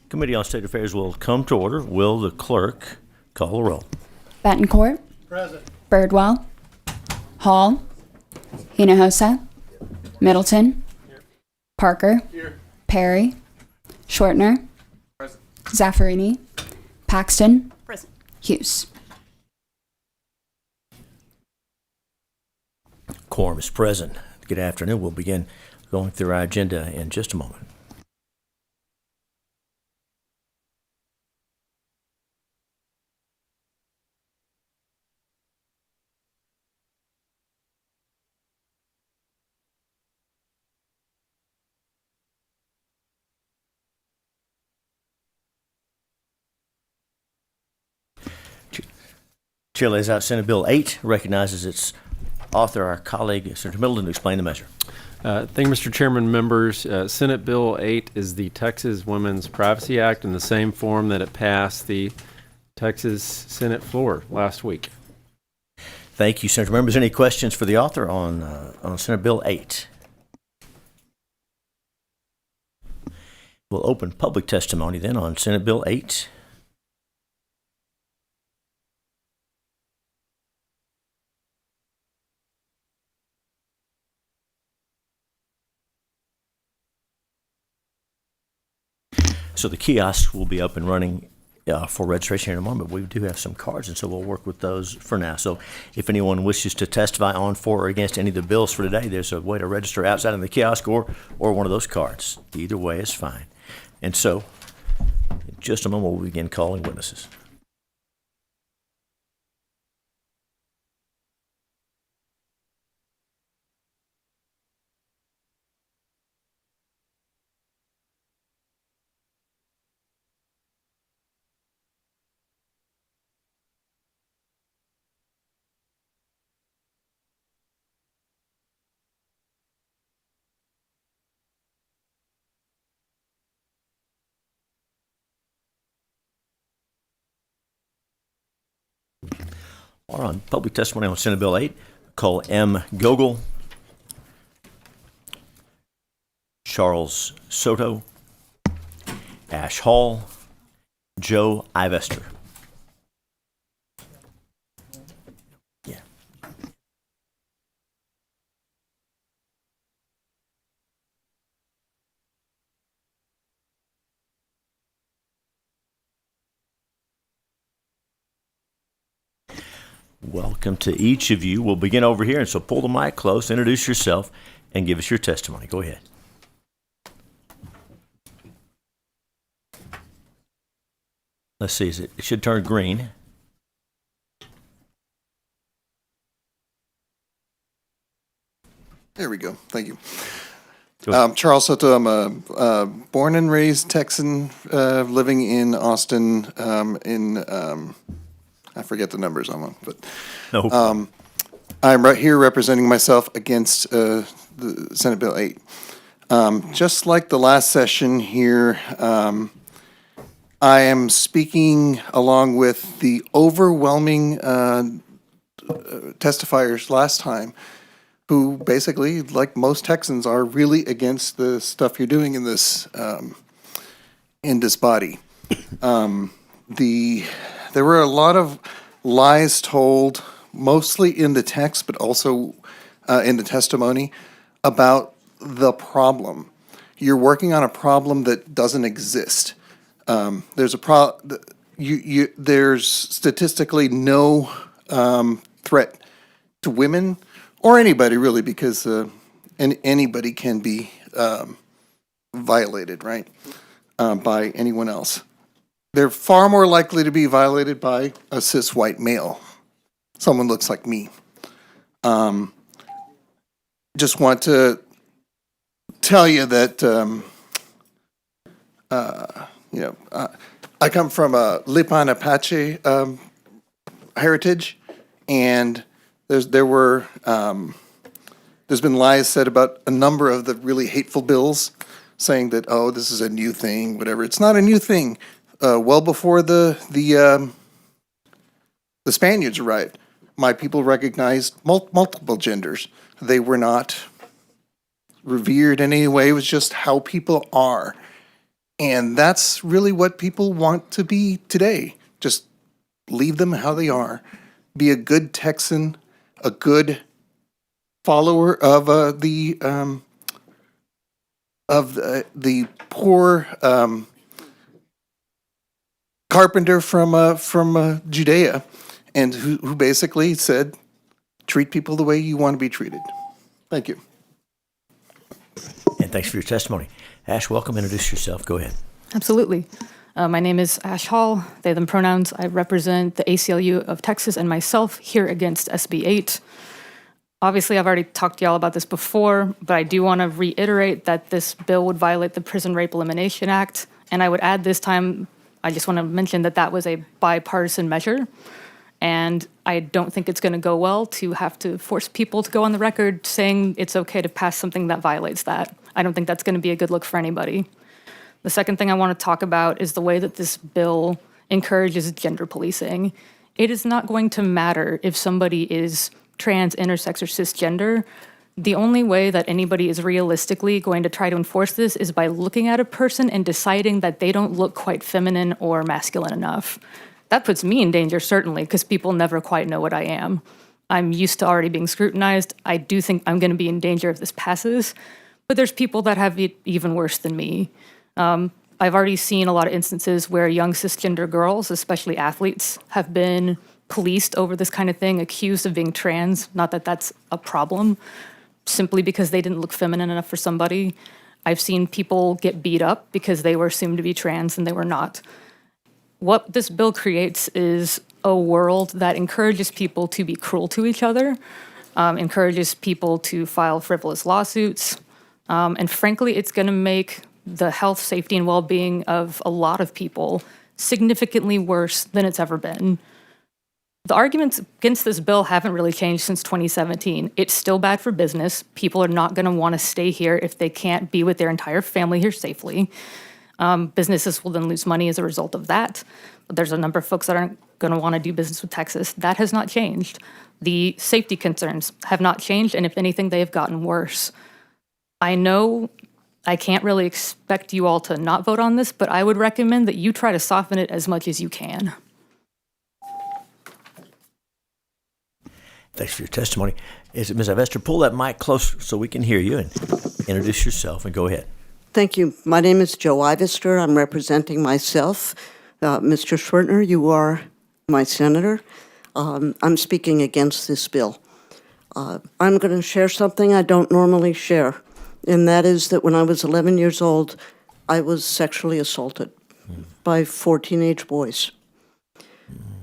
Committee on State Affairs will come to order. Will the clerk call the roll? Betancourt. Present. Birdwell. Hall. Hinojosa. Middleton. Parker. Here. Perry. Shortner. Present. Zaffarini. Paxton. Present. Hughes. Quorum is present. Good afternoon. We'll begin going through our agenda in just a moment. Chair lays out Senate Bill 8, recognizes its author, our colleague, Senator Middleton, to explain the measure. Thank you, Mr. Chairman. Members, Senate Bill 8 is the Texas Women's Privacy Act in the same form that it passed the Texas Senate floor last week. Thank you, Senator. Members, any questions for the author on Senate Bill 8? We'll open public testimony then on Senate Bill 8. So the kiosk will be up and running for registration here in a moment, but we do have some cards, and so we'll work with those for now. So if anyone wishes to testify on, for, or against any of the bills for today, there's a way to register outside of the kiosk or one of those cards. Either way is fine. And so in just a moment, we'll begin calling witnesses. All right, on public testimony on Senate Bill 8, call M. Gogol, Charles Soto, Ash Hall, Joe Ivester. Yeah. Welcome to each of you. We'll begin over here, and so pull the mic close, introduce yourself, and give us your testimony. Go ahead. Let's see, it should turn green. There we go. Thank you. Go ahead. Charles Soto. I'm a born and raised Texan, living in Austin. I forget the numbers I'm on, but No. I'm right here representing myself against the Senate Bill 8. Just like the last session here, I am speaking along with the overwhelming testifiers last time, who basically, like most Texans, are really against the stuff you're doing in this body. There were a lot of lies told, mostly in the text, but also in the testimony, about the problem. You're working on a problem that doesn't exist. There's there's statistically no threat to women or anybody really, because anybody can be violated, right, by anyone else. They're far more likely to be violated by a cis white male, someone looks like me. Just want to tell you that I come from a Lipan Apache heritage, and there's been lies said about a number of the really hateful bills, saying that, oh, this is a new thing, whatever. It's not a new thing. Well before the Spaniards arrived, my people recognized multiple genders. They were not revered in any way. It was just how people are. And that's really what people want to be today. Just leave them how they are. Be a good Texan, a good follower of the poor carpenter from Judea, and who basically said, treat people the way you want to be treated. Thank you. And thanks for your testimony. Ash, welcome. Introduce yourself. Go ahead. Absolutely. My name is Ash Hall, they, them pronouns. I represent the ACLU of Texas and myself here against SB 8. Obviously, I've already talked to y'all about this before, but I do want to reiterate that this bill would violate the Prison Rape Elimination Act. And I would add this time, I just want to mention that that was a bipartisan measure. And I don't think it's going to go well to have to force people to go on the record saying it's okay to pass something that violates that. I don't think that's going to be a good look for anybody. The second thing I want to talk about is the way that this bill encourages gender policing. It is not going to matter if somebody is trans, intersex, or cisgender. The only way that anybody is realistically going to try to enforce this is by looking at a person and deciding that they don't look quite feminine or masculine enough. That puts me in danger, certainly, because people never quite know what I am. I'm used to already being scrutinized. I do think I'm going to be in danger if this passes, but there's people that have it even worse than me. I've already seen a lot of instances where young cisgender girls, especially athletes, have been policed over this kind of thing, accused of being trans. Not that that's a problem, simply because they didn't look feminine enough for somebody. I've seen people get beat up because they were assumed to be trans and they were not. What this bill creates is a world that encourages people to be cruel to each other, encourages people to file frivolous lawsuits, and frankly, it's going to make the health, safety, and well-being of a lot of people significantly worse than it's ever been. The arguments against this bill haven't really changed since 2017. It's still bad for business. People are not going to want to stay here if they can't be with their entire family here safely. Businesses will then lose money as a result of that. But there's a number of folks that aren't going to want to do business with Texas. That has not changed. The safety concerns have not changed, and if anything, they have gotten worse. I know I can't really expect you all to not vote on this, but I would recommend that you try to soften it as much as you can. Thanks for your testimony. Ms. Ivester, pull that mic closer so we can hear you and introduce yourself and go ahead. Thank you. My name is Joe Ivester. I'm representing myself. Mr. Schwertner, you are my senator. I'm speaking against this bill. I'm going to share something I don't normally share, and that is that when I was 11 years old, I was sexually assaulted by 4 teenage boys.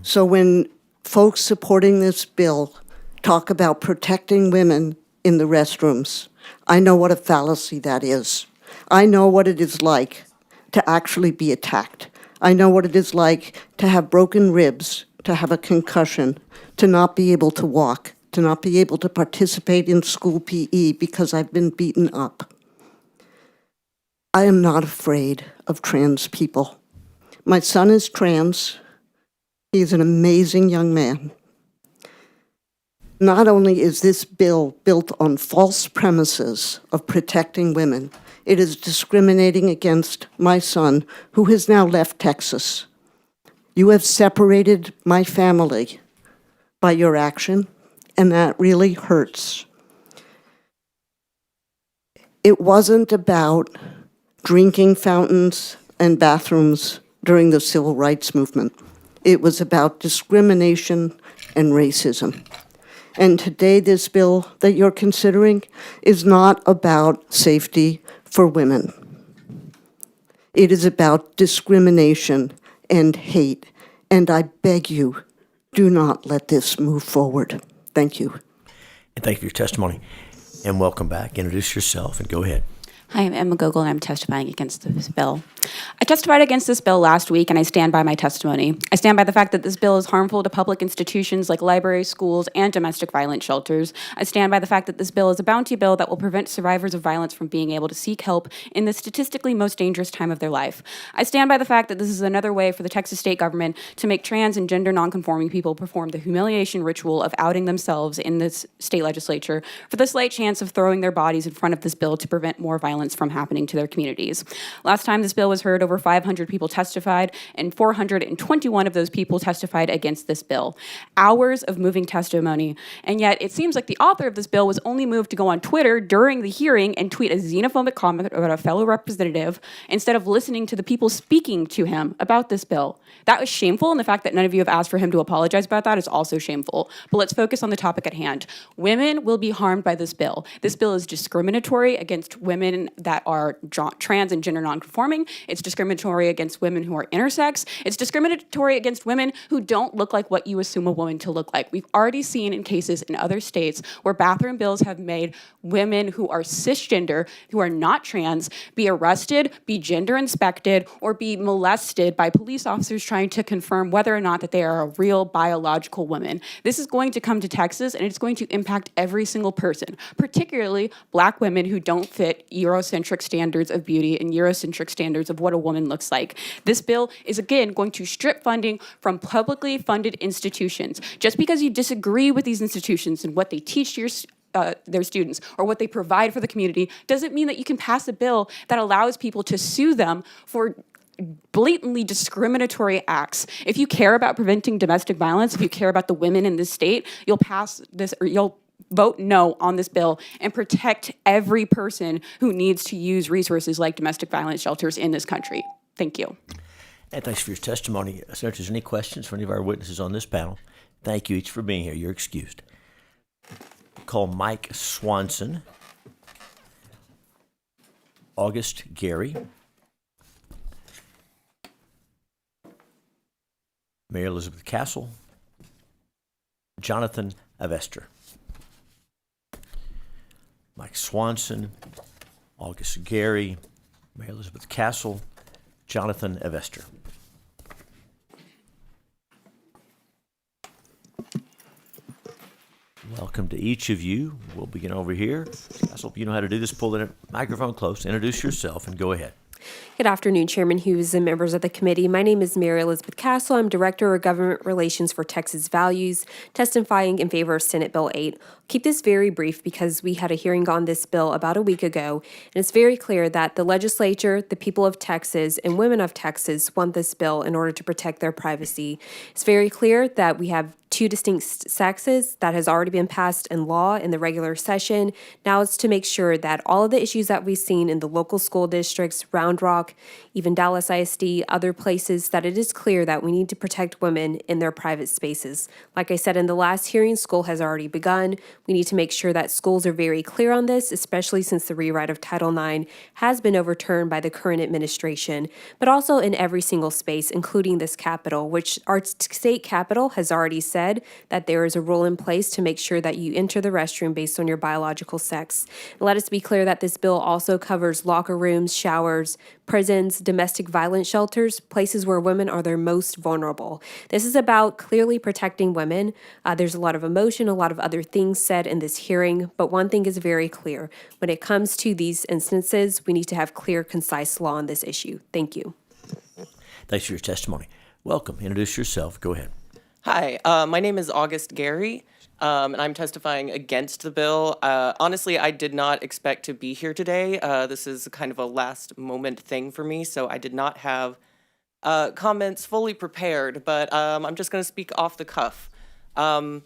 So when folks supporting this bill talk about protecting women in the restrooms, I know what a fallacy that is. I know what it is like to actually be attacked. I know what it is like to have broken ribs, to have a concussion, to not be able to walk, to not be able to participate in school PE because I've been beaten up. I am not afraid of trans people. My son is trans. He's an amazing young man. Not only is this bill built on false premises of protecting women, it is discriminating against my son, who has now left Texas. You have separated my family by your action, and that really hurts. It wasn't about drinking fountains and bathrooms during the civil rights movement. It was about discrimination and racism. And today, this bill that you're considering is not about safety for women. It is about discrimination and hate. And I beg you, do not let this move forward. Thank you. And thank you for your testimony. And welcome back. Introduce yourself and go ahead. Hi, I'm Emma Gogol, and I'm testifying against this bill. I testified against this bill last week, and I stand by my testimony. I stand by the fact that this bill is harmful to public institutions like libraries, schools, and domestic violence shelters. I stand by the fact that this bill is a bounty bill that will prevent survivors of violence from being able to seek help in the statistically most dangerous time of their life. I stand by the fact that this is another way for the Texas state government to make trans and gender nonconforming people perform the humiliation ritual of outing themselves in this state legislature for the slight chance of throwing their bodies in front of this bill to prevent more violence violence from happening to their communities. Last time this bill was heard, over 500 people testified, and 421 of those people testified against this bill. Hours of moving testimony, and yet it seems like the author of this bill was only moved to go on Twitter during the hearing and tweet a xenophobic comment about a fellow representative instead of listening to the people speaking to him about this bill. That was shameful, and the fact that none of you have asked for him to apologize about that is also shameful. But let's focus on the topic at hand. Women will be harmed by this bill. This bill is discriminatory against women that are trans and gender nonconforming. It's discriminatory against women who are intersex. It's discriminatory against women who don't look like what you assume a woman to look like. We've already seen in cases in other states where bathroom bills have made women who are cisgender, who are not trans, be arrested, be gender inspected, or be molested by police officers trying to confirm whether or not that they are a real biological woman. This is going to come to Texas, and it's going to impact every single person, particularly Black women who don't fit Eurocentric standards of beauty and Eurocentric standards of what a woman looks like. This bill is, again, going to strip funding from publicly funded institutions. Just because you disagree with these institutions and what they teach their students or what they provide for the community doesn't mean that you can pass a bill that allows people to sue them for blatantly discriminatory acts. If you care about preventing domestic violence, if you care about the women in this state, you'll pass this, or you'll vote no on this bill and protect every person who needs to use resources like domestic violence shelters in this country. Thank you. And thanks for your testimony. Sir, if there's any questions for any of our witnesses on this panel, thank you each for being here. You're excused. Call Mike Swanson, August Gary, Mary Elizabeth Castle, Jonathan Avester. Mike Swanson, August Gary, Mary Elizabeth Castle, Jonathan Avester. Welcome to each of you. We'll begin over here. Castle, you know how to do this. Pull the microphone close, introduce yourself, and go ahead. Good afternoon, Chairman Hughes and members of the committee. My name is Mary Elizabeth Castle. I'm Director of Government Relations for Texas Values, testifying in favor of Senate Bill 8. I'll keep this very brief because we had a hearing on this bill about a week ago, and it's very clear that the legislature, the people of Texas, and women of Texas want this bill in order to protect their privacy. It's very clear that we have two distinct sexes that has already been passed in law in the regular session. Now it's to make sure that all of the issues that we've seen in the local school districts, Round Rock, even Dallas ISD, other places, that it is clear that we need to protect women in their private spaces. Like I said in the last hearing, school has already begun. We need to make sure that schools are very clear on this, especially since the rewrite of Title IX has been overturned by the current administration, but also in every single space, including this Capitol, which our state Capitol has already said that there is a rule in place to make sure that you enter the restroom based on your biological sex. And let us be clear that this bill also covers locker rooms, showers, prisons, domestic violence shelters, places where women are their most vulnerable. This is about clearly protecting women. There's a lot of emotion, a lot of other things said in this hearing, but one thing is very clear. When it comes to these instances, we need to have clear, concise law on this issue. Thank you. Thanks for your testimony. Welcome. Introduce yourself. Go ahead. Hi, my name is August Gary, and I'm testifying against the bill. Honestly, I did not expect to be here today. This is kind of a last moment thing for me, so I did not have comments fully prepared, but I'm just going to speak off the cuff. I'm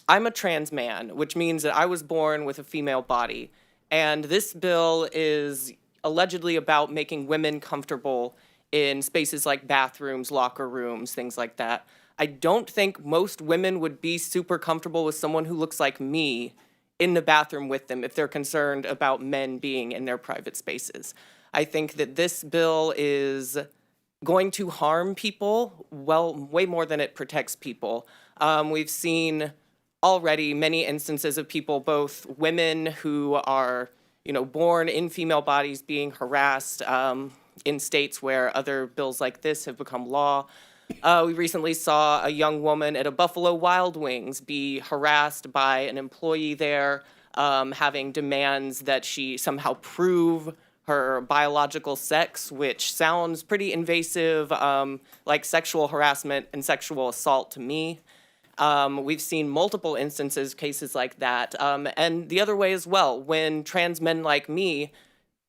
a trans man, which means that I was born with a female body, and this bill is allegedly about making women comfortable in spaces like bathrooms, locker rooms, things like that. I don't think most women would be super comfortable with someone who looks like me in the bathroom with them if they're concerned about men being in their private spaces. I think that this bill is going to harm people, well, way more than it protects people. We've seen already many instances of people, both women who are, born in female bodies being harassed in states where other bills like this have become law. We recently saw a young woman at a Buffalo Wild Wings be harassed by an employee there, having demands that she somehow prove her biological sex, which sounds pretty invasive, like sexual harassment and sexual assault to me. We've seen multiple instances, cases like that. And the other way as well, when trans men like me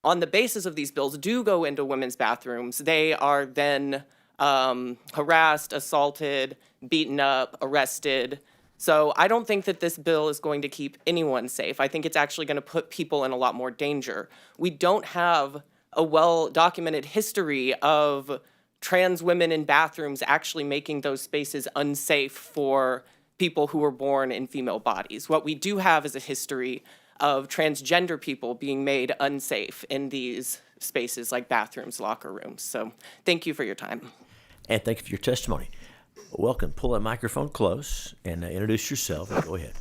on the basis of these bills, do go into women's bathrooms, they are then harassed, assaulted, beaten up, arrested. So I don't think that this bill is going to keep anyone safe. I think it's actually going to put people in a lot more danger. We don't have a well-documented history of trans women in bathrooms actually making those spaces unsafe for people who were born in female bodies. What we do have is a history of transgender people being made unsafe in these spaces like bathrooms, locker rooms. So thank you for your time. And thank you for your testimony. Welcome. Pull that microphone close and introduce yourself. Go ahead.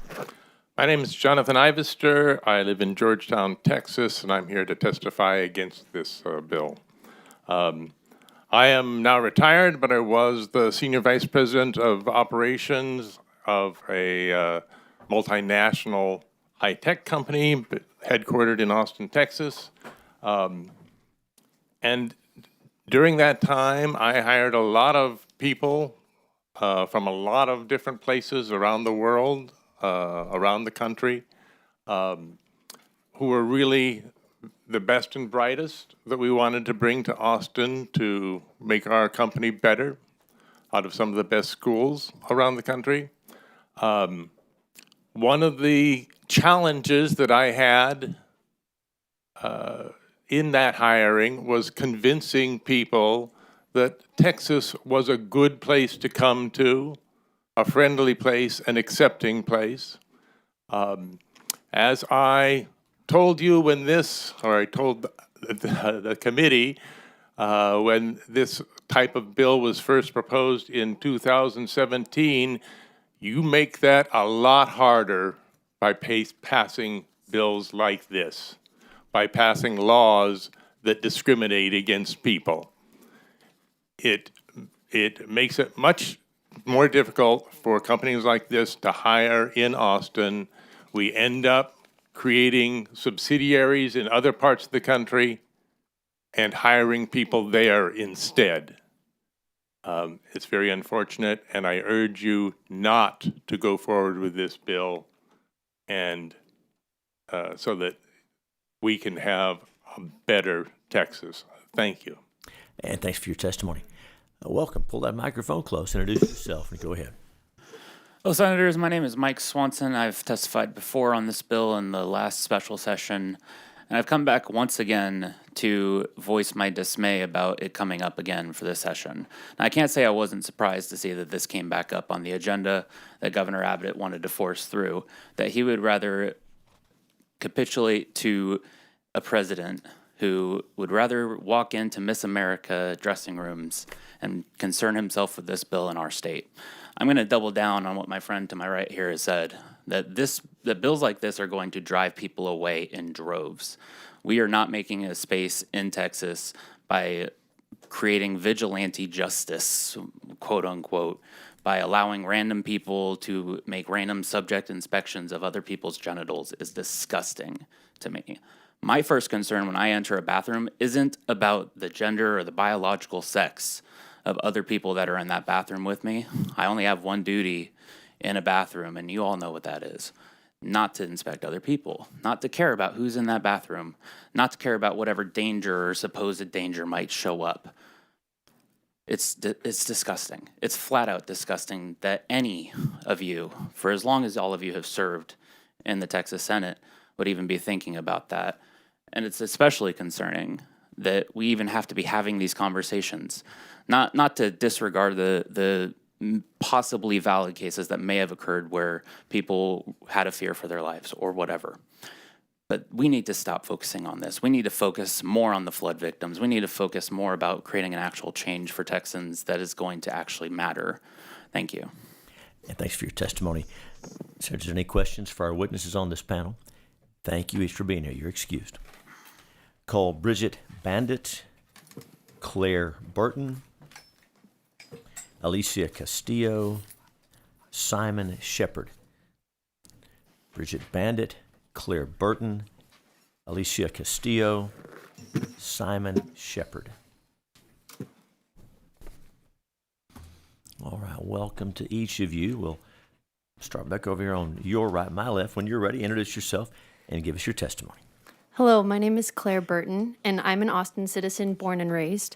My name is Jonathan Ivester. I live in Georgetown, Texas, and I'm here to testify against this bill. I am now retired, but I was the Senior Vice President of Operations of a multinational high-tech company headquartered in Austin, Texas. And during that time, I hired a lot of people from a lot of different places around the world, around the country, who were really the best and brightest that we wanted to bring to Austin to make our company better out of some of the best schools around the country. One of the challenges that I had in that hiring was convincing people that Texas was a good place to come to, a friendly place, an accepting place. As I told you when this, or I told the committee, when this type of bill was first proposed in 2017, you make that a lot harder by passing bills like this, by passing laws that discriminate against people. It makes it much more difficult for companies like this to hire in Austin. We end up creating subsidiaries in other parts of the country and hiring people there instead. It's very unfortunate, and I urge you not to go forward with this bill, and so that we can have a better Texas. Thank you. And thanks for your testimony. Welcome. Pull that microphone close. Introduce yourself and go ahead. Hello, Senators. My name is Mike Swanson. I've testified before on this bill in the last special session, and I've come back once again to voice my dismay about it coming up again for this session. Now, I can't say I wasn't surprised to see that this came back up on the agenda, that Governor Abbott wanted to force through, that he would rather capitulate to a president who would rather walk into Miss America dressing rooms and concern himself with this bill in our state. I'm going to double down on what my friend to my right here has said, that bills like this are going to drive people away in droves. We are not making a space in Texas by creating vigilante justice, quote unquote, by allowing random people to make random subject inspections of other people's genitals is disgusting to me. My first concern when I enter a bathroom isn't about the gender or the biological sex of other people that are in that bathroom with me. I only have one duty in a bathroom, and you all know what that is. Not to inspect other people, not to care about who's in that bathroom, not to care about whatever danger or supposed danger might show up. It's disgusting. It's flat out disgusting that any of you, for as long as all of you have served in the Texas Senate, would even be thinking about that. And it's especially concerning that we even have to be having these conversations, not to disregard the possibly valid cases that may have occurred where people had a fear for their lives or whatever. But we need to stop focusing on this. We need to focus more on the flood victims. We need to focus more about creating an actual change for Texans that is going to actually matter. Thank you. And thanks for your testimony. So, is there any questions for our witnesses on this panel? Thank you each for being here. You're excused. Call Bridget Bandit, Claire Burton, Alicia Castillo, Simon Shepard. Bridget Bandit, Claire Burton, Alicia Castillo, Simon Shepard. All right, welcome to each of you. We'll start back over here on your right, my left. When you're ready, introduce yourself and give us your testimony. Hello, my name is Claire Burton, and I'm an Austin citizen born and raised.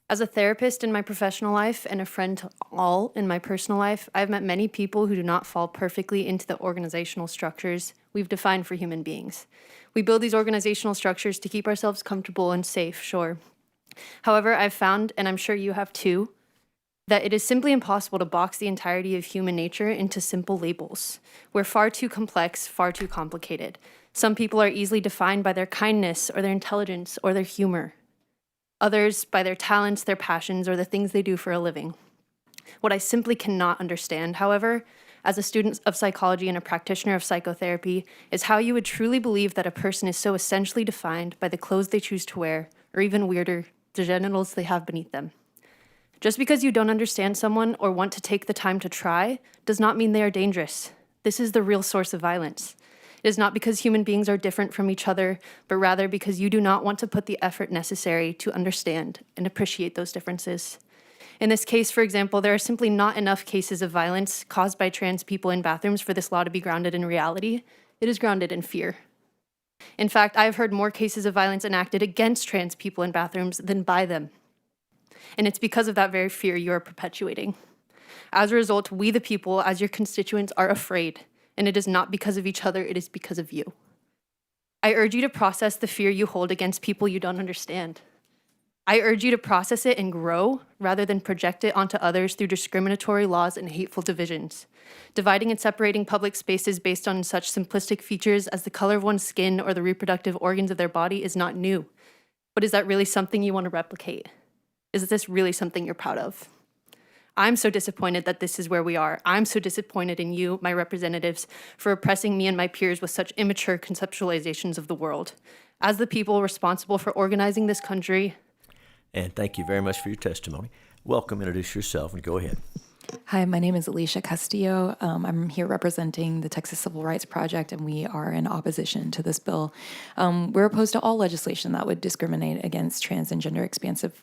As a therapist in my professional life and a friend to all in my personal life, I've met many people who do not fall perfectly into the organizational structures we've defined for human beings. We build these organizational structures to keep ourselves comfortable and safe, sure. However, I've found, and I'm sure you have too, that it is simply impossible to box the entirety of human nature into simple labels. We're far too complex, far too complicated. Some people are easily defined by their kindness or their intelligence or their humor. Others by their talents, their passions, or the things they do for a living. What I simply cannot understand, however, as a student of psychology and a practitioner of psychotherapy, is how you would truly believe that a person is so essentially defined by the clothes they choose to wear, or even weirder, the genitals they have beneath them. Just because you don't understand someone or want to take the time to try does not mean they are dangerous. This is the real source of violence. It is not because human beings are different from each other, but rather because you do not want to put the effort necessary to understand and appreciate those differences. In this case, for example, there are simply not enough cases of violence caused by trans people in bathrooms for this law to be grounded in reality. It is grounded in fear. In fact, I have heard more cases of violence enacted against trans people in bathrooms than by them. And it's because of that very fear you are perpetuating. As a result, we the people, as your constituents, are afraid. And it is not because of each other, it is because of you. I urge you to process the fear you hold against people you don't understand. I urge you to process it and grow, rather than project it onto others through discriminatory laws and hateful divisions. Dividing and separating public spaces based on such simplistic features as the color of one's skin or the reproductive organs of their body is not new. But is that really something you want to replicate? Is this really something you're proud of? I'm so disappointed that this is where we are. I'm so disappointed in you, my representatives, for oppressing me and my peers with such immature conceptualizations of the world. As the people responsible for organizing this country. And thank you very much for your testimony. Welcome, introduce yourself, and go ahead. Hi, my name is Alicia Castillo. I'm here representing the Texas Civil Rights Project, and we are in opposition to this bill. We're opposed to all legislation that would discriminate against trans and gender expansive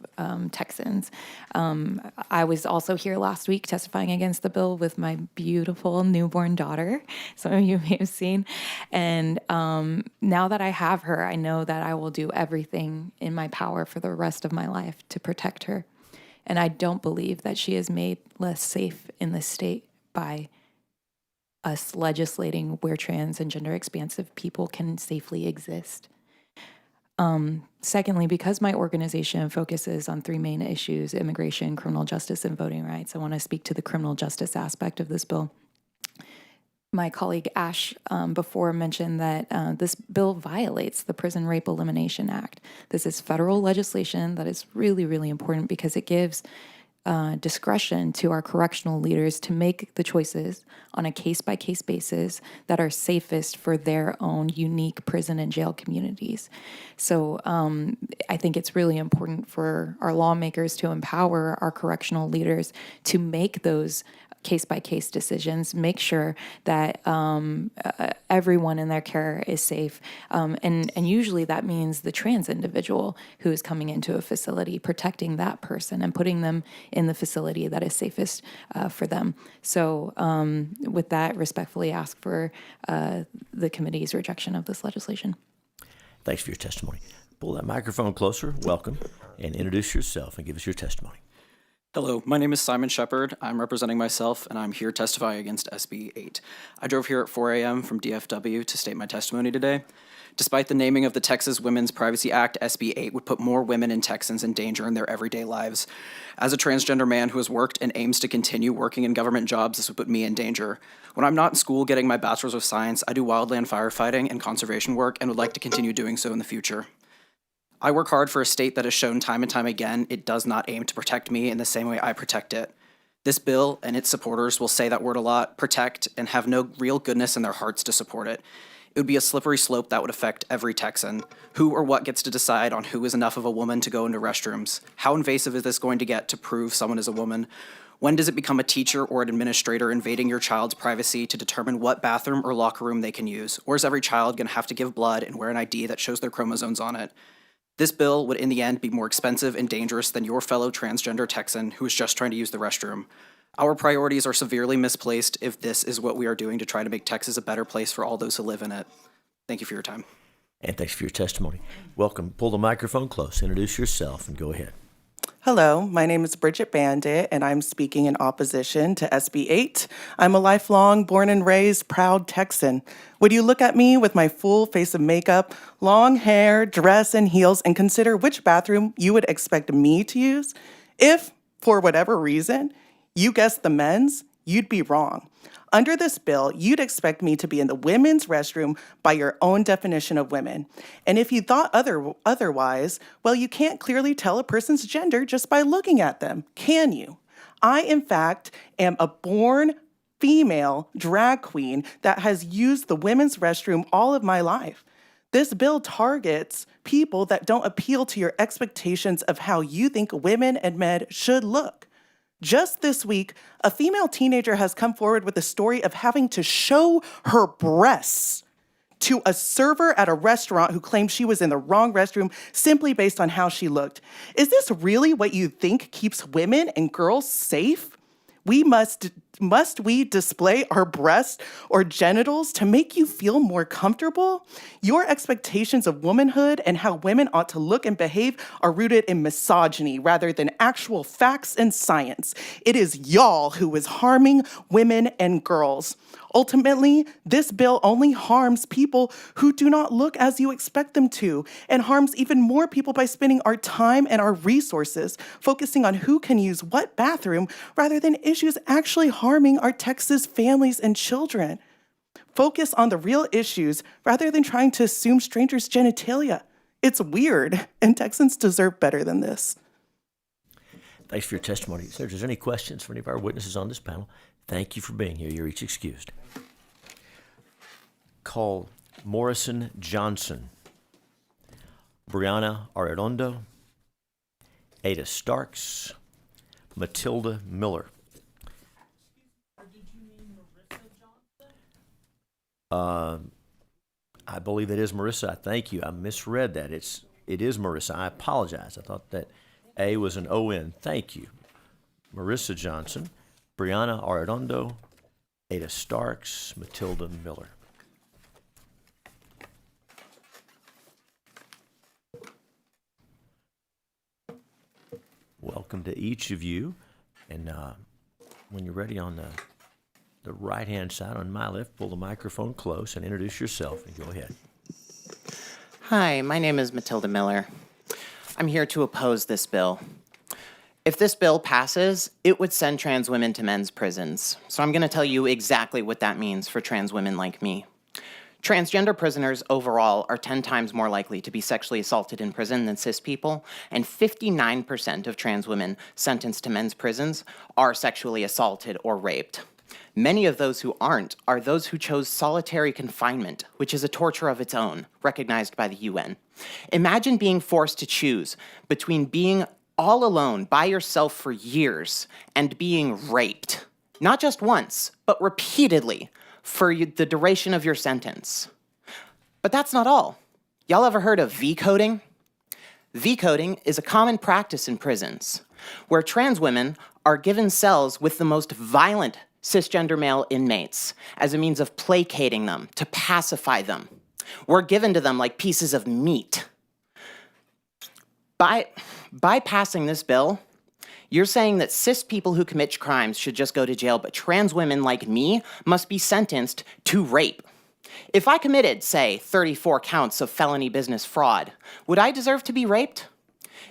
Texans. I was also here last week testifying against the bill with my beautiful newborn daughter, some of you may have seen. And now that I have her, I know that I will do everything in my power for the rest of my life to protect her. And I don't believe that she is made less safe in this state by us legislating where trans and gender expansive people can safely exist. Secondly, because my organization focuses on three main issues: immigration, criminal justice, and voting rights, I want to speak to the criminal justice aspect of this bill. My colleague Ash before mentioned that this bill violates the Prison Rape Elimination Act. This is federal legislation that is really, really important because it gives discretion to our correctional leaders to make the choices on a case-by-case basis that are safest for their own unique prison and jail communities. So I think it's really important for our lawmakers to empower our correctional leaders to make those case-by-case decisions, make sure that everyone in their care is safe. And usually that means the trans individual who is coming into a facility, protecting that person and putting them in the facility that is safest for them. So with that, respectfully ask for the committee's rejection of this legislation. Thanks for your testimony. Pull that microphone closer, welcome, and introduce yourself and give us your testimony. Hello, my name is Simon Shepard. I'm representing myself, and I'm here testifying against SB 8. I drove here at 4 a.m. from DFW to state my testimony today. Despite the naming of the Texas Women's Privacy Act, SB 8 would put more women and Texans in danger in their everyday lives. As a transgender man who has worked and aims to continue working in government jobs, this would put me in danger. When I'm not in school getting my Bachelor's of Science, I do wildland firefighting and conservation work and would like to continue doing so in the future. I work hard for a state that has shown time and time again it does not aim to protect me in the same way I protect it. This bill and its supporters will say that word a lot, protect, and have no real goodness in their hearts to support it. It would be a slippery slope that would affect every Texan. Who or what gets to decide on who is enough of a woman to go into restrooms? How invasive is this going to get to prove someone is a woman? When does it become a teacher or an administrator invading your child's privacy to determine what bathroom or locker room they can use? Or is every child going to have to give blood and wear an ID that shows their chromosomes on it? This bill would in the end be more expensive and dangerous than your fellow transgender Texan who is just trying to use the restroom. Our priorities are severely misplaced if this is what we are doing to try to make Texas a better place for all those who live in it. Thank you for your time. And thanks for your testimony. Welcome. Pull the microphone close. Introduce yourself and go ahead. Hello, my name is Bridget Bandit, and I'm speaking in opposition to SB 8. I'm a lifelong, born and raised, proud Texan. Would you look at me with my full face of makeup, long hair, dress, and heels, and consider which bathroom you would expect me to use? If, for whatever reason, you guessed the men's, you'd be wrong. Under this bill, you'd expect me to be in the women's restroom by your own definition of women. And if you thought otherwise, well, you can't clearly tell a person's gender just by looking at them, can you? I, in fact, am a born female drag queen that has used the women's restroom all of my life. This bill targets people that don't appeal to your expectations of how you think women and men should look. Just this week, a female teenager has come forward with a story of having to show her breasts to a server at a restaurant who claimed she was in the wrong restroom simply based on how she looked. Is this really what you think keeps women and girls safe? Must we display our breasts or genitals to make you feel more comfortable? Your expectations of womanhood and how women ought to look and behave are rooted in misogyny rather than actual facts and science. It is y'all who is harming women and girls. Ultimately, this bill only harms people who do not look as you expect them to, and harms even more people by spending our time and our resources focusing on who can use what bathroom rather than issues actually harming our Texas families and children. Focus on the real issues rather than trying to assume strangers' genitalia. It's weird, and Texans deserve better than this. Thanks for your testimony. Sir, if there's any questions for any of our witnesses on this panel, thank you for being here. You're each excused. Call Morrison Johnson, Brianna Arredondo, Ada Starks, Matilda Miller. I believe it is Marissa. Thank you. I misread that. It is Marissa. I apologize. I thought that A was an O-N. Thank you. Marissa Johnson, Brianna Arredondo, Ada Starks, Matilda Miller. Welcome to each of you. And when you're ready on the right-hand side on my left, pull the microphone close and introduce yourself and go ahead. Hi, my name is Matilda Miller. I'm here to oppose this bill. If this bill passes, it would send trans women to men's prisons. So I'm going to tell you exactly what that means for trans women like me. Transgender prisoners overall are 10 times more likely to be sexually assaulted in prison than cis people, and 59% of trans women sentenced to men's prisons are sexually assaulted or raped. Many of those who aren't are those who chose solitary confinement, which is a torture of its own, recognized by the UN. Imagine being forced to choose between being all alone by yourself for years and being raped, not just once, but repeatedly for the duration of your sentence. But that's not all. Y'all ever heard of V-coding? V-coding is a common practice in prisons where trans women are given cells with the most violent cisgender male inmates as a means of placating them, to pacify them. We're given to them like pieces of meat. By passing this bill, you're saying that cis people who commit crimes should just go to jail, but trans women like me must be sentenced to rape. If I committed, say, 34 counts of felony business fraud, would I deserve to be raped?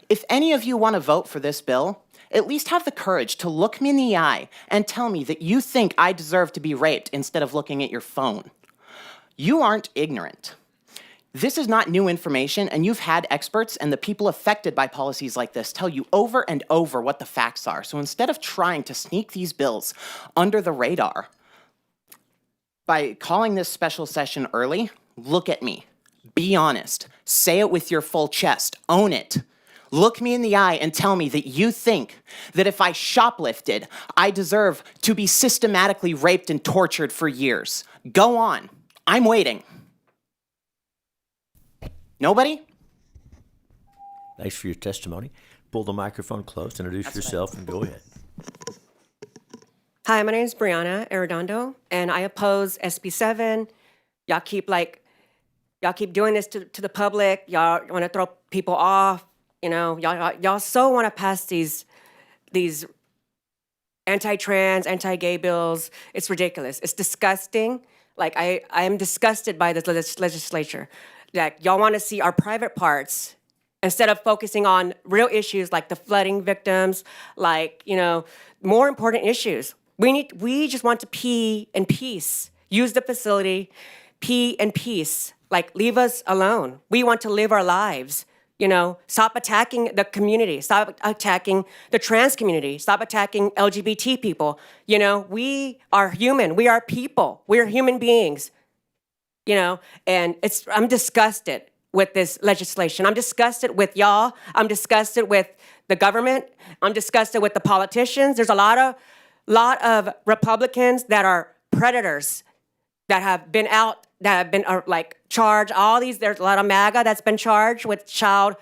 If any of you want to vote for this bill, at least have the courage to look me in the eye and tell me that you think I deserve to be raped instead of looking at your phone. You aren't ignorant. This is not new information, and you've had experts and the people affected by policies like this tell you over and over what the facts are. So instead of trying to sneak these bills under the radar, by calling this special session early, look at me. Be honest. Say it with your full chest. Own it. Look me in the eye and tell me that you think that if I shoplifted, I deserve to be systematically raped and tortured for years. Go on. I'm waiting. Nobody? Thanks for your testimony. Pull the microphone close, introduce yourself, and go ahead. Hi, my name is Brianna Arredondo, and I oppose SB 7. Y'all keep Y'all keep doing this to the public. Y'all want to throw people off. You know, y'all so want to pass these anti-trans, anti-gay bills. It's ridiculous. It's disgusting. Like, I am disgusted by this legislature. That y'all want to see our private parts instead of focusing on real issues like the flooding victims, like, you know, more important issues. We just want to pee in peace. Use the facility, pee in peace. Like, leave us alone. We want to live our lives. You know, stop attacking the community. Stop attacking the trans community. Stop attacking LGBT people. You know, we are human. We are people. We are human beings. You know, and I'm disgusted with this legislation. I'm disgusted with y'all. I'm disgusted with the government. I'm disgusted with the politicians. There's a lot of Republicans that are predators that have been out, that have been like charged. There's a lot of MAGA that's been charged with child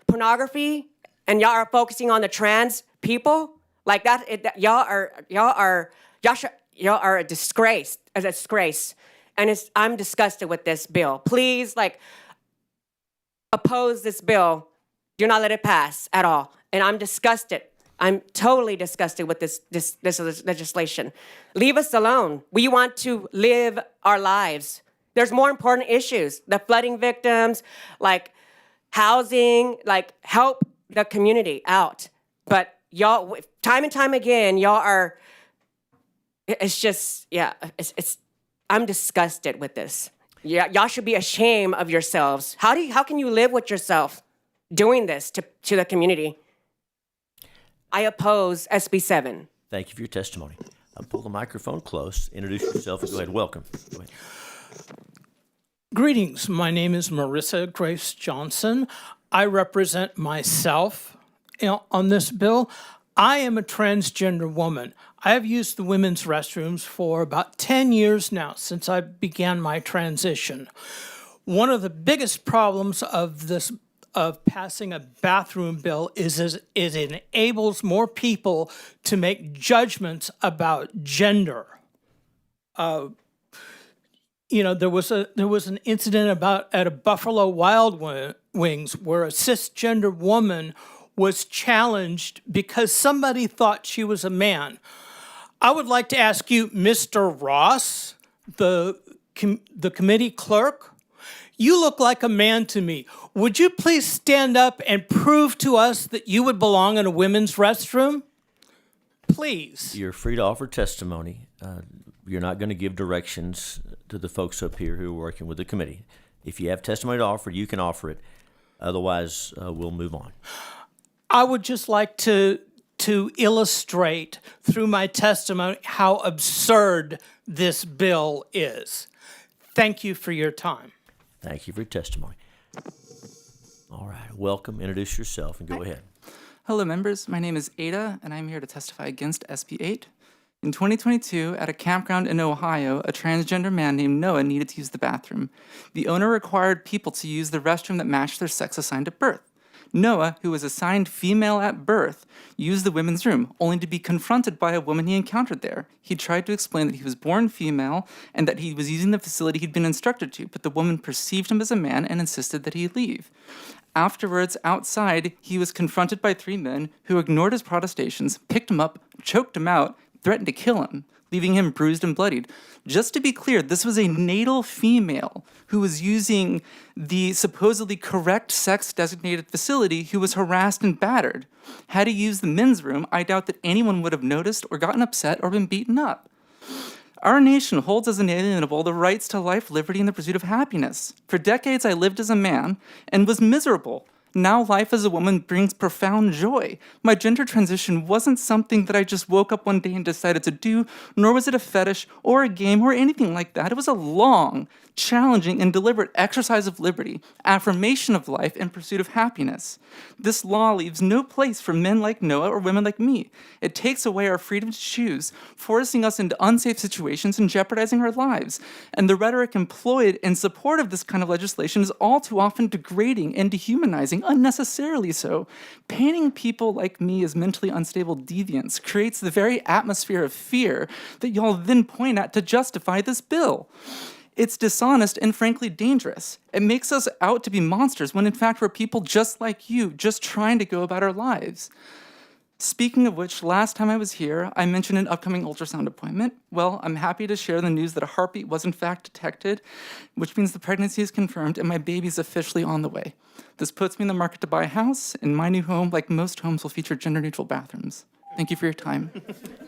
pornography, and y'all are focusing on the trans people like that. Y'all are a disgrace. And I'm disgusted with this bill. Please, like, oppose this bill. Do not let it pass at all. And I'm disgusted. I'm totally disgusted with this legislation. Leave us alone. We want to live our lives. There's more important issues. The flooding victims, like housing, like help the community out. But y'all, time and time again, y'all are, it's just, yeah, I'm disgusted with this. Yeah, y'all should be ashamed of yourselves. How can you live with yourself doing this to the community? I oppose SB 7. Thank you for your testimony. Pull the microphone close, introduce yourself, and go ahead. Welcome. Go ahead. Greetings. My name is Marissa Grace Johnson. I represent myself on this bill. I am a transgender woman. I have used the women's restrooms for about 10 years now, since I began my transition. One of the biggest problems of passing a bathroom bill is it enables more people to make judgments about gender. You know, there was an incident at a Buffalo Wild Wings where a cisgender woman was challenged because somebody thought she was a man. I would like to ask you, Mr. Ross, the committee clerk, you look like a man to me. Would you please stand up and prove to us that you would belong in a women's restroom? Please. You're free to offer testimony. You're not going to give directions to the folks up here who are working with the committee. If you have testimony to offer, you can offer it. Otherwise, we'll move on. I would just like to illustrate through my testimony how absurd this bill is. Thank you for your time. Thank you for your testimony. All right, welcome. Introduce yourself and go ahead. Hello, members. My name is Ada, and I'm here to testify against SB 8. In 2022, at a campground in Ohio, a transgender man named Noah needed to use the bathroom. The owner required people to use the restroom that matched their sex assigned at birth. Noah, who was assigned female at birth, used the women's room, only to be confronted by a woman he encountered there. He tried to explain that he was born female and that he was using the facility he'd been instructed to, but the woman perceived him as a man and insisted that he leave. Afterwards, outside, he was confronted by 3 men who ignored his protestations, picked him up, choked him out, threatened to kill him, leaving him bruised and bloodied. Just to be clear, this was a natal female who was using the supposedly correct sex-designated facility who was harassed and battered. Had he used the men's room, I doubt that anyone would have noticed or gotten upset or been beaten up. Our nation holds as inalienable the rights to life, liberty, and the pursuit of happiness. For decades, I lived as a man and was miserable. Now life as a woman brings profound joy. My gender transition wasn't something that I just woke up one day and decided to do, nor was it a fetish or a game or anything like that. It was a long, challenging, and deliberate exercise of liberty, affirmation of life, and pursuit of happiness. This law leaves no place for men like Noah or women like me. It takes away our freedom to choose, forcing us into unsafe situations and jeopardizing our lives. And the rhetoric employed in support of this kind of legislation is all too often degrading and dehumanizing, unnecessarily so. Painting people like me as mentally unstable deviants creates the very atmosphere of fear that y'all then point at to justify this bill. It's dishonest and frankly dangerous. It makes us out to be monsters when in fact we're people just like you, just trying to go about our lives. Speaking of which, last time I was here, I mentioned an upcoming ultrasound appointment. Well, I'm happy to share the news that a heartbeat was in fact detected, which means the pregnancy is confirmed and my baby's officially on the way. This puts me in the market to buy a house, and my new home, like most homes, will feature gender-neutral bathrooms. Thank you for your time.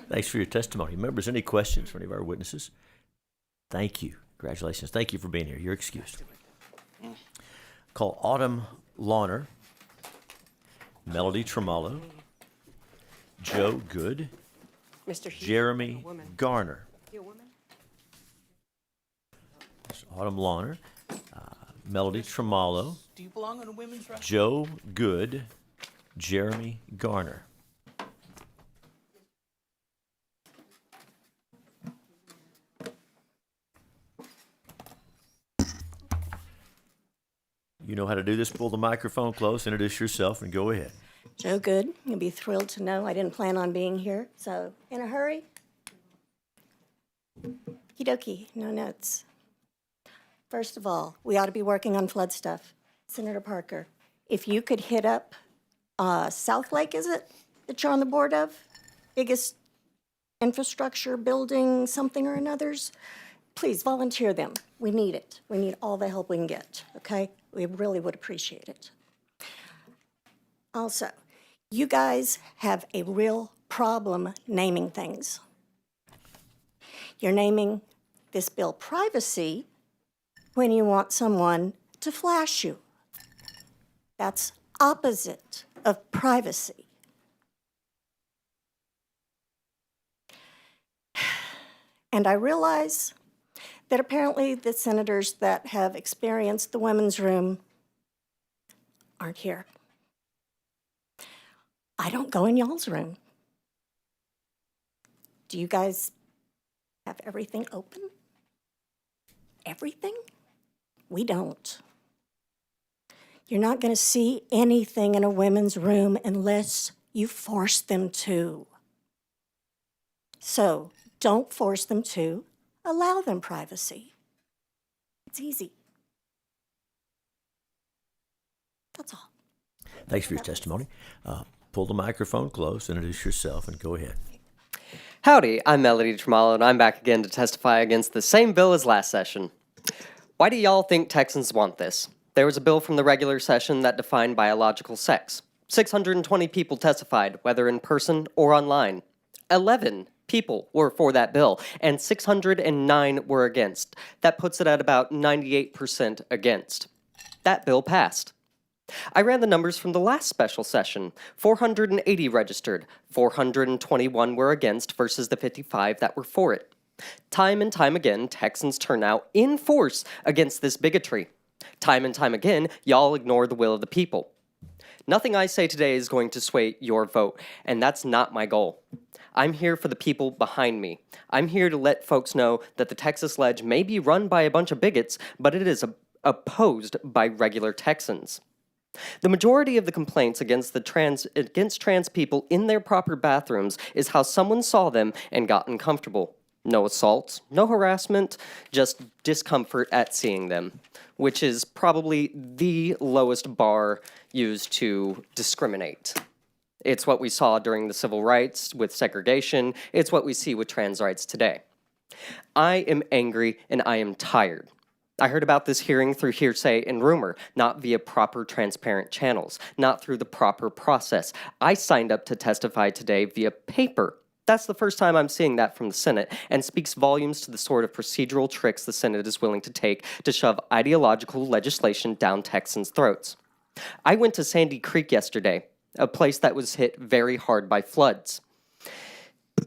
Thanks for your testimony. Members, any questions for any of our witnesses? Thank you. Congratulations. Thank you for being here. You're excused. Call Autumn Lawner, Melody Tremolo, Joe Good, Mr. Hughes, Jeremy a woman. Garner. You a woman? Autumn Lawner, Melody Tremolo, Do you belong on a women's restroom? Joe Good, Jeremy Garner. You know how to do this. Pull the microphone close, introduce yourself, and go ahead. Joe Good, you'll be thrilled to know I didn't plan on being here, so in a hurry? Okie no notes. First of all, we ought to be working on flood stuff. Senator Parker, if you could hit up South Lake, is it, that you're on the board of? Biggest infrastructure building something or another's? Please volunteer them. We need it. We need all the help we can get, okay? We really would appreciate it. Also, you guys have a real problem naming things. You're naming this bill privacy when you want someone to flash you. That's opposite of privacy. And I realize that apparently the senators that have experienced the women's room aren't here. I don't go in y'all's room. Do you guys have everything open? Everything? We don't. You're not going to see anything in a women's room unless you force them to. So don't force them to. Allow them privacy. It's easy. That's all. Thanks for your testimony. Pull the microphone close, introduce yourself, and go ahead. Howdy, I'm Melody Tremolo, and I'm back again to testify against the same bill as last session. Why do y'all think Texans want this? There was a bill from the regular session that defined biological sex. 620 people testified, whether in person or online. 11 people were for that bill, and 609 were against. That puts it at about 98% against. That bill passed. I ran the numbers from the last special session. 480 registered, 421 were against versus the 55 that were for it. Time and time again, Texans turn out in force against this bigotry. Time and time again, y'all ignore the will of the people. Nothing I say today is going to sway your vote, and that's not my goal. I'm here for the people behind me. I'm here to let folks know that the Texas Ledge may be run by a bunch of bigots, but it is opposed by regular Texans. The majority of the complaints against trans people in their proper bathrooms is how someone saw them and got uncomfortable. No assaults, no harassment, just discomfort at seeing them, which is probably the lowest bar used to discriminate. It's what we saw during the civil rights with segregation. It's what we see with trans rights today. I am angry and I am tired. I heard about this hearing through hearsay and rumor, not via proper transparent channels, not through the proper process. I signed up to testify today via paper. That's the first time I'm seeing that from the Senate, and speaks volumes to the sort of procedural tricks the Senate is willing to take to shove ideological legislation down Texans' throats. I went to Sandy Creek yesterday, a place that was hit very hard by floods,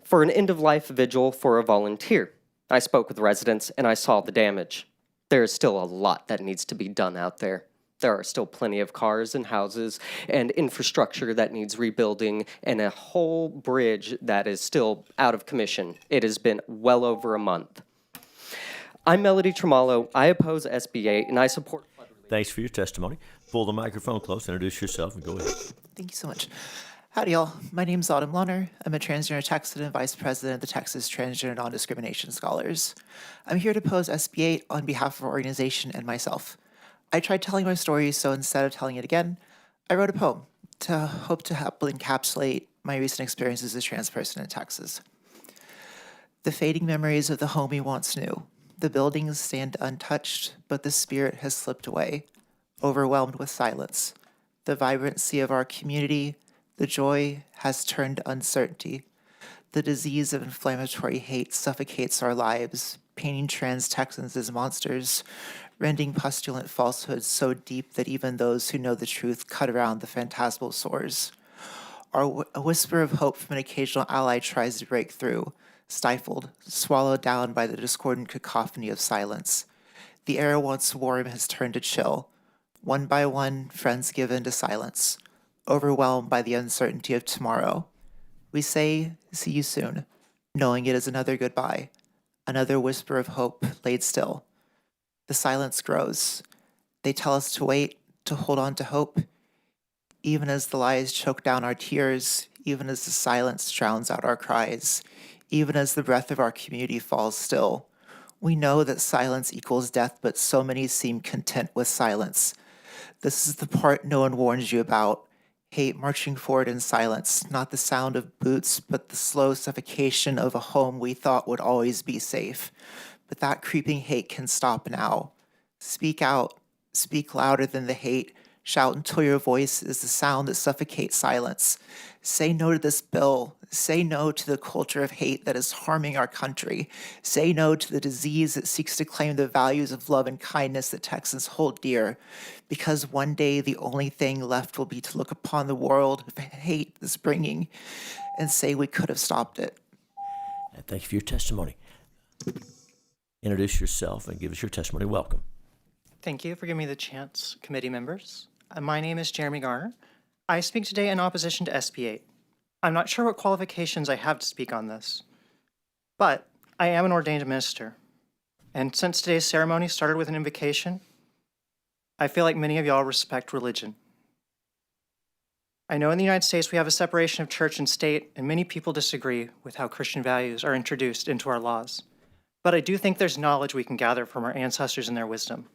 for an end-of-life vigil for a volunteer. I spoke with residents and I saw the damage. There is still a lot that needs to be done out there. There are still plenty of cars and houses and infrastructure that needs rebuilding and a whole bridge that is still out of commission. It has been well over a month. I'm Melody Tremolo. I oppose SB 8 and I support flood relief. Thanks for your testimony. Pull the microphone close, introduce yourself, and go ahead. Thank you so much. Howdy, y'all. My name's Autumn Lohner. I'm a transgender Texan and vice president of the Texas Transgender Non-Discrimination Scholars. I'm here to pose SB 8 on behalf of our organization and myself. I tried telling my story, so instead of telling it again, I wrote a poem to hope to help encapsulate my recent experiences as a trans person in Texas. The fading memories of the home we once knew. The buildings stand untouched, but the spirit has slipped away, overwhelmed with silence. The vibrancy of our community, the joy has turned to uncertainty. The disease of inflammatory hate suffocates our lives, painting trans Texans as monsters, rending pustulant falsehoods so deep that even those who know the truth cut around the phantasmal sores. A whisper of hope from an occasional ally tries to break through, stifled, swallowed down by the discordant cacophony of silence. The air once warm has turned to chill. One by one, friends give in to silence, overwhelmed by the uncertainty of tomorrow. We say, see you soon, knowing it is another goodbye, another whisper of hope laid still. The silence grows. They tell us to wait, to hold on to hope, even as the lies choke down our tears, even as the silence drowns out our cries, even as the breath of our community falls still. We know that silence equals death, but so many seem content with silence. This is the part no one warns you about. Hate marching forward in silence, not the sound of boots, but the slow suffocation of a home we thought would always be safe. But that creeping hate can stop now. Speak out, speak louder than the hate. Shout until your voice is the sound that suffocates silence. Say no to this bill. Say no to the culture of hate that is harming our country. Say no to the disease that seeks to claim the values of love and kindness that Texans hold dear. Because one day the only thing left will be to look upon the world of hate that's bringing and say we could have stopped it. And thank you for your testimony. Introduce yourself and give us your testimony. Welcome. Thank you for giving me the chance, committee members. My name is Jeremy Garner. I speak today in opposition to SB 8. I'm not sure what qualifications I have to speak on this, but I am an ordained minister. And since today's ceremony started with an invocation, I feel like many of y'all respect religion. I know in the United States we have a separation of church and state, and many people disagree with how Christian values are introduced into our laws. But I do think there's knowledge we can gather from our ancestors and their wisdom.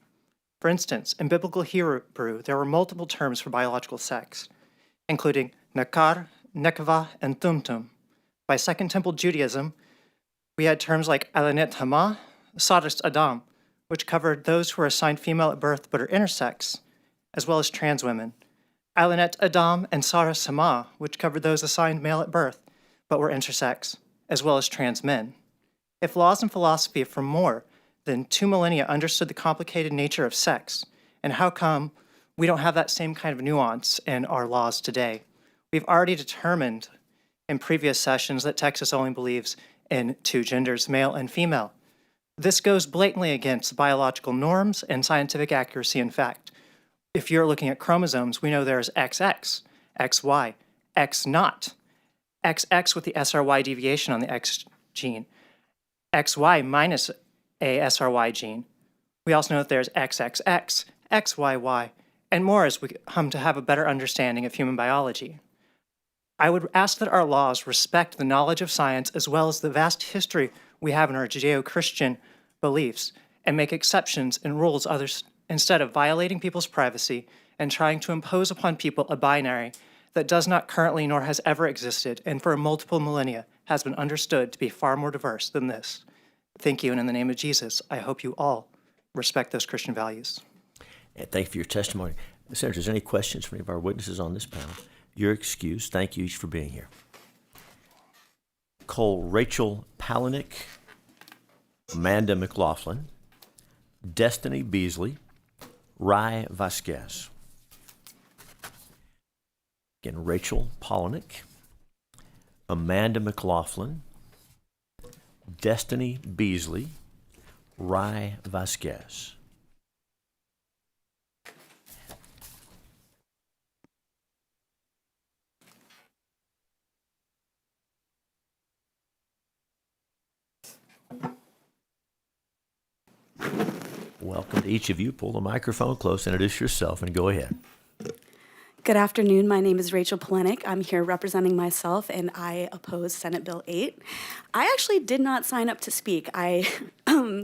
For instance, in biblical Hebrew, there were multiple terms for biological sex, including nakar, nekava, and tumtum. By Second Temple Judaism, we had terms like alanet hama, saras adam, which covered those who are assigned female at birth but are intersex, as well as trans women. Alanet adam and saras hama, which covered those assigned male at birth but were intersex, as well as trans men. If laws and philosophy for more than 2 millennia understood the complicated nature of sex, and how come we don't have that same kind of nuance in our laws today? We've already determined in previous sessions that Texas only believes in 2 genders, male and female. This goes blatantly against biological norms and scientific accuracy. In fact, if you're looking at chromosomes, we know there's XX, XY, X naught, XX with the SRY deviation on the X gene, XY minus a SRY gene. We also know that there's XXX, XYY, and more as we come to have a better understanding of human biology. I would ask that our laws respect the knowledge of science as well as the vast history we have in our Judeo-Christian beliefs and make exceptions and rules others instead of violating people's privacy and trying to impose upon people a binary that does not currently nor has ever existed and for multiple millennia has been understood to be far more diverse than this. Thank you, and in the name of Jesus, I hope you all respect those Christian values. And thank you for your testimony. Senators, any questions from any of our witnesses on this panel? You're excused. Thank you each for being here. Call Rachel Palaniuk, Amanda McLaughlin, Destiny Beasley, Rye Vasquez. Again, Rachel Palaniuk, Amanda McLaughlin, Destiny Beasley, Rye Vasquez. Welcome to each of you. Pull the microphone close, introduce yourself, and go ahead. Good afternoon. My name is Rachel Polenick. I'm here representing myself, and I oppose Senate Bill 8. I actually did not sign up to speak. I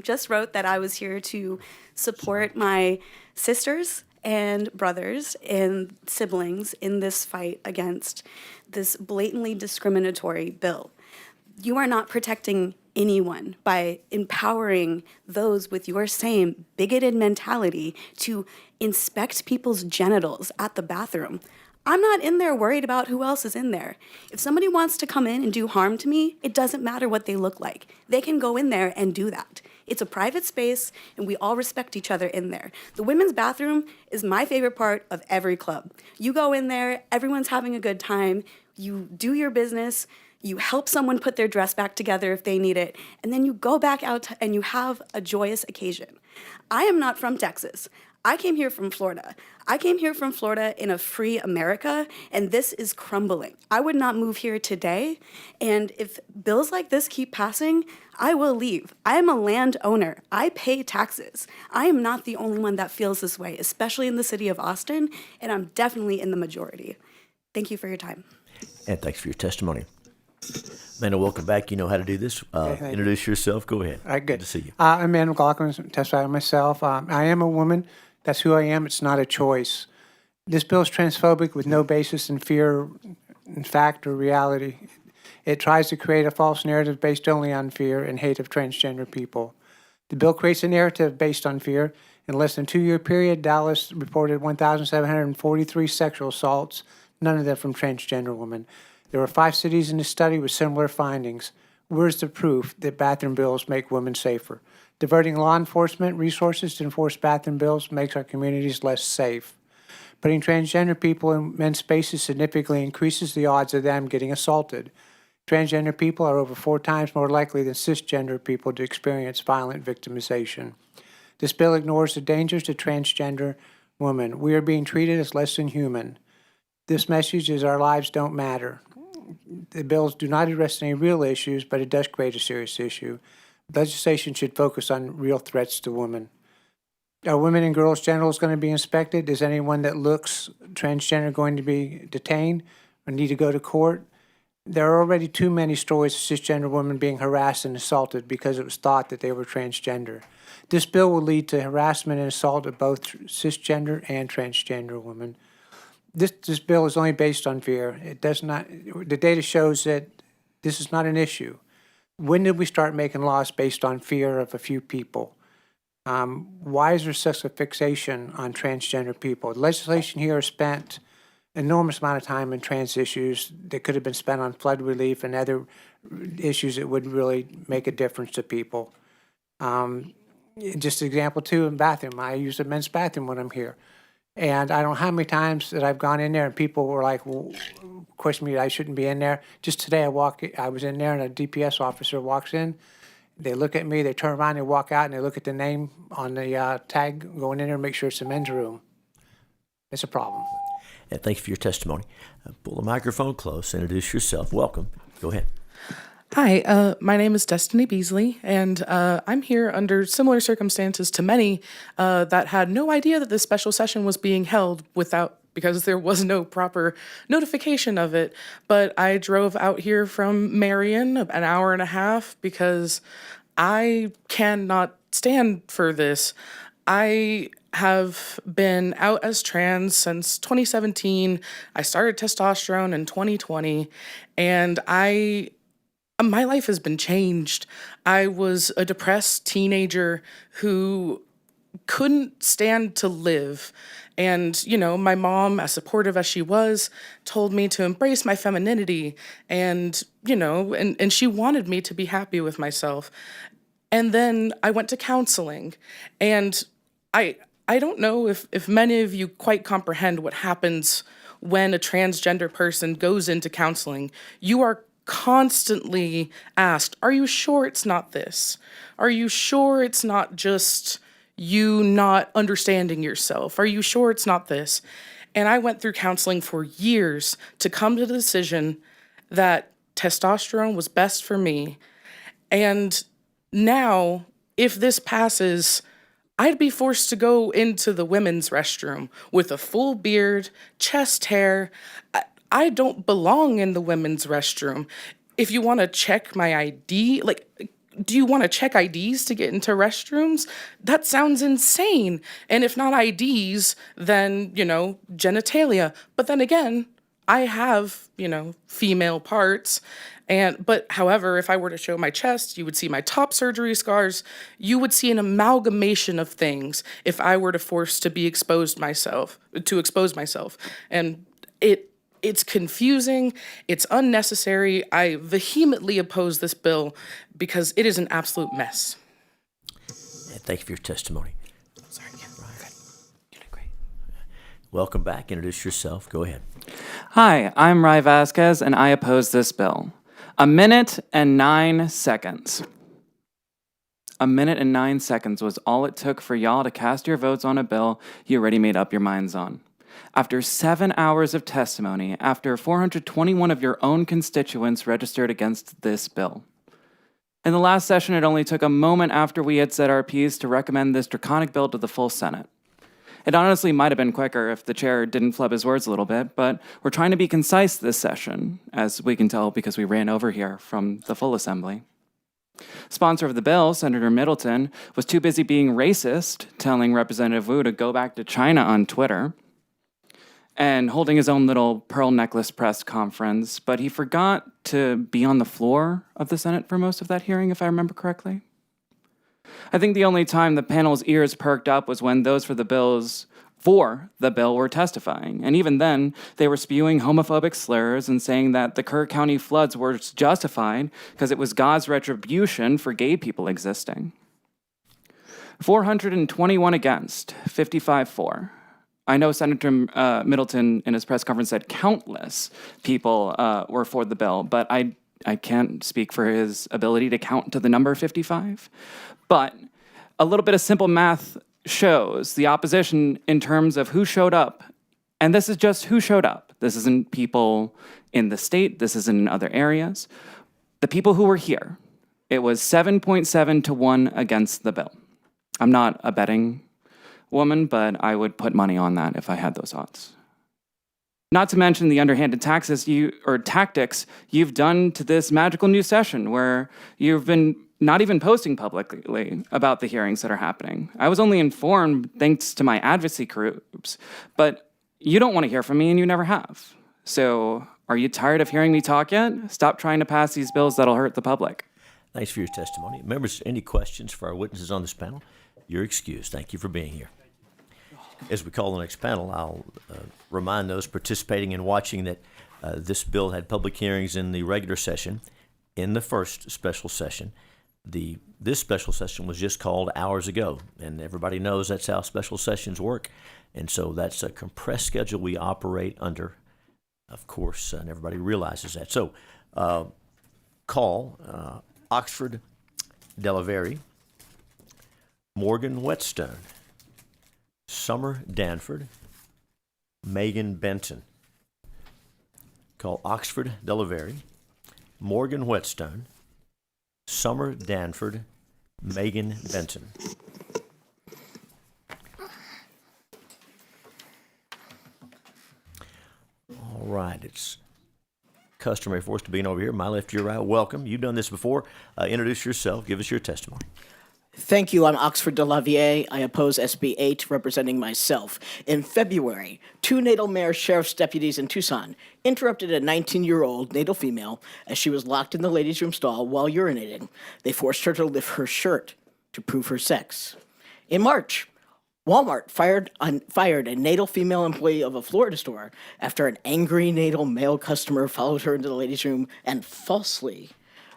just wrote that I was here to support my sisters and brothers and siblings in this fight against this blatantly discriminatory bill. You are not protecting anyone by empowering those with your same bigoted mentality to inspect people's genitals at the bathroom. I'm not in there worried about who else is in there. If somebody wants to come in and do harm to me, it doesn't matter what they look like. They can go in there and do that. It's a private space, and we all respect each other in there. The women's bathroom is my favorite part of every club. You go in there, everyone's having a good time, you do your business, you help someone put their dress back together if they need it, and then you go back out and you have a joyous occasion. I am not from Texas. I came here from Florida. I came here from Florida in a free America, and this is crumbling. I would not move here today, and if bills like this keep passing, I will leave. I am a landowner. I pay taxes. I am not the only one that feels this way, especially in the city of Austin, and I'm definitely in the majority. Thank you for your time. And thanks for your testimony. Amanda, welcome back. You know how to do this. Introduce yourself. Go ahead. All right, good. to see you. I'm Amanda McLaughlin, testifying myself. I am a woman. That's who I am. It's not a choice. This bill is transphobic with no basis in fear, in fact, or reality. It tries to create a false narrative based only on fear and hate of transgender people. The bill creates a narrative based on fear. In less than a 2-year period, Dallas reported 1,743 sexual assaults, none of them from transgender women. There were 5 cities in the study with similar findings. Where's the proof that bathroom bills make women safer? Diverting law enforcement resources to enforce bathroom bills makes our communities less safe. Putting transgender people in men's spaces significantly increases the odds of them getting assaulted. Transgender people are over 4 times more likely than cisgender people to experience violent victimization. This bill ignores the dangers to transgender women. We are being treated as less than human. This message is our lives don't matter. The bills do not address any real issues, but it does create a serious issue. Legislation should focus on real threats to women. Are women and girls' genitals going to be inspected? Is anyone that looks transgender going to be detained or need to go to court? There are already too many stories of cisgender women being harassed and assaulted because it was thought that they were transgender. This bill will lead to harassment and assault of both cisgender and transgender women. This bill is only based on fear. It does not. The data shows that this is not an issue. When did we start making laws based on fear of a few people? Why is there such a fixation on transgender people? The legislation here has spent an enormous amount of time on trans issues that could have been spent on flood relief and other issues that would really make a difference to people. Just an example too, in bathroom. I use a men's bathroom when I'm here. And I don't know how many times that I've gone in there and people were like, well, question me, I shouldn't be in there. Just today I was in there and a DPS officer walks in. They look at me, they turn around, they walk out, and they look at the name on the tag going in there and make sure it's a men's room. It's a problem. And thank you for your testimony. Pull the microphone close. Introduce yourself. Welcome. Go ahead. Hi, my name is Destiny Beasley, and I'm here under similar circumstances to many that had no idea that this special session was being held because there was no proper notification of it. But I drove out here from Marion an hour and a half because I cannot stand for this. I have been out as trans since 2017. I started testosterone in 2020, and my life has been changed. I was a depressed teenager who couldn't stand to live. And, my mom, as supportive as she was, told me to embrace my femininity and, and she wanted me to be happy with myself. And then I went to counseling, and I don't know if many of you quite comprehend what happens when a transgender person goes into counseling. You are constantly asked, are you sure it's not this? Are you sure it's not just you not understanding yourself? Are you sure it's not this? And I went through counseling for years to come to the decision that testosterone was best for me. And now, if this passes, I'd be forced to go into the women's restroom with a full beard, chest hair. I don't belong in the women's restroom. If you want to check my ID, like, do you want to check IDs to get into restrooms? That sounds insane. And if not IDs, then, genitalia. But then again, I have, female parts. But however, if I were to show my chest, you would see my top surgery scars. You would see an amalgamation of things if I were to force to expose myself. And it's confusing, it's unnecessary. I vehemently oppose this bill because it is an absolute mess. Thank you for your testimony. Sorry. You did great. Welcome back. Introduce yourself. Go ahead. Hi, I'm Rai Vasquez, and I oppose this bill. 1 minute and 9 seconds. 1 minute and 9 seconds was all it took for y'all to cast your votes on a bill you already made up your minds on. After 7 hours of testimony, after 421 of your own constituents registered against this bill. In the last session, it only took a moment after we had said our piece to recommend this draconic bill to the full Senate. It honestly might have been quicker if the chair didn't flub his words a little bit, but we're trying to be concise this session, as we can tell because we ran over here from the full assembly. Sponsor of the bill, Senator Middleton, was too busy being racist, telling Representative Wu to go back to China on Twitter, and holding his own little pearl necklace press conference, but he forgot to be on the floor of the Senate for most of that hearing, if I remember correctly. I think the only time the panel's ears perked up was when those for the bill were testifying, and even then, they were spewing homophobic slurs and saying that the Kerr County floods were justified because it was God's retribution for gay people existing. 421 against, 55 for. I know Senator Middleton in his press conference said countless people were for the bill, but I can't speak for his ability to count to the number 55. But a little bit of simple math shows the opposition in terms of who showed up. And this is just who showed up. This isn't people in the state. This isn't in other areas. The people who were here, it was 7.7 to 1 against the bill. I'm not a betting woman, but I would put money on that if I had those odds. Not to mention the underhanded tactics you've done to this magical new session where you've been not even posting publicly about the hearings that are happening. I was only informed thanks to my advocacy groups, but you don't want to hear from me and you never have. So are you tired of hearing me talk yet? Stop trying to pass these bills that'll hurt the public. Thanks for your testimony. Members, any questions for our witnesses on this panel? You're excused. Thank you for being here. As we call the next panel, I'll remind those participating and watching that this bill had public hearings in the regular session, in the first special session. This special session was just called hours ago, and everybody knows that's how special sessions work. And so that's a compressed schedule we operate under, of course, and everybody realizes that. So call Oxford Delaverry, Morgan Whetstone, Summer Danford, Megan Benton. Call Oxford Delaverry, Morgan Whetstone, Summer Danford, Megan Benton. All right, it's customary for us to be over here. My left, your right. Welcome. You've done this before. Introduce yourself. Give us your testimony. Thank you. I'm Oxford Delavier. I oppose SB 8, representing myself. In February, 2 Natal Mayor Sheriff's deputies in Tucson interrupted a 19-year-old Natal female as she was locked in the ladies' room stall while urinating. They forced her to lift her shirt to prove her sex. In March, Walmart fired a Natal female employee of a Florida store after an angry Natal male customer followed her into the ladies' room and falsely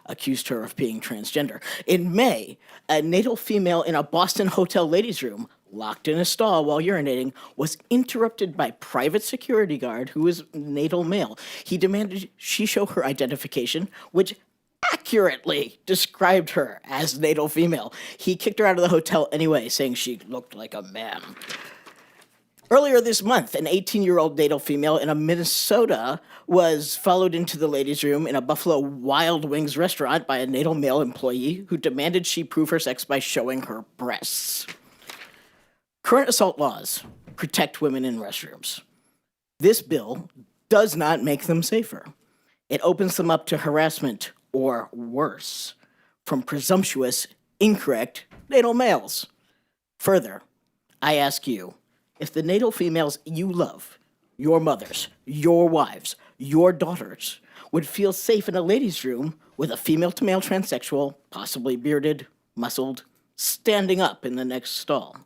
accused her of being transgender. In May, a Natal female in a Boston hotel ladies' room, locked in a stall while urinating, was interrupted by private security guard who was Natal male. He demanded she show her identification, which accurately described her as Natal female. He kicked her out of the hotel anyway, saying she looked like a man. Earlier this month, an 18-year-old Natal female in Minnesota was followed into the ladies' room in a Buffalo Wild Wings restaurant by a Natal male employee who demanded she prove her sex by showing her breasts. Current assault laws protect women in restrooms. This bill does not make them safer. It opens them up to harassment or worse from presumptuous, incorrect natal males. Further, I ask you, if the natal females you love, your mothers, your wives, your daughters, would feel safe in a ladies' room with a female-to-male transsexual, possibly bearded, muscled, standing up in the next stall.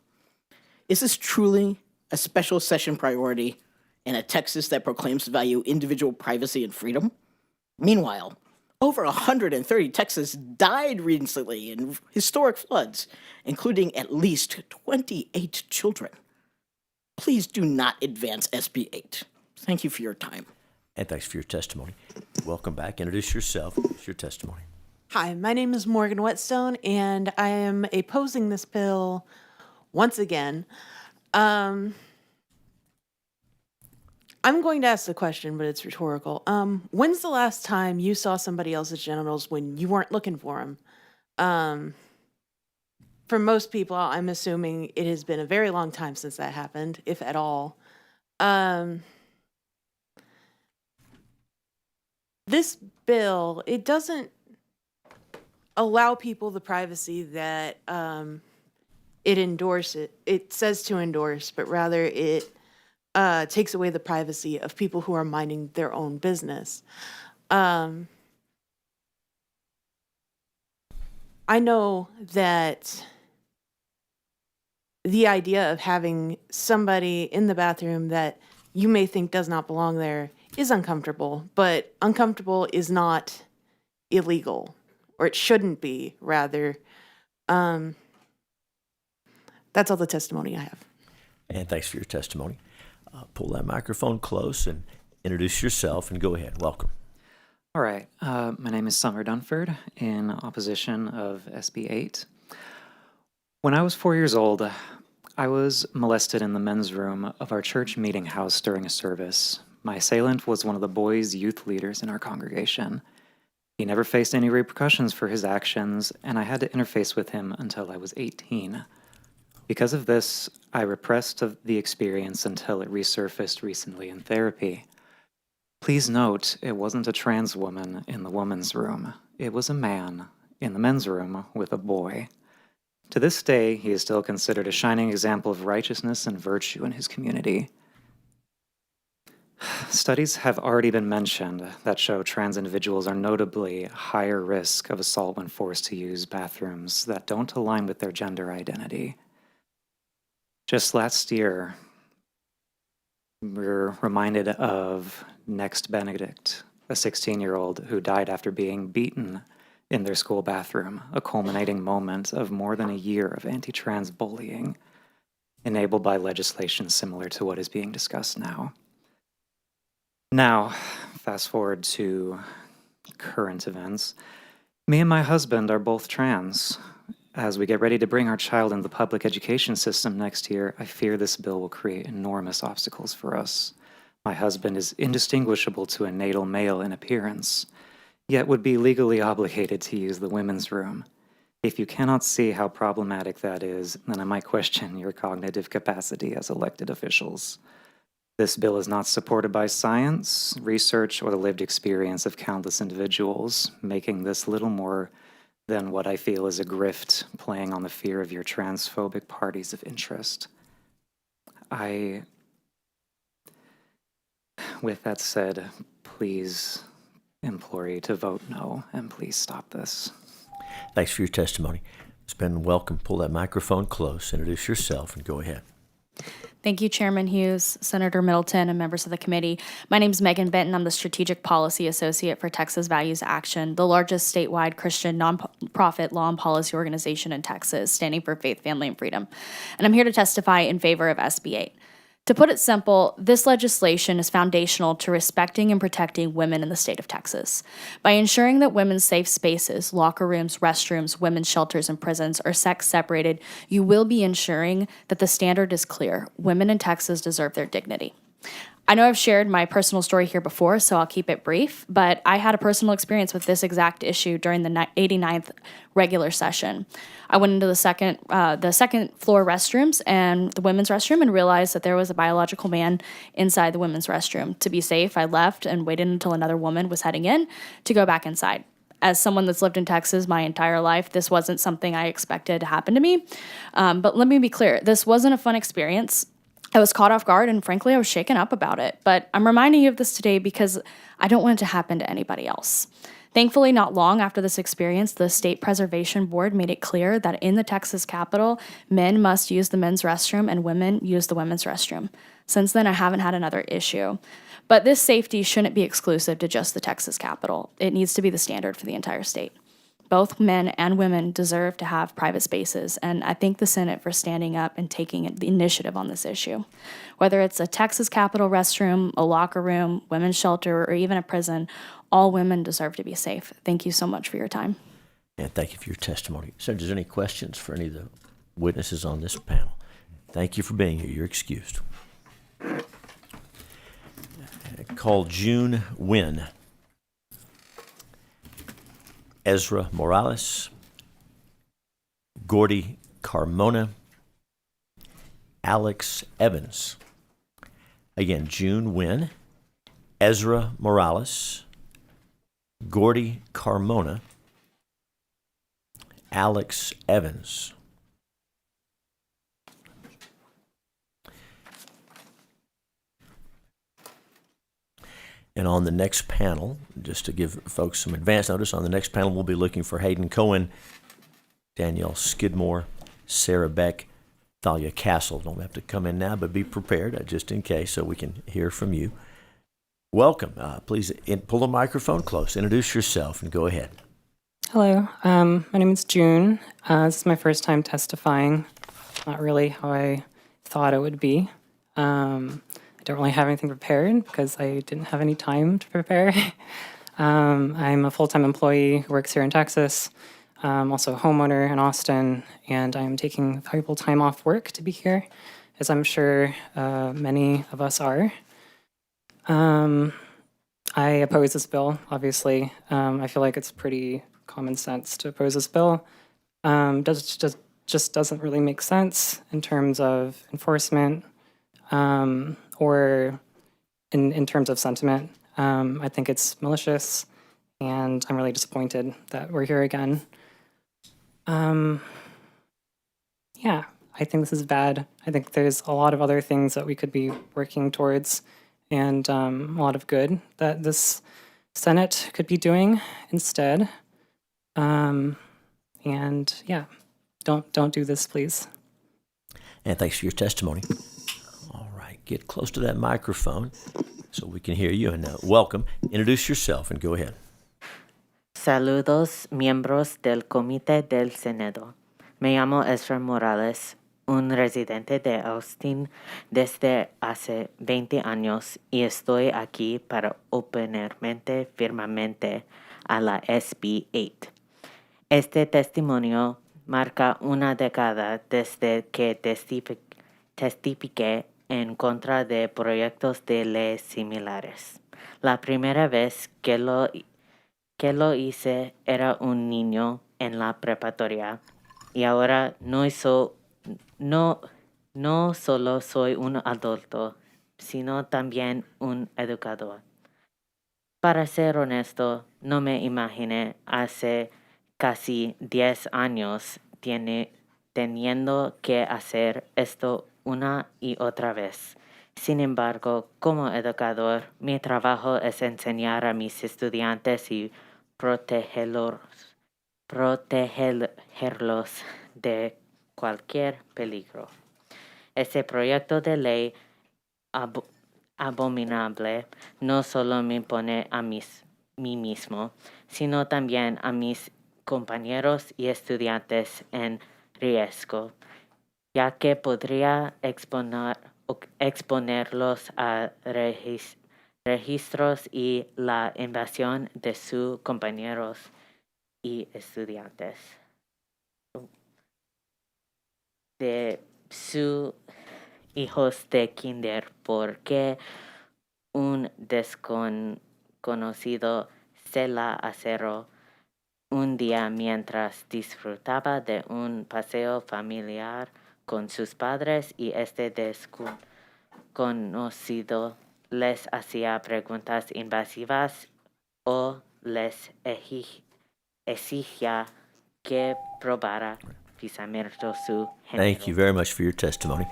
Is this truly a special session priority in a Texas that proclaims to value individual privacy and freedom? Meanwhile, over 130 Texans died recently in historic floods, including at least 28 children. Please do not advance SB 8. Thank you for your time. And thanks for your testimony. Welcome back. Introduce yourself. It's your testimony. Hi, my name is Morgan Whetstone, and I am opposing this bill once again. I'm going to ask the question, but it's rhetorical. When's the last time you saw somebody else's genitals when you weren't looking for them? For most people, I'm assuming it has been a very long time since that happened, if at all. This bill, it doesn't allow people the privacy that it says to endorse, but rather it takes away the privacy of people who are minding their own business. I know that the idea of having somebody in the bathroom that you may think does not belong there is uncomfortable, but uncomfortable is not illegal, or it shouldn't be, rather. That's all the testimony I have. And thanks for your testimony. Pull that microphone close and introduce yourself and go ahead. Welcome. All right. My name is Summer Dunford in opposition of SB 8. When I was 4 years old, I was molested in the men's room of our church meeting house during a service. My assailant was one of the boys' youth leaders in our congregation. He never faced any repercussions for his actions, and I had to interface with him until I was 18. Because of this, I repressed the experience until it resurfaced recently in therapy. Please note, it wasn't a trans woman in the woman's room. It was a man in the men's room with a boy. To this day, he is still considered a shining example of righteousness and virtue in his community. Studies have already been mentioned that show trans individuals are notably higher risk of assault when forced to use bathrooms that don't align with their gender identity. Just last year, we're reminded of Next Benedict, a 16-year-old who died after being beaten in their school bathroom, a culminating moment of more than a year of anti-trans bullying, enabled by legislation similar to what is being discussed now. Now, fast forward to current events. Me and my husband are both trans. As we get ready to bring our child into the public education system next year, I fear this bill will create enormous obstacles for us. My husband is indistinguishable to a natal male in appearance, yet would be legally obligated to use the women's room. If you cannot see how problematic that is, then I might question your cognitive capacity as elected officials. This bill is not supported by science, research, or the lived experience of countless individuals, making this little more than what I feel is a grift playing on the fear of your transphobic parties of interest. With that said, please implore you to vote no, and please stop this. Thanks for your testimony. It's been welcome. Pull that microphone close, introduce yourself, and go ahead. Thank you, Chairman Hughes, Senator Middleton, and members of the committee. My name is Megan Benton. I'm the Strategic Policy Associate for Texas Values Action, the largest statewide Christian nonprofit law and policy organization in Texas, standing for faith, family, and freedom. And I'm here to testify in favor of SB 8. To put it simple, this legislation is foundational to respecting and protecting women in the state of Texas. By ensuring that women's safe spaces, locker rooms, restrooms, women's shelters, and prisons are sex separated, you will be ensuring that the standard is clear. Women in Texas deserve their dignity. I know I've shared my personal story here before, so I'll keep it brief, but I had a personal experience with this exact issue during the 89th regular session. I went into the second floor restrooms and the women's restroom and realized that there was a biological man inside the women's restroom. To be safe, I left and waited until another woman was heading in to go back inside. As someone that's lived in Texas my entire life, this wasn't something I expected to happen to me. But let me be clear, this wasn't a fun experience. I was caught off guard and frankly, I was shaken up about it. But I'm reminding you of this today because I don't want it to happen to anybody else. Thankfully, not long after this experience, the State Preservation Board made it clear that in the Texas Capitol, men must use the men's restroom and women use the women's restroom. Since then, I haven't had another issue. But this safety shouldn't be exclusive to just the Texas Capitol. It needs to be the standard for the entire state. Both men and women deserve to have private spaces, and I thank the Senate for standing up and taking the initiative on this issue. Whether it's a Texas Capitol restroom, a locker room, women's shelter, or even a prison, all women deserve to be safe. Thank you so much for your time. And thank you for your testimony. So, is there any questions for any of the witnesses on this panel? Thank you for being here. You're excused. Call June Nguyen. Ezra Morales, Gordy Carmona, Alex Evans. Again, June Nguyen, Ezra Morales, Gordy Carmona, Alex Evans. And on the next panel, just to give folks some advance notice, on the next panel we'll be looking for Hayden Cohen, Danielle Skidmore, Sarah Beck, Thalia Castle. Don't have to come in now, but be prepared just in case so we can hear from you. Welcome. Please pull the microphone close. Introduce yourself and go ahead. Hello. My name is June. This is my first time testifying. Not really how I thought it would be. I don't really have anything prepared because I didn't have any time to prepare. I'm a full-time employee who works here in Texas. I'm also a homeowner in Austin, and I'm taking valuable time off work to be here, as I'm sure many of us are. I oppose this bill, obviously. I feel like it's pretty common sense to oppose this bill. Just doesn't really make sense in terms of enforcement. Or in terms of sentiment. I think it's malicious, and I'm really disappointed that we're here again. Yeah, I think this is bad. I think there's a lot of other things that we could be working towards, and a lot of good that this Senate could be doing instead. And yeah, don't do this, please. And thanks for your testimony. Get close to that microphone so we can hear you. And welcome. Introduce yourself and go ahead. Saludos, miembros del Comité del Senado. Me llamo Ezra Morales, un residente de Austin desde hace 20 años y estoy aquí para oponerme firmemente a la SB 8. Este testimonio marca una década desde que testifiqué en contra de proyectos de ley similares. La primera vez que lo hice era un niño en la preparatoria y ahora no solo soy un adulto, sino también un educador. Para ser honesto, no me imaginé hace casi 10 años teniendo que hacer esto una y otra vez. Sin embargo, como educador, mi trabajo es enseñar a mis estudiantes y protegerlos de cualquier peligro. Ese proyecto de ley abominable no solo me pone a mí mismo, sino también a mis compañeros y estudiantes en riesgo, ya que podría exponerlos a registros y la invasión de sus compañeros y estudiantes, de sus hijos de kinder, porque un desconocido se la acercó un día mientras disfrutaba de un paseo familiar con sus padres y este desconocido les hacía preguntas invasivas o les exigía que probara precisamente su género. Thank you very much for your testimony.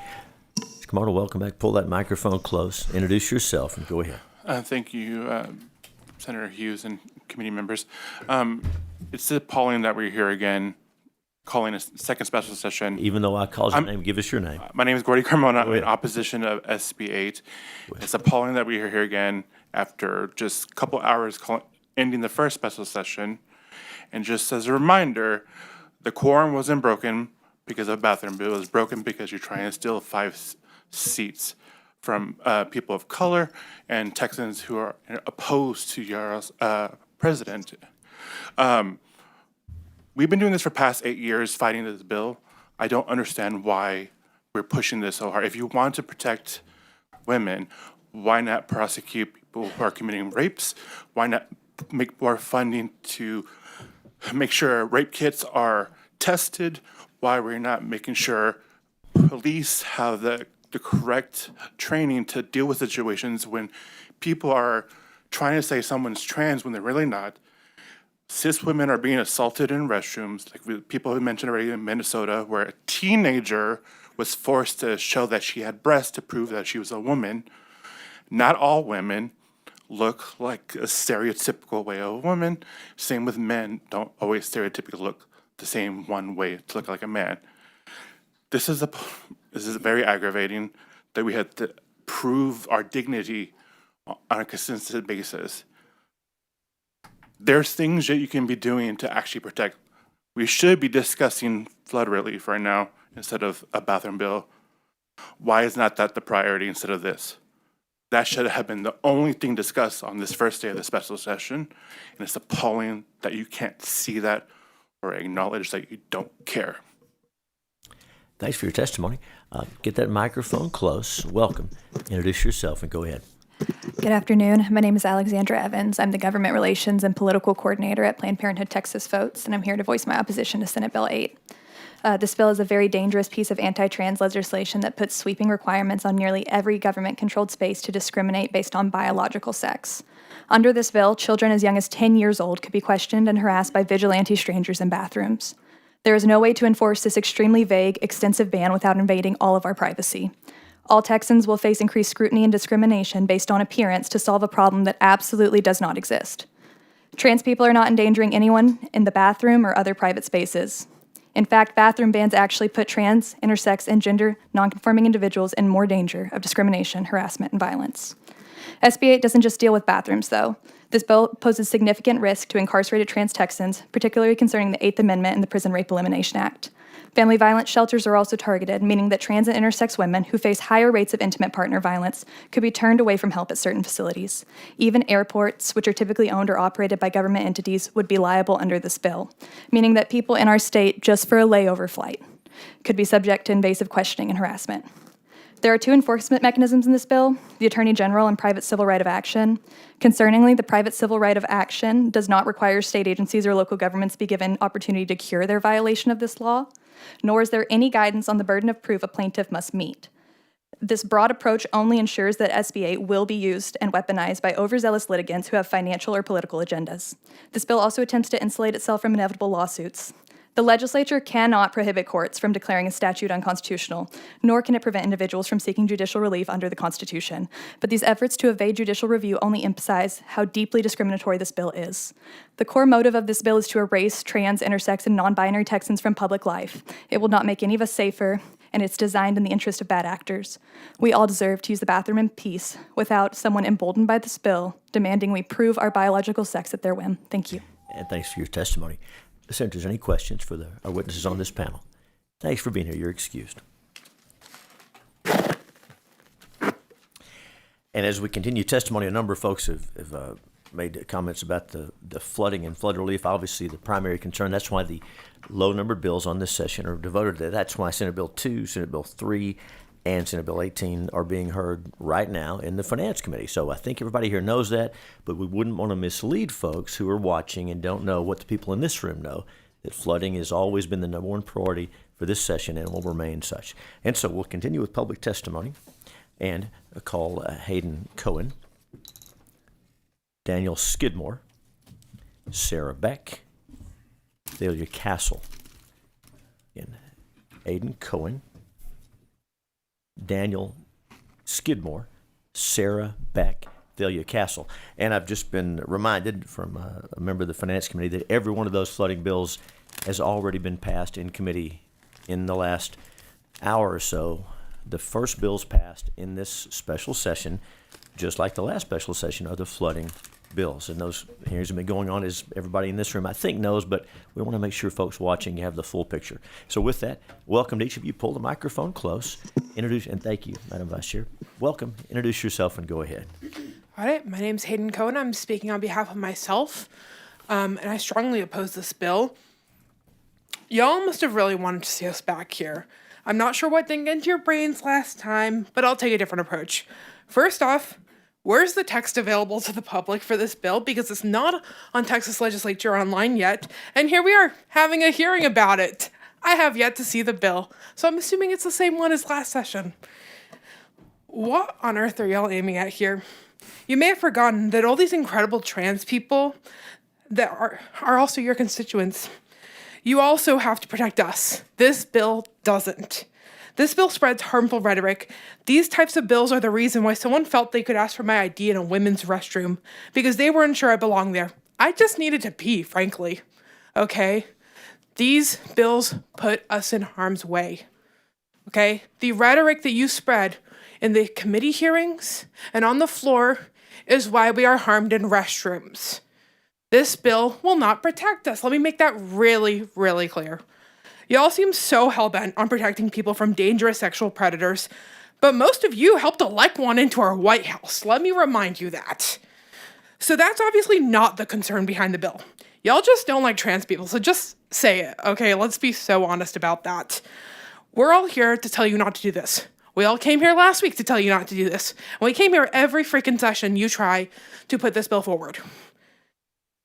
Mr. Camardo, welcome back. Pull that microphone close. Introduce yourself and go ahead. Thank you, Senator Hughes and committee members. It's appalling that we're here again, calling a second special session. Even though I called your name, give us your name. My name is Gordy Carmona. I'm in opposition of SB 8. It's appalling that we're here again after just a couple hours ending the first special session. And just as a reminder, the quorum wasn't broken because of a bathroom bill. It was broken because you're trying to steal 5 seats from people of color and Texans who are opposed to your president. We've been doing this for past 8 years, fighting this bill. I don't understand why we're pushing this so hard. If you want to protect women, why not prosecute people who are committing rapes? Why not make more funding to make sure rape kits are tested? Why we're not making sure police have the correct training to deal with situations when people are trying to say someone's trans when they're really not. Cis women are being assaulted in restrooms, like people have mentioned already in Minnesota, where a teenager was forced to show that she had breasts to prove that she was a woman. Not all women look like a stereotypical way of a woman. Same with men, don't always stereotypically look the same one way to look like a man. This is very aggravating that we had to prove our dignity on a consistent basis. There's things that you can be doing to actually protect. We should be discussing flood relief right now instead of a bathroom bill. Why is not that the priority instead of this? That should have been the only thing discussed on this first day of the special session, and it's appalling that you can't see that or acknowledge that you don't care. Thanks for your testimony. Get that microphone close. Welcome. Introduce yourself and go ahead. Good afternoon. My name is Alexandra Evans. I'm the Government Relations and Political Coordinator at Planned Parenthood Texas Votes, and I'm here to voice my opposition to Senate Bill 8. This bill is a very dangerous piece of anti-trans legislation that puts sweeping requirements on nearly every government-controlled space to discriminate based on biological sex. Under this bill, children as young as 10 years old could be questioned and harassed by vigilante strangers in bathrooms. There is no way to enforce this extremely vague, extensive ban without invading all of our privacy. All Texans will face increased scrutiny and discrimination based on appearance to solve a problem that absolutely does not exist. Trans people are not endangering anyone in the bathroom or other private spaces. In fact, bathroom bans actually put trans, intersex, and gender nonconforming individuals in more danger of discrimination, harassment, and violence. SB 8 doesn't just deal with bathrooms, though. This bill poses significant risk to incarcerated trans Texans, particularly concerning the 8th Amendment and the Prison Rape Elimination Act. Family violence shelters are also targeted, meaning that trans and intersex women who face higher rates of intimate partner violence could be turned away from help at certain facilities. Even airports, which are typically owned or operated by government entities, would be liable under this bill, meaning that people in our state, just for a layover flight, could be subject to invasive questioning and harassment. There are 2 enforcement mechanisms in this bill, the Attorney General and private civil right of action. Concerningly, the private civil right of action does not require state agencies or local governments be given opportunity to cure their violation of this law, nor is there any guidance on the burden of proof a plaintiff must meet. This broad approach only ensures that SB 8 will be used and weaponized by overzealous litigants who have financial or political agendas. This bill also attempts to insulate itself from inevitable lawsuits. The legislature cannot prohibit courts from declaring a statute unconstitutional, nor can it prevent individuals from seeking judicial relief under the Constitution. But these efforts to evade judicial review only emphasize how deeply discriminatory this bill is. The core motive of this bill is to erase trans, intersex, and non-binary Texans from public life. It will not make any of us safer, and it's designed in the interest of bad actors. We all deserve to use the bathroom in peace without someone emboldened by this bill demanding we prove our biological sex at their whim. Thank you. And thanks for your testimony. Senators, any questions for our witnesses on this panel? Thanks for being here. You're excused. And as we continue testimony, a number of folks have made comments about the flooding and flood relief. Obviously, the primary concern. That's why the low-numbered bills on this session are devoted to that. That's why Senate Bill 2, Senate Bill 3, and Senate Bill 18 are being heard right now in the Finance Committee. So I think everybody here knows that, but we wouldn't want to mislead folks who are watching and don't know what the people in this room know, that flooding has always been the number one priority for this session and will remain such. And so we'll continue with public testimony and call Hayden Cohen, Daniel Skidmore, Sarah Beck, Thalia Castle. Again, Hayden Cohen, Daniel Skidmore, Sarah Beck, Thalia Castle. And I've just been reminded from a member of the Finance Committee that every one of those flooding bills has already been passed in committee in the last hour or so. The first bills passed in this special session, just like the last special session, are the flooding bills. And those hearings have been going on, as everybody in this room I think knows, but we want to make sure folks watching have the full picture. So with that, welcome to each of you. Pull the microphone close. Introduce, and thank you, Madam Vice Chair. Welcome. Introduce yourself and go ahead. All right, my name's Hayden Cohen. I'm speaking on behalf of myself, and I strongly oppose this bill. Y'all must have really wanted to see us back here. I'm not sure what didn't get into your brains last time, but I'll take a different approach. First off, where's the text available to the public for this bill? Because it's not on Texas Legislature Online yet, and here we are having a hearing about it. I have yet to see the bill, so I'm assuming it's the same one as last session. What on earth are y'all aiming at here? You may have forgotten that all these incredible trans people that are also your constituents. You also have to protect us. This bill doesn't. This bill spreads harmful rhetoric. These types of bills are the reason why someone felt they could ask for my ID in a women's restroom, because they weren't sure I belonged there. I just needed to pee, frankly. Okay? These bills put us in harm's way. Okay? The rhetoric that you spread in the committee hearings and on the floor is why we are harmed in restrooms. This bill will not protect us. Let me make that really, really clear. Y'all seem so hell-bent on protecting people from dangerous sexual predators, but most of you helped elect one into our White House. Let me remind you that. So that's obviously not the concern behind the bill. Y'all just don't like trans people, so just say it, okay? Let's be so honest about that. We're all here to tell you not to do this. We all came here last week to tell you not to do this. And we came here every freaking session you try to put this bill forward.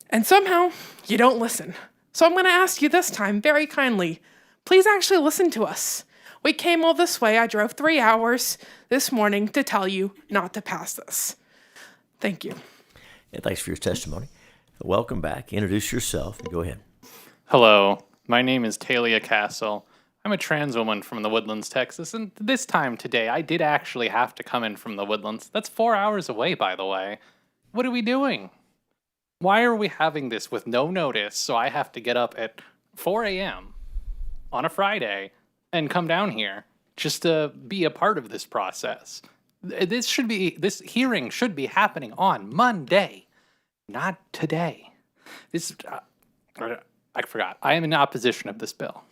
And somehow, you don't listen. So I'm going to ask you this time, very kindly, please actually listen to us. We came all this way. I drove 3 hours this morning to tell you not to pass this. Thank you. And thanks for your testimony. Welcome back. Introduce yourself and go ahead. Hello, my name is Thalia Castle. I'm a trans woman from the Woodlands, Texas, and this time today I did actually have to come in from the Woodlands. That's 4 hours away, by the way. What are we doing? Why are we having this with no notice, so I have to get up at 4 a.m. on a Friday and come down here just to be a part of this process? This hearing should be happening on Monday, not today. I forgot. I am in opposition of this bill.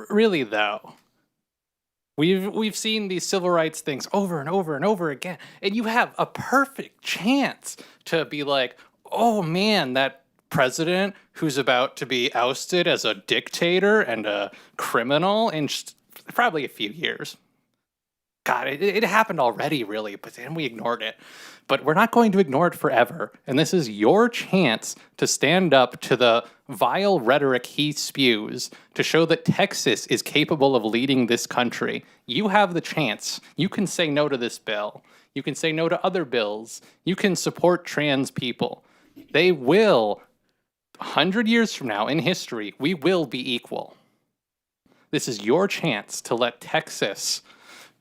Really, though, we've seen these civil rights things over and over and over again, and you have a perfect chance to be like, oh man, that president who's about to be ousted as a dictator and a criminal in just probably a few years. God, it happened already, really, but then we ignored it. But we're not going to ignore it forever. And this is your chance to stand up to the vile rhetoric he spews to show that Texas is capable of leading this country. You have the chance. You can say no to this bill. You can say no to other bills. You can support trans people. They will, 100 years from now in history, we will be equal. This is your chance to let Texas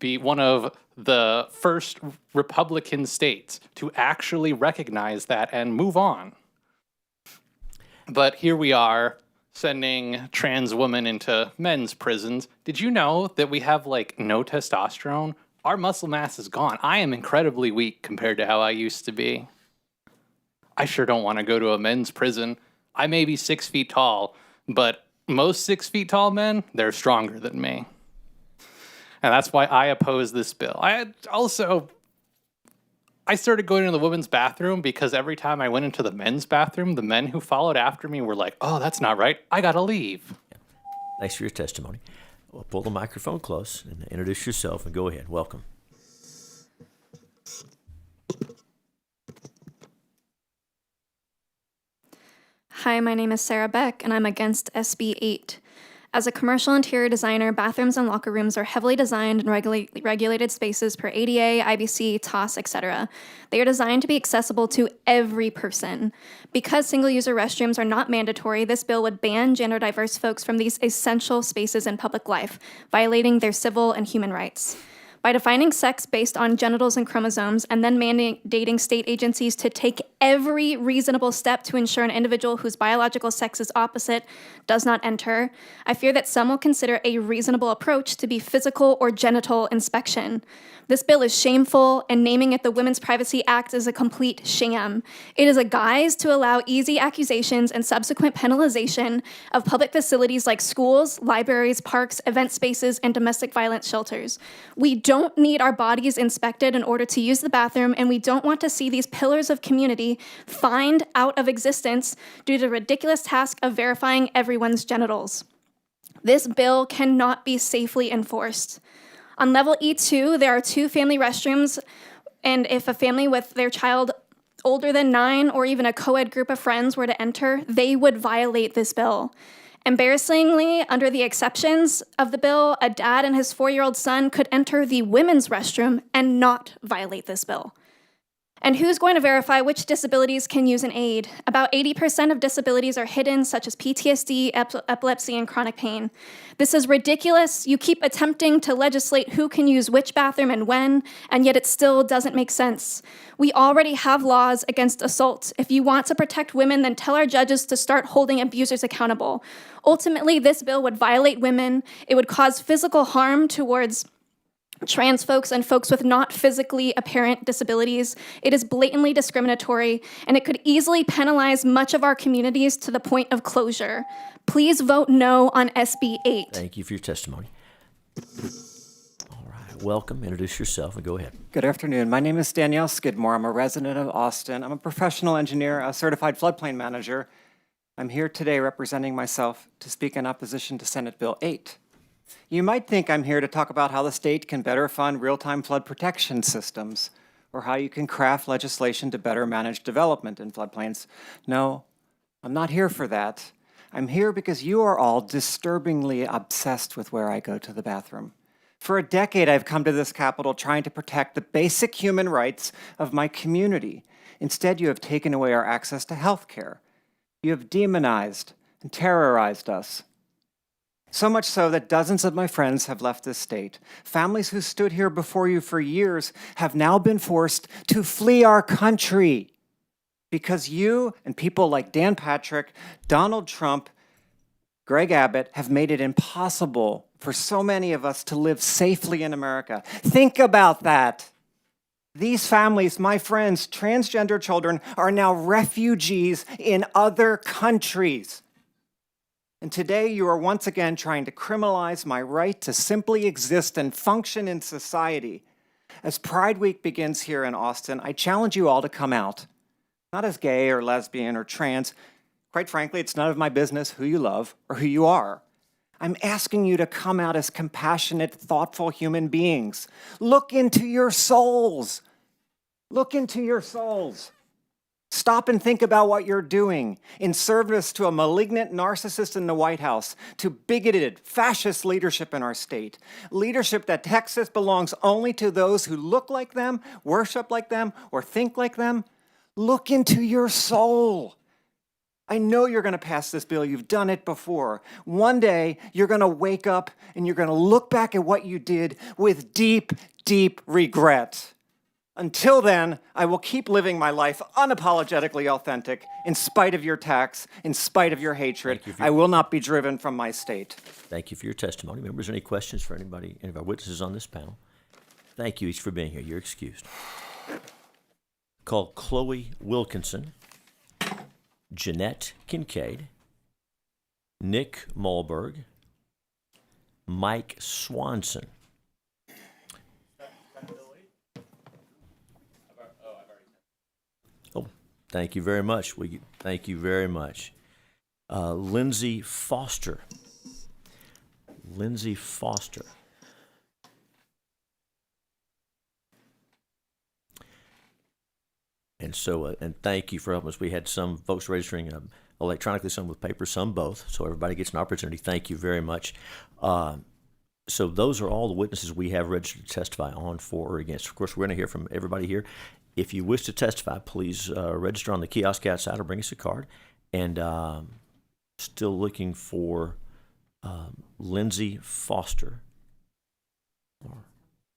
be one of the first Republican states to actually recognize that and move on. But here we are, sending trans women into men's prisons. Did you know that we have, like, no testosterone? Our muscle mass is gone. I am incredibly weak compared to how I used to be. I sure don't want to go to a men's prison. I may be 6 feet tall, but most 6 feet tall men, they're stronger than me. And that's why I oppose this bill. I started going to the women's bathroom because every time I went into the men's bathroom, the men who followed after me were like, oh, that's not right. I gotta leave. Thanks for your testimony. Well, pull the microphone close and introduce yourself and go ahead. Welcome. Hi, my name is Sarah Beck, and I'm against SB 8. As a commercial interior designer, bathrooms and locker rooms are heavily designed and regulated spaces per ADA, IBC, TOS, etc. They are designed to be accessible to every person. Because single-user restrooms are not mandatory, this bill would ban gender-diverse folks from these essential spaces in public life, violating their civil and human rights. By defining sex based on genitals and chromosomes and then mandating state agencies to take every reasonable step to ensure an individual whose biological sex is opposite does not enter, I fear that some will consider a reasonable approach to be physical or genital inspection. This bill is shameful, and naming it the Women's Privacy Act is a complete sham. It is a guise to allow easy accusations and subsequent penalization of public facilities like schools, libraries, parks, event spaces, and domestic violence shelters. We don't need our bodies inspected in order to use the bathroom, and we don't want to see these pillars of community fined out of existence due to the ridiculous task of verifying everyone's genitals. This bill cannot be safely enforced. On level E2, there are 2 family restrooms, and if a family with their child older than 9 or even a co-ed group of friends were to enter, they would violate this bill. Embarrassingly, under the exceptions of the bill, a dad and his 4-year-old son could enter the women's restroom and not violate this bill. And who's going to verify which disabilities can use an aid? About 80% of disabilities are hidden, such as PTSD, epilepsy, and chronic pain. This is ridiculous. You keep attempting to legislate who can use which bathroom and when, and yet it still doesn't make sense. We already have laws against assault. If you want to protect women, then tell our judges to start holding abusers accountable. Ultimately, this bill would violate women. It would cause physical harm towards trans folks and folks with not physically apparent disabilities. It is blatantly discriminatory, and it could easily penalize much of our communities to the point of closure. Please vote no on SB 8. Thank you for your testimony. All right, welcome. Introduce yourself and go ahead. Good afternoon. My name is Danielle Skidmore. I'm a resident of Austin. I'm a professional engineer, a certified floodplain manager. I'm here today representing myself to speak in opposition to Senate Bill 8. You might think I'm here to talk about how the state can better fund real-time flood protection systems, or how you can craft legislation to better manage development in floodplains. No, I'm not here for that. I'm here because you are all disturbingly obsessed with where I go to the bathroom. For a decade, I've come to this Capitol trying to protect the basic human rights of my community. Instead, you have taken away our access to health care. You have demonized and terrorized us. So much so that dozens of my friends have left this state. Families who stood here before you for years have now been forced to flee our country because you and people like Dan Patrick, Donald Trump, Greg Abbott have made it impossible for so many of us to live safely in America. Think about that. These families, my friends, transgender children, are now refugees in other countries. And today you are once again trying to criminalize my right to simply exist and function in society. As Pride Week begins here in Austin, I challenge you all to come out. Not as gay or lesbian or trans. Quite frankly, it's none of my business who you love or who you are. I'm asking you to come out as compassionate, thoughtful human beings. Look into your souls. Look into your souls. Stop and think about what you're doing in service to a malignant narcissist in the White House, to bigoted, fascist leadership in our state. Leadership that Texas belongs only to those who look like them, worship like them, or think like them. Look into your soul. I know you're going to pass this bill. You've done it before. One day, you're going to wake up and you're going to look back at what you did with deep, deep regret. Until then, I will keep living my life unapologetically authentic, in spite of your attacks, in spite of your hatred. I will not be driven from my state. Thank you for your testimony. Members, any questions for anybody, any of our witnesses on this panel? Thank you each for being here. You're excused. Call Chloe Wilkinson, Jeanette Kincaid, Nick Malberg, Mike Swanson. Thank you very much. Thank you very much. Lindsay Foster, Lindsay Foster. And so, and thank you for helping us. We had some folks registering electronically, some with paper, some both. So everybody gets an opportunity. Thank you very much. So those are all the witnesses we have registered to testify on, for, or against. Of course, we're going to hear from everybody here. If you wish to testify, please register on the kiosk outside or bring us a card. And still looking for Lindsay Foster.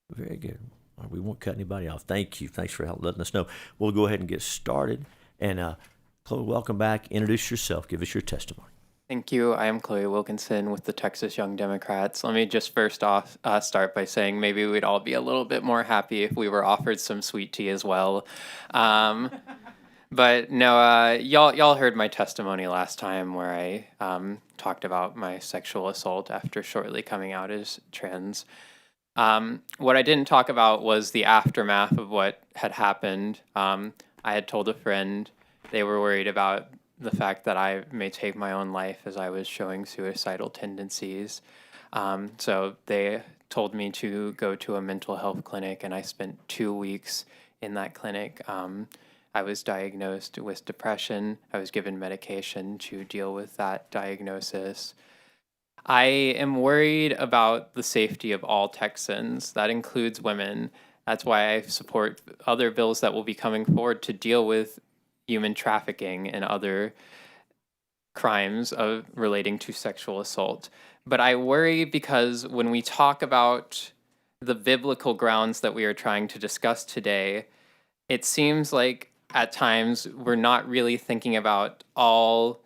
Very good. We won't cut anybody off. Thank you. Thanks for letting us know. We'll go ahead and get started. And Chloe, welcome back. Introduce yourself. Give us your testimony. Thank you. I am Chloe Wilkinson with the Texas Young Democrats. Let me just first off start by saying maybe we'd all be a little bit more happy if we were offered some sweet tea as well. But no, y'all heard my testimony last time where I talked about my sexual assault after shortly coming out as trans. What I didn't talk about was the aftermath of what had happened. I had told a friend they were worried about the fact that I may take my own life as I was showing suicidal tendencies. So they told me to go to a mental health clinic, and I spent 2 weeks in that clinic. I was diagnosed with depression. I was given medication to deal with that diagnosis. I am worried about the safety of all Texans. That includes women. That's why I support other bills that will be coming forward to deal with human trafficking and other crimes relating to sexual assault. But I worry because when we talk about the biblical grounds that we are trying to discuss today, it seems like at times we're not really thinking about all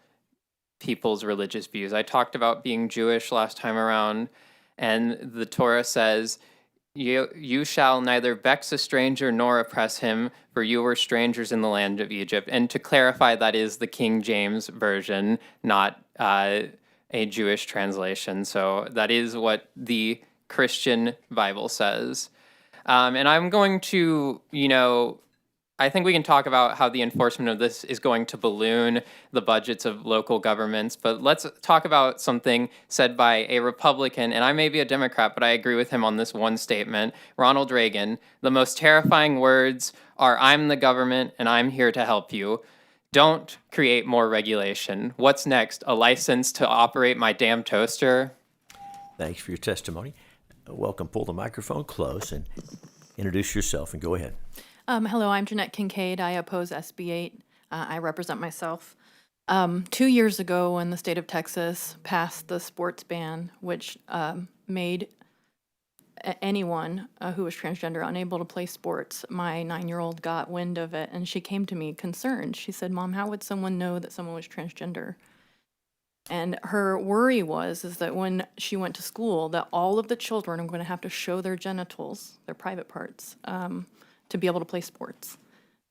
people's religious views. I talked about being Jewish last time around, and the Torah says, you shall neither vex a stranger nor oppress him, for you were strangers in the land of Egypt. And to clarify, that is the King James Version, not a Jewish translation. So that is what the Christian Bible says. And I'm going to, I think we can talk about how the enforcement of this is going to balloon the budgets of local governments, but let's talk about something said by a Republican, and I may be a Democrat, but I agree with him on this one statement, Ronald Reagan. The most terrifying words are, "I'm the government and I'm here to help you. Don't create more regulation. What's next? A license to operate my damn toaster?" Thanks for your testimony. Welcome. Pull the microphone close and introduce yourself and go ahead. Hello, I'm Jeanette Kincaid. I oppose SB 8. I represent myself. 2 years ago, when the state of Texas passed the sports ban, which made anyone who was transgender unable to play sports, my 9-year-old got wind of it, and she came to me concerned. She said, "Mom, how would someone know that someone was transgender?" And her worry was that when she went to school, that all of the children are going to have to show their genitals, their private parts, to be able to play sports.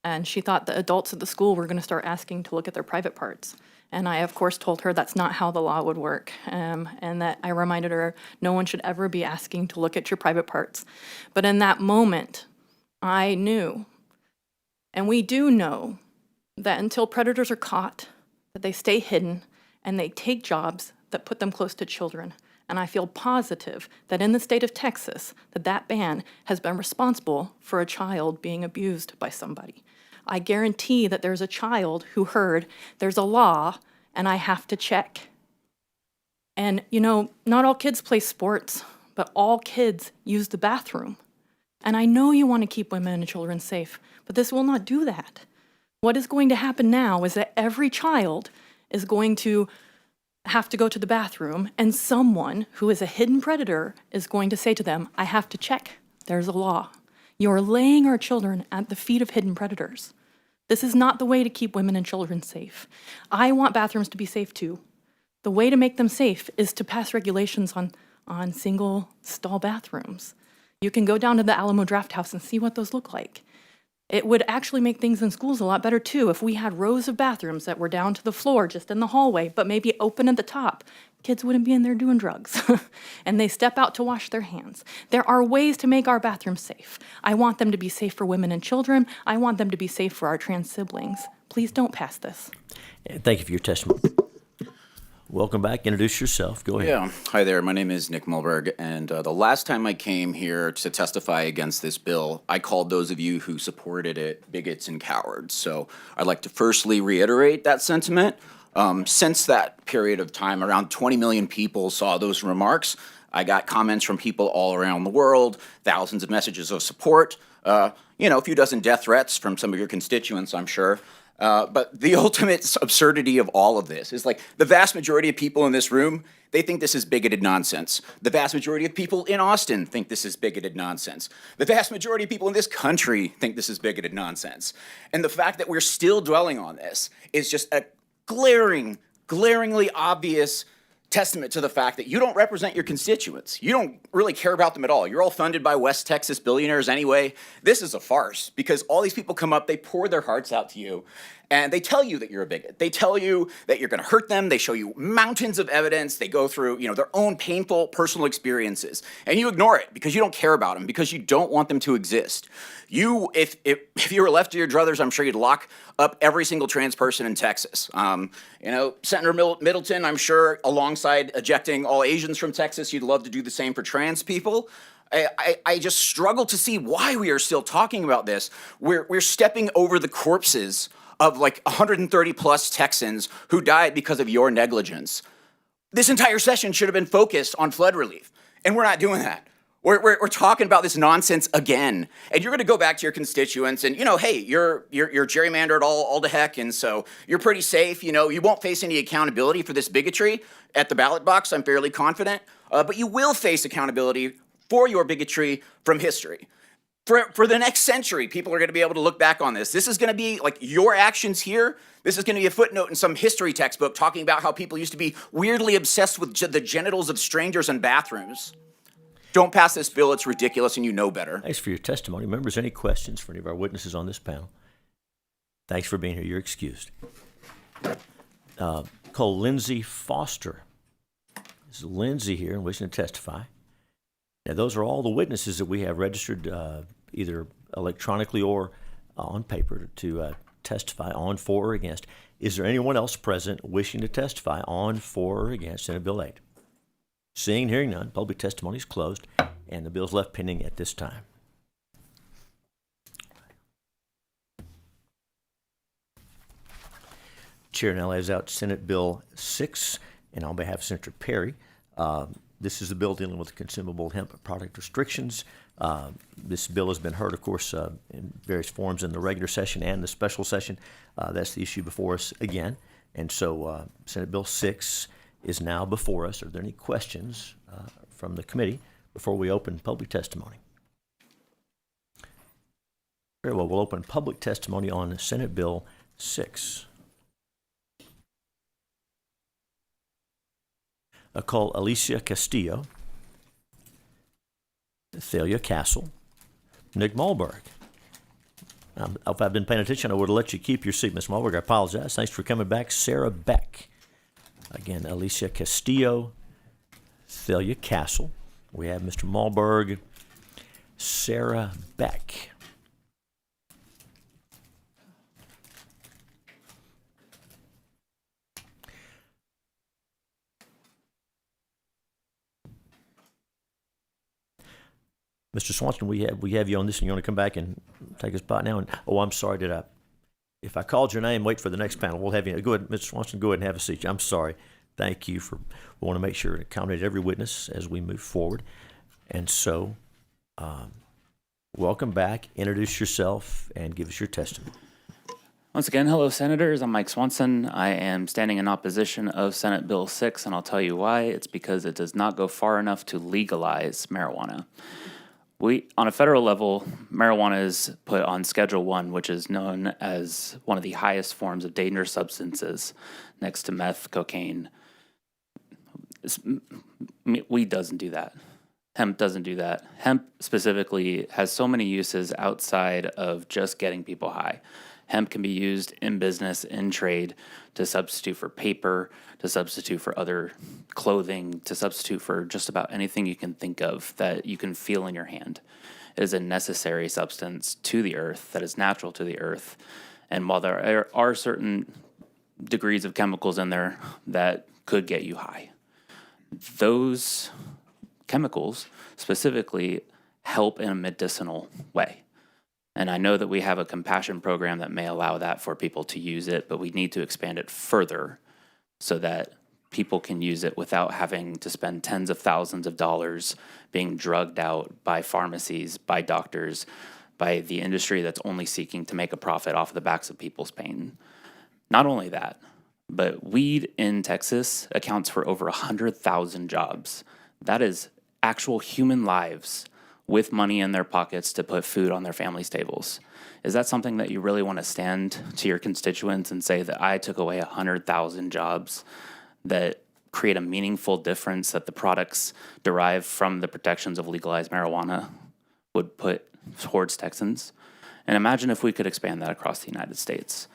And she thought the adults at the school were going to start asking to look at their private parts. And I, of course, told her that's not how the law would work. And that I reminded her no one should ever be asking to look at your private parts. But in that moment, I knew, and we do know, that until predators are caught, that they stay hidden and they take jobs that put them close to children. And I feel positive that in the state of Texas, that ban has been responsible for a child being abused by somebody. I guarantee that there's a child who heard there's a law and I have to check. And, not all kids play sports, but all kids use the bathroom. And I know you want to keep women and children safe, but this will not do that. What is going to happen now is that every child is going to have to go to the bathroom, and someone who is a hidden predator is going to say to them, "I have to check. There's a law." You're laying our children at the feet of hidden predators. This is not the way to keep women and children safe. I want bathrooms to be safe too. The way to make them safe is to pass regulations on single stall bathrooms. You can go down to the Alamo Drafthouse and see what those look like. It would actually make things in schools a lot better too if we had rows of bathrooms that were down to the floor just in the hallway, but maybe open at the top. Kids wouldn't be in there doing drugs. And they step out to wash their hands. There are ways to make our bathrooms safe. I want them to be safe for women and children. I want them to be safe for our trans siblings. Please don't pass this. Thank you for your testimony. Welcome back. Introduce yourself. Go ahead. Yeah. Hi there. My name is Nick Mulberg, and the last time I came here to testify against this bill, I called those of you who supported it bigots and cowards. So I'd like to firstly reiterate that sentiment. Since that period of time, around 20 million people saw those remarks. I got comments from people all around the world, thousands of messages of support, a few dozen death threats from some of your constituents, I'm sure. But the ultimate absurdity of all of this is like the vast majority of people in this room, they think this is bigoted nonsense. The vast majority of people in Austin think this is bigoted nonsense. The vast majority of people in this country think this is bigoted nonsense. And the fact that we're still dwelling on this is just a glaringly obvious testament to the fact that you don't represent your constituents. You don't really care about them at all. You're all funded by West Texas billionaires anyway. This is a farce because all these people come up, they pour their hearts out to you, and they tell you that you're a bigot. They tell you that you're going to hurt them. They show you mountains of evidence. They go through, their own painful personal experiences, and you ignore it because you don't care about them, because you don't want them to exist. If you were left to your druthers, I'm sure you'd lock up every single trans person in Texas. Senator Middleton, I'm sure, alongside ejecting all Asians from Texas, you'd love to do the same for trans people. I just struggle to see why we are still talking about this. We're stepping over the corpses of like 130 plus Texans who died because of your negligence. This entire session should have been focused on flood relief, and we're not doing that. We're talking about this nonsense again, and you're going to go back to your constituents and, hey, you're gerrymandered all to heck, and so you're pretty safe. You won't face any accountability for this bigotry at the ballot box, I'm fairly confident, but you will face accountability for your bigotry from history. For the next century, people are going to be able to look back on this. This is going to be like your actions here. This is going to be a footnote in some history textbook talking about how people used to be weirdly obsessed with the genitals of strangers in bathrooms. Don't pass this bill. It's ridiculous, and you know better. Thanks for your testimony. Members, any questions for any of our witnesses on this panel? Thanks for being here. You're excused. Call Lindsay Foster. This is Lindsay here and wishing to testify. Now, those are all the witnesses that we have registered either electronically or on paper to testify on, for, or against. Is there anyone else present wishing to testify on, for, or against Senate Bill 8? Seeing and hearing none, public testimony is closed, and the bill is left pending at this time. Chair now lays out Senate Bill 6, and on behalf of Senator Perry, this is the bill dealing with consumable hemp product restrictions. This bill has been heard, of course, in various forms in the regular session and the special session. That's the issue before us again. And so Senate Bill 6 is now before us. Are there any questions from the committee before we open public testimony? Very well, we'll open public testimony on Senate Bill 6. I call Alicia Castillo, Thalia Castle, Nick Mulberg. If I've been paying attention, I would have let you keep your seat, Ms. Mulberg. I apologize. Thanks for coming back. Sarah Beck. Again, Alicia Castillo, Thalia Castle. We have Mr. Mulberg, Sarah Beck. Mr. Swanson, we have you on this, and you want to come back and take a spot now? And I'm sorry, if I called your name, wait for the next panel. We'll have you. Go ahead, Mr. Swanson, go ahead and have a seat. I'm sorry. Thank you we want to make sure to accommodate every witness as we move forward. And so, welcome back. Introduce yourself and give us your testimony. Once again, hello, Senators. I'm Mike Swanson. I am standing in opposition of Senate Bill 6, and I'll tell you why. It's because it does not go far enough to legalize marijuana. On a federal level, marijuana is put on Schedule 1, which is known as one of the highest forms of dangerous substances, next to meth, cocaine. Weed doesn't do that. Hemp doesn't do that. Hemp specifically has so many uses outside of just getting people high. Hemp can be used in business, in trade, to substitute for paper, to substitute for other clothing, to substitute for just about anything you can think of that you can feel in your hand. It is a necessary substance to the earth that is natural to the earth. And while there are certain degrees of chemicals in there that could get you high. Those chemicals specifically help in a medicinal way. And I know that we have a compassion program that may allow that for people to use it, but we need to expand it further so that people can use it without having to spend tens of thousands of dollars being drugged out by pharmacies, by doctors, by the industry that's only seeking to make a profit off of the backs of people's pain. Not only that, but weed in Texas accounts for over 100,000 jobs. That is actual human lives with money in their pockets to put food on their families' tables. Is that something that you really want to stand to your constituents and say that I took away 100,000 jobs that create a meaningful difference that the products derived from the protections of legalized marijuana would put towards Texans? And imagine if we could expand that across the United States.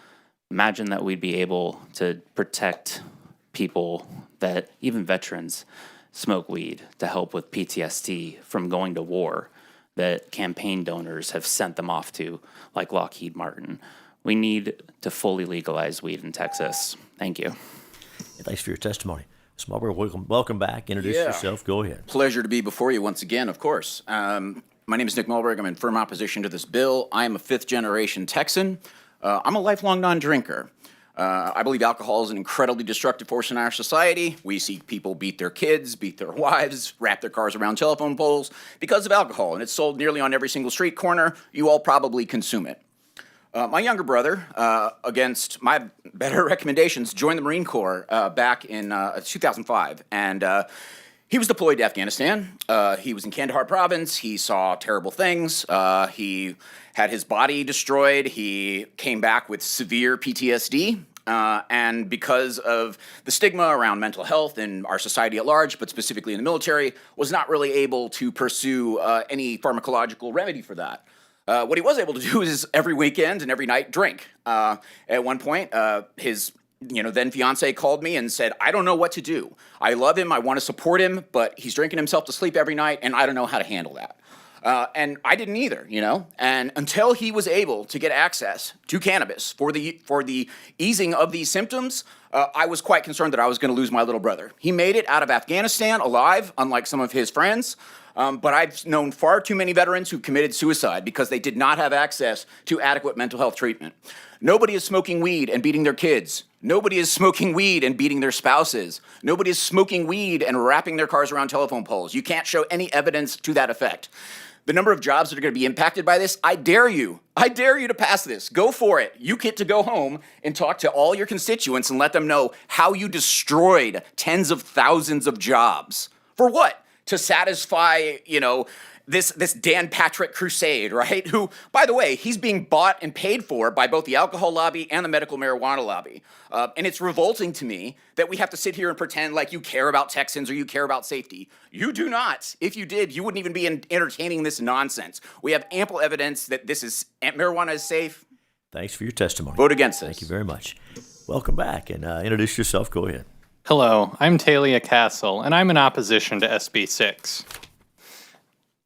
Imagine that we'd be able to protect people that, even veterans, smoke weed to help with PTSD from going to war that campaign donors have sent them off to, like Lockheed Martin. We need to fully legalize weed in Texas. Thank you. Thanks for your testimony. Ms. Mulberg, welcome back. Introduce yourself. Go ahead. Pleasure to be before you once again, of course. My name is Nick Mulberg. I'm in firm opposition to this bill. I am a fifth-generation Texan. I'm a lifelong non-drinker. I believe alcohol is an incredibly destructive force in our society. We see people beat their kids, beat their wives, wrap their cars around telephone poles because of alcohol, and it's sold nearly on every single street corner. You all probably consume it. My younger brother, against my better recommendations, joined the Marine Corps back in 2005, and he was deployed to Afghanistan. He was in Kandahar province. He saw terrible things. He had his body destroyed. He came back with severe PTSD. And because of the stigma around mental health in our society at large, but specifically in the military, was not really able to pursue any pharmacological remedy for that. What he was able to do is every weekend and every night drink. At one point, his then fiance called me and said, I don't know what to do. I love him, I want to support him, but he's drinking himself to sleep every night, and I don't know how to handle that. And I didn't either, And until he was able to get access to cannabis for the easing of these symptoms, I was quite concerned that I was going to lose my little brother. He made it out of Afghanistan alive, unlike some of his friends. But I've known far too many veterans who committed suicide because they did not have access to adequate mental health treatment. Nobody is smoking weed and beating their kids. Nobody is smoking weed and beating their spouses. Nobody is smoking weed and wrapping their cars around telephone poles. You can't show any evidence to that effect. The number of jobs that are going to be impacted by this, I dare you to pass this. Go for it. You get to go home and talk to all your constituents and let them know how you destroyed tens of thousands of jobs. For what? To satisfy, this Dan Patrick crusade, right? Who, by the way, he's being bought and paid for by both the alcohol lobby and the medical marijuana lobby. And it's revolting to me that we have to sit here and pretend like you care about Texans or you care about safety. You do not. If you did, you wouldn't even be entertaining this nonsense. We have ample evidence that marijuana is safe. Thanks for your testimony. Vote against this. Thank you very much. Welcome back, and introduce yourself. Go ahead. Hello, I'm Talia Castle, and I'm in opposition to SB 6.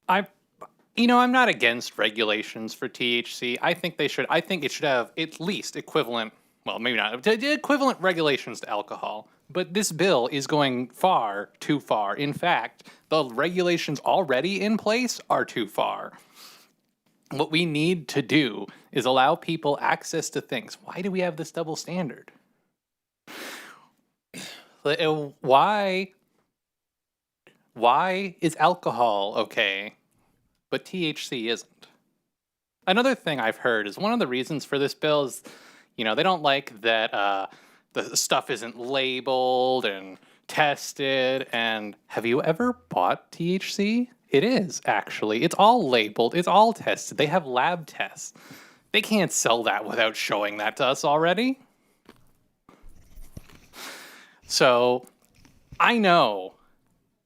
I'm not against regulations for THC. I think it should have at least equivalent, well, maybe not, equivalent regulations to alcohol. But this bill is going far too far. In fact, the regulations already in place are too far. What we need to do is allow people access to things. Why do we have this double standard? Why is alcohol okay, but THC isn't? Another thing I've heard is one of the reasons for this bill is, they don't like that the stuff isn't labeled and tested. And have you ever bought THC? It is, actually. It's all labeled. It's all tested. They have lab tests. They can't sell that without showing that to us already. So I know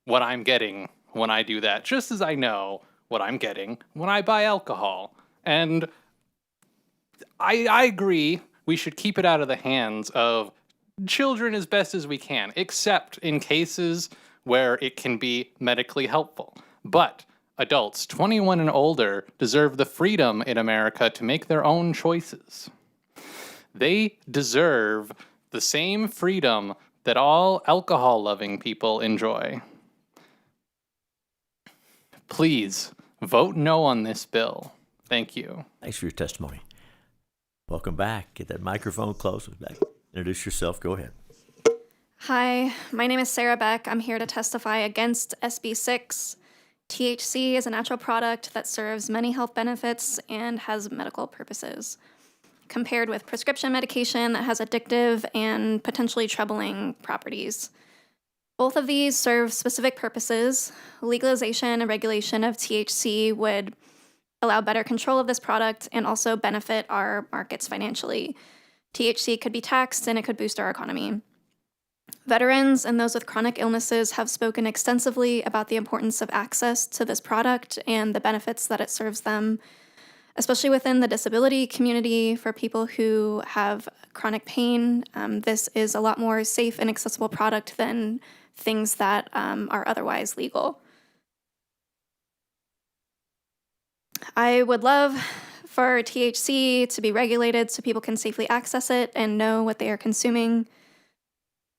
what I'm getting when I do that, just as I know what I'm getting when I buy alcohol. And I agree we should keep it out of the hands of children as best as we can, except in cases where it can be medically helpful. But adults 21 and older deserve the freedom in America to make their own choices. They deserve the same freedom that all alcohol-loving people enjoy. Please vote no on this bill. Thank you. Thanks for your testimony. Welcome back. Get that microphone close. Introduce yourself. Go ahead. Hi, my name is Sarah Beck. I'm here to testify against SB 6. THC is a natural product that serves many health benefits and has medical purposes, compared with prescription medication that has addictive and potentially troubling properties. Both of these serve specific purposes. Legalization and regulation of THC would allow better control of this product and also benefit our markets financially. THC could be taxed and it could boost our economy. Veterans and those with chronic illnesses have spoken extensively about the importance of access to this product and the benefits that it serves them, especially within the disability community. For people who have chronic pain, this is a lot more safe and accessible product than things that are otherwise legal. I would love for THC to be regulated so people can safely access it and know what they are consuming.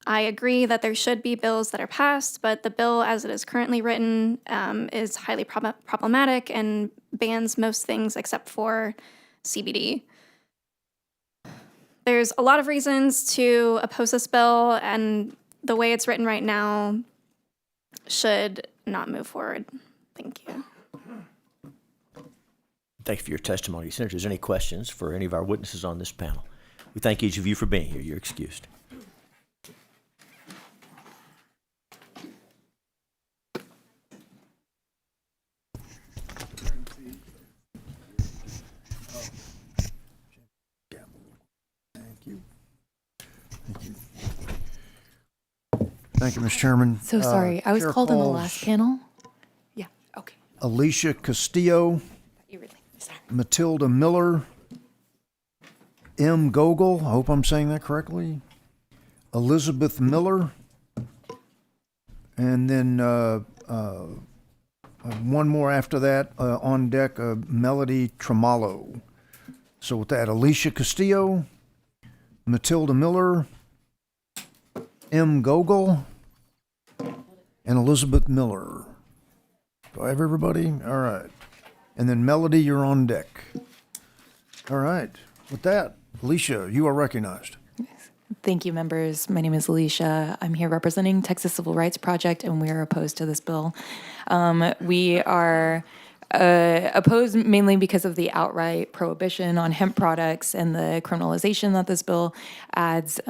I agree that there should be bills that are passed, but the bill as it is currently written is highly problematic and bans most things except for CBD. There's a lot of reasons to oppose this bill, and the way it's written right now should not move forward. Thank you. Thank you for your testimony. Senator, is there any questions for any of our witnesses on this panel? We thank each of you for being here. You're excused. Thank you, Mr. Chairman. So sorry, I was Chair called in the calls last panel. Yeah, okay. Alicia Castillo, You really, sorry. Matilda Miller, M. Gogol, I hope I'm saying that correctly, Elizabeth Miller, and then one more after that on deck, Melody Tremolo. So with that, Alicia Castillo, Matilda Miller, M. Gogol, and Elizabeth Miller. Do I have everybody? All right. And then Melody, you're on deck. All right. With that, Alicia, you are recognized. Thank you, members. My name is Alicia. I'm here representing Texas Civil Rights Project, and we are opposed to this bill. We are opposed mainly because of the outright prohibition on hemp products and the criminalization that this bill adds,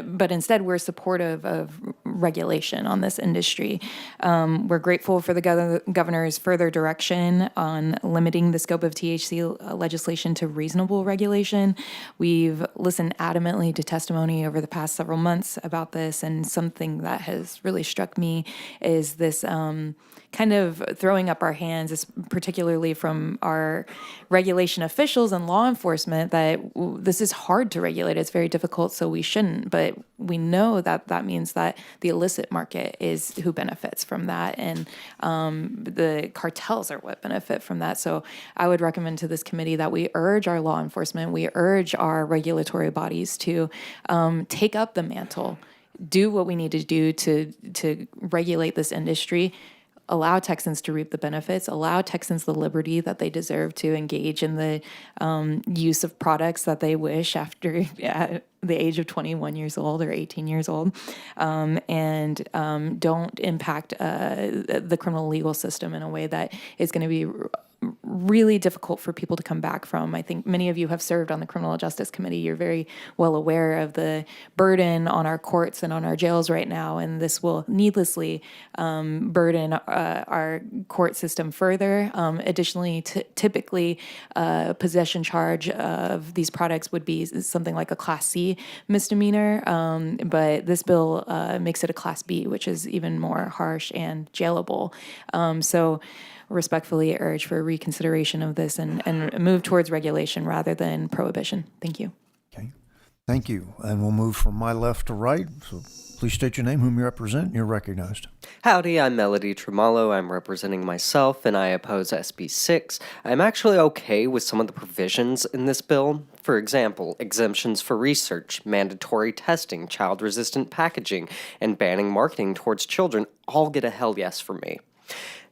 but instead we're supportive of regulation on this industry. We're grateful for the governor's further direction on limiting the scope of THC legislation to reasonable regulation. We've listened adamantly to testimony over the past several months about this, and something that has really struck me is this kind of throwing up our hands, particularly from our regulation officials and law enforcement, that this is hard to regulate. It's very difficult, so we shouldn't. But we know that that means that the illicit market is who benefits from that, and the cartels are what benefit from that. So I would recommend to this committee that we urge our law enforcement, we urge our regulatory bodies to take up the mantle, do what we need to do to regulate this industry, allow Texans to reap the benefits, allow Texans the liberty that they deserve to engage in the use of products that they wish after the age of 21 years old or 18 years old, and don't impact the criminal legal system in a way that is going to be really difficult for people to come back from. I think many of you have served on the Criminal Justice Committee. You're very well aware of the burden on our courts and on our jails right now, and this will needlessly burden our court system further. Additionally, typically, possession charge of these products would be something like a Class C misdemeanor, but this bill makes it a Class B, which is even more harsh and jailable. So respectfully urge for reconsideration of this and move towards regulation rather than prohibition. Thank you. Okay. Thank you. And we'll move from my left to right. So please state your name, whom you represent, and you're recognized. Howdy, I'm Melody Tremolo. I'm representing myself, and I oppose SB 6. I'm actually okay with some of the provisions in this bill. For example, exemptions for research, mandatory testing, child-resistant packaging, and banning marketing towards children all get a hell yes from me.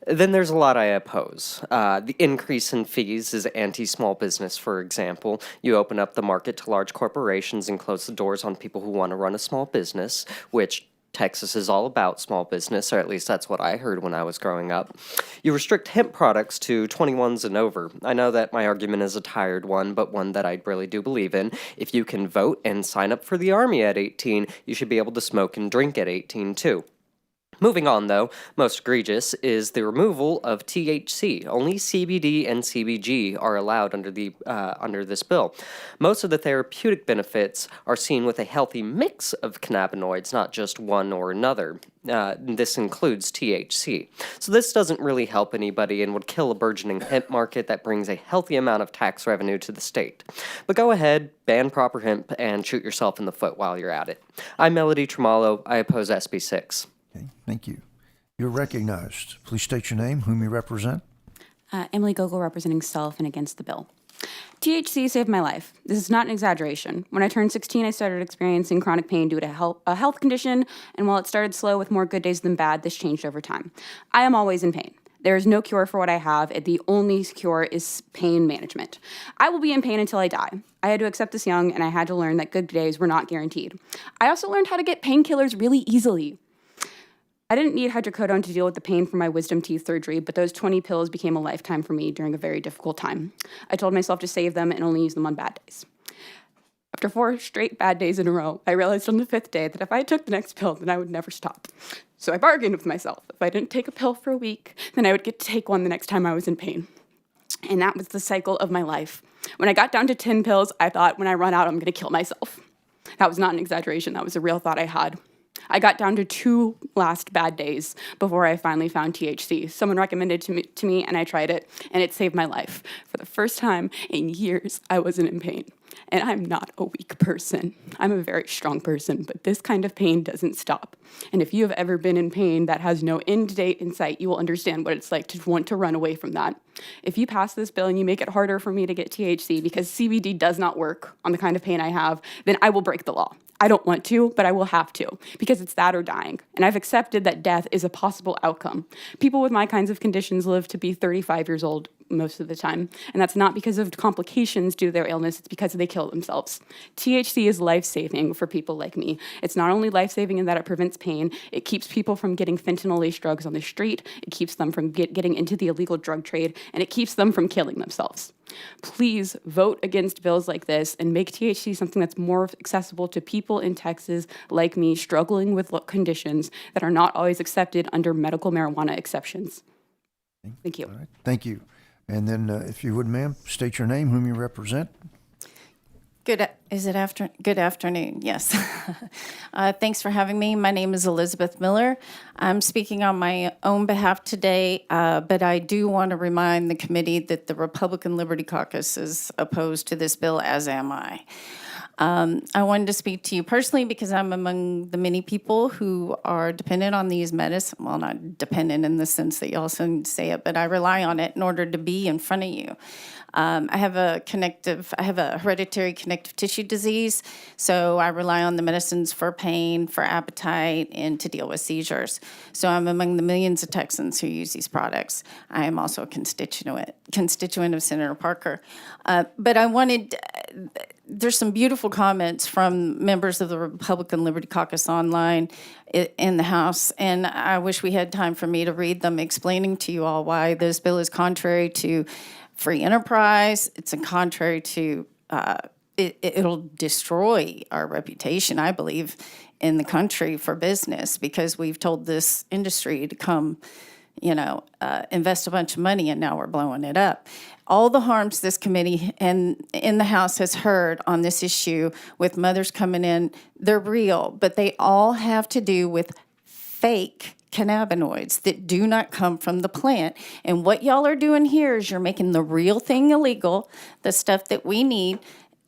Then there's a lot I oppose. The increase in fees is anti-small business, for example. You open up the market to large corporations and close the doors on people who want to run a small business, which Texas is all about small business, or at least that's what I heard when I was growing up. You restrict hemp products to 21s and over. I know that my argument is a tired one, but one that I really do believe in. If you can vote and sign up for the Army at 18, you should be able to smoke and drink at 18 too. Moving on, though, most egregious is the removal of THC. Only CBD and CBG are allowed under this bill. Most of the therapeutic benefits are seen with a healthy mix of cannabinoids, not just one or another. This includes THC. So this doesn't really help anybody and would kill a burgeoning hemp market that brings a healthy amount of tax revenue to the state. But go ahead, ban proper hemp, and shoot yourself in the foot while you're at it. I'm Melody Tremolo. I oppose SB 6. Okay, thank you. You're recognized. Please state your name, whom you represent. Emily Gogol, representing Self and Against the Bill. THC saved my life. This is not an exaggeration. When I turned 16, I started experiencing chronic pain due to a health condition, and while it started slow with more good days than bad, this changed over time. I am always in pain. There is no cure for what I have, and the only cure is pain management. I will be in pain until I die. I had to accept this young, and I had to learn that good days were not guaranteed. I also learned how to get painkillers really easily. I didn't need hydrocodone to deal with the pain from my wisdom teeth surgery, but those 20 pills became a lifetime for me during a very difficult time. I told myself to save them and only use them on bad days. After 4 straight bad days in a row, I realized on the 5th day that if I took the next pill, then I would never stop. So I bargained with myself. If I didn't take a pill for a week, then I would get to take one the next time I was in pain. And that was the cycle of my life. When I got down to 10 pills, I thought, when I run out, I'm going to kill myself. That was not an exaggeration. That was a real thought I had. I got down to 2 last bad days before I finally found THC. Someone recommended it to me, and I tried it, and it saved my life. For the first time in years, I wasn't in pain. And I'm not a weak person. I'm a very strong person, but this kind of pain doesn't stop. And if you have ever been in pain that has no end date in sight, you will understand what it's like to want to run away from that. If you pass this bill and you make it harder for me to get THC because CBD does not work on the kind of pain I have, then I will break the law. I don't want to, but I will have to, because it's that or dying. And I've accepted that death is a possible outcome. People with my kinds of conditions live to be 35 years old most of the time. And that's not because of complications due to their illness, it's because they kill themselves. THC is life-saving for people like me. It's not only life-saving in that it prevents pain, it keeps people from getting fentanyl-laced drugs on the street, it keeps them from getting into the illegal drug trade, and it keeps them from killing themselves. Please vote against bills like this and make THC something that's more accessible to people in Texas like me struggling with conditions that are not always accepted under medical marijuana exceptions. Thank you. All right, thank you. And then, if you would, ma'am, state your name, whom you represent. Good afternoon, yes. Thanks for having me. My name is Elizabeth Miller. I'm speaking on my own behalf today, but I do want to remind the committee that the Republican Liberty Caucus is opposed to this bill, as am I. I wanted to speak to you personally because I'm among the many people who are dependent on these medicines. Well, not dependent in the sense that you also say it, but I rely on it in order to be in front of you. I have a hereditary connective tissue disease, so I rely on the medicines for pain, for appetite, and to deal with seizures. So I'm among the millions of Texans who use these products. I am also a constituent of Senator Parker. But I wanted, there's some beautiful comments from members of the Republican Liberty Caucus online in the House, and I wish we had time for me to read them, explaining to you all why this bill is contrary to free enterprise. It's contrary to, it'll destroy our reputation, I believe, in the country for business, because we've told this industry to come, invest a bunch of money, and now we're blowing it up. All the harms this committee and in the House has heard on this issue with mothers coming in, they're real, but they all have to do with fake cannabinoids that do not come from the plant. And what y'all are doing here is you're making the real thing illegal, the stuff that we need.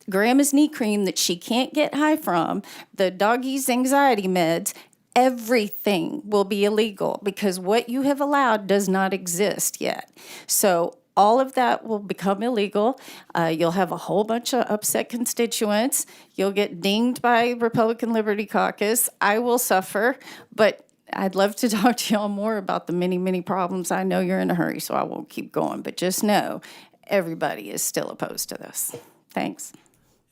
grandma's knee cream that she can't get high from, the doggy's anxiety meds, everything will be illegal because what you have allowed does not exist yet. So all of that will become illegal. You'll have a whole bunch of upset constituents. You'll get dinged by Republican Liberty Caucus. I will suffer, but I'd love to talk to y'all more about the many, many problems. I know you're in a hurry, so I won't keep going, but just know everybody is still opposed to this. Thanks.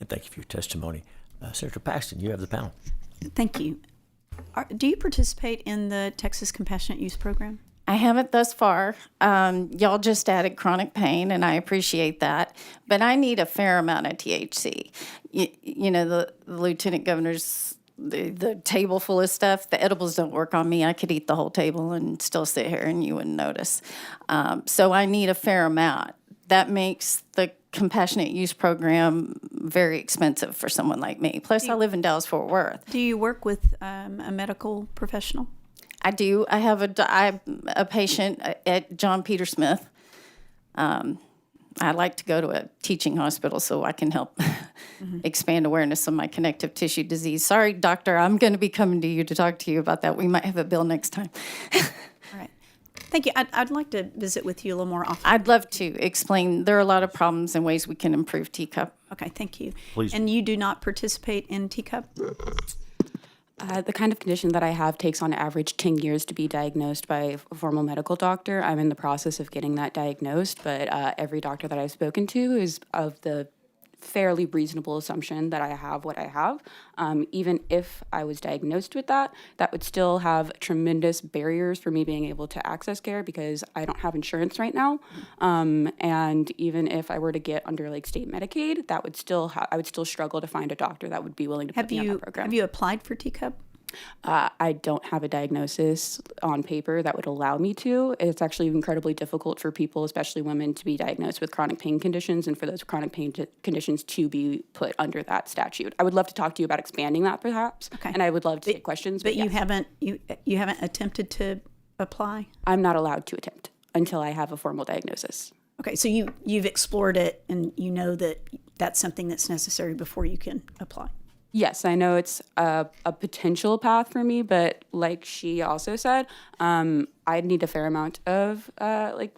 And thank you for your testimony. Senator Paxton, you have the panel. Thank you. Do you participate in the Texas Compassionate Use Program? I haven't thus far. Y'all just added chronic pain, and I appreciate that. But I need a fair amount of THC. You know, the lieutenant governor's, the table full of stuff, the edibles don't work on me. I could eat the whole table and still sit here and you wouldn't notice. So I need a fair amount. That makes the compassionate use program very expensive for someone like me. Plus, I live in Dallas-Fort Worth. Do you work with a medical professional? I do. I have a patient at John Peter Smith. I like to go to a teaching hospital so I can help expand awareness of my connective tissue disease. Sorry, doctor, I'm going to be coming to you to talk to you about that. We might have a bill next time. All right. Thank you. I'd like to visit with you a little more often. I'd love to explain. There are a lot of problems and ways we can improve teacup. Okay, thank you. Please. And you do not participate in teacup? The kind of condition that I have takes on average 10 years to be diagnosed by a formal medical doctor. I'm in the process of getting that diagnosed, but every doctor that I've spoken to is of the fairly reasonable assumption that I have what I have. Even if I was diagnosed with that, that would still have tremendous barriers for me being able to access care because I don't have insurance right now. And even if I were to get under like state Medicaid, that would still I would still struggle to find a doctor that would be willing to put me on that program. Have you applied for teacup? I don't have a diagnosis on paper that would allow me to. It's actually incredibly difficult for people, especially women, to be diagnosed with chronic pain conditions and for those chronic pain conditions to be put under that statute. I would love to talk to you about expanding that perhaps, and I would love to take questions. But you yes. haven't attempted to apply? I'm not allowed to attempt until I have a formal diagnosis. Okay, so you've explored it and you know that that's something that's necessary before you can apply. Yes, I know it's a potential path for me, but like she also said, I need a fair amount of like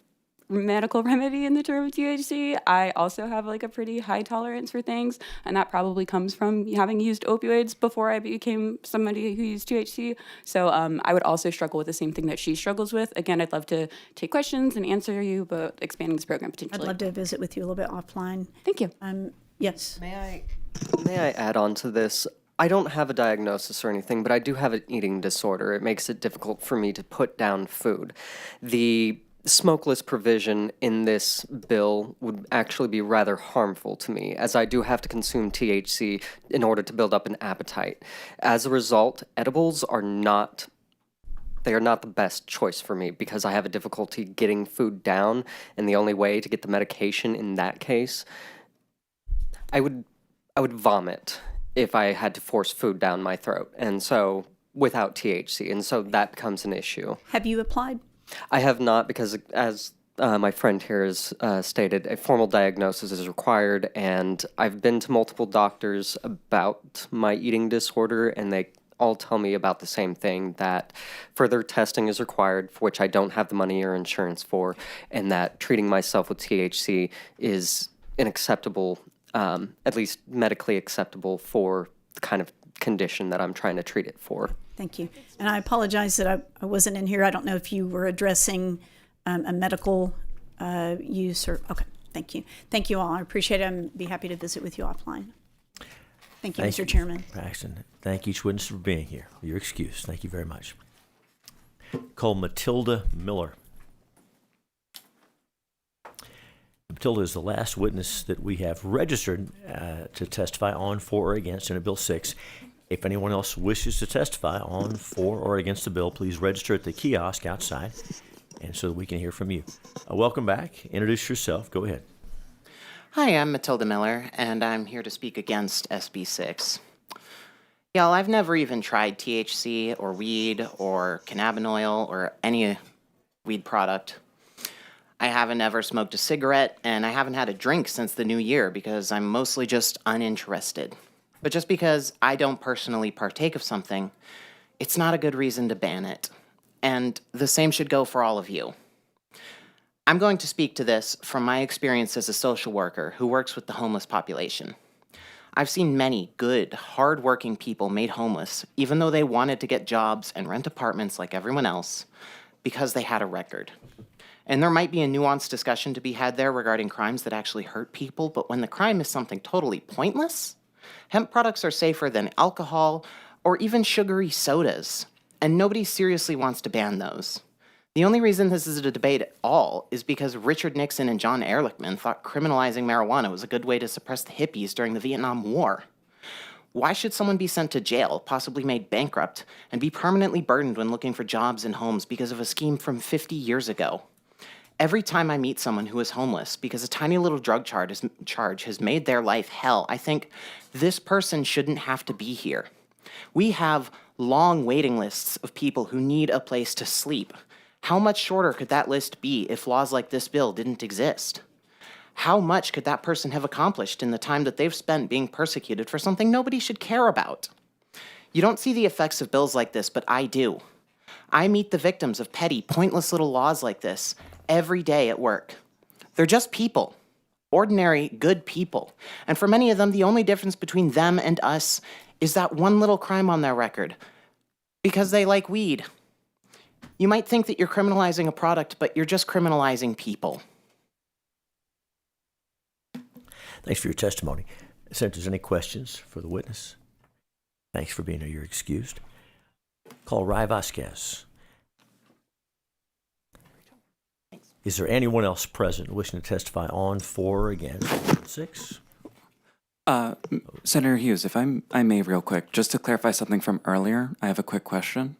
medical remedy in the term of THC. I also have like a pretty high tolerance for things, and that probably comes from having used opioids before I became somebody who used THC. So I would also struggle with the same thing that she struggles with. Again, I'd love to take questions and answer you about expanding this program potentially. I'd love to visit with you a little bit offline. Thank you. Yes. May I add on to this? I don't have a diagnosis or anything, but I do have an eating disorder. It makes it difficult for me to put down food. The smokeless provision in this bill would actually be rather harmful to me, as I do have to consume THC in order to build up an appetite. As a result, edibles are not the best choice for me because I have a difficulty getting food down, and the only way to get the medication in that case, I would vomit if I had to force food down my throat, and so without THC, and so that becomes an issue. Have you applied? I have not because, as my friend here has stated, a formal diagnosis is required, and I've been to multiple doctors about my eating disorder, and they all tell me about the same thing, that further testing is required, for which I don't have the money or insurance for, and that treating myself with THC is unacceptable, at least medically acceptable for the kind of condition that I'm trying to treat it for. Thank you. And I apologize that I wasn't in here. I don't know if you were addressing a medical use or, okay, thank you. Thank you all. I appreciate it. I'd be happy to visit with you offline. Thank you, Mr. Chairman. Paxton. Thank each witness for being here. Your excuse. Thank you very much. Call Matilda Miller. Matilda is the last witness that we have registered to testify on, for, or against Senate Bill 6. If anyone else wishes to testify on, for, or against the bill, please register at the kiosk outside, and so that we can hear from you. Welcome back. Introduce yourself. Go ahead. Hi, I'm Matilda Miller, and I'm here to speak against SB 6. Y'all, I've never even tried THC or weed or cannabinoid or any weed product. I haven't ever smoked a cigarette, and I haven't had a drink since the new year because I'm mostly just uninterested. But just because I don't personally partake of something, it's not a good reason to ban it. And the same should go for all of you. I'm going to speak to this from my experience as a social worker who works with the homeless population. I've seen many good, hard-working people made homeless, even though they wanted to get jobs and rent apartments like everyone else, because they had a record. And there might be a nuanced discussion to be had there regarding crimes that actually hurt people, but when the crime is something totally pointless, hemp products are safer than alcohol or even sugary sodas, and nobody seriously wants to ban those. The only reason this is a debate at all is because Richard Nixon and John Ehrlichman thought criminalizing marijuana was a good way to suppress the hippies during the Vietnam War. Why should someone be sent to jail, possibly made bankrupt, and be permanently burdened when looking for jobs and homes because of a scheme from 50 years ago? Every time I meet someone who is homeless because a tiny little drug charge has made their life hell, I think this person shouldn't have to be here. We have long waiting lists of people who need a place to sleep. How much shorter could that list be if laws like this bill didn't exist? How much could that person have accomplished in the time that they've spent being persecuted for something nobody should care about? You don't see the effects of bills like this, but I do. I meet the victims of petty, pointless little laws like this every day at work. They're just people. Ordinary, good people. And for many of them, the only difference between them and us is that one little crime on their record. Because they like weed. You might think that you're criminalizing a product, but you're just criminalizing people. Thanks for your testimony. Senator, if there's any questions for the witness? Thanks for being here. You're excused. Call Rai Vasquez. Is there anyone else present wishing to testify on, for, or against 6? Senator Hughes, if I may real quick, just to clarify something from earlier, I have a quick question.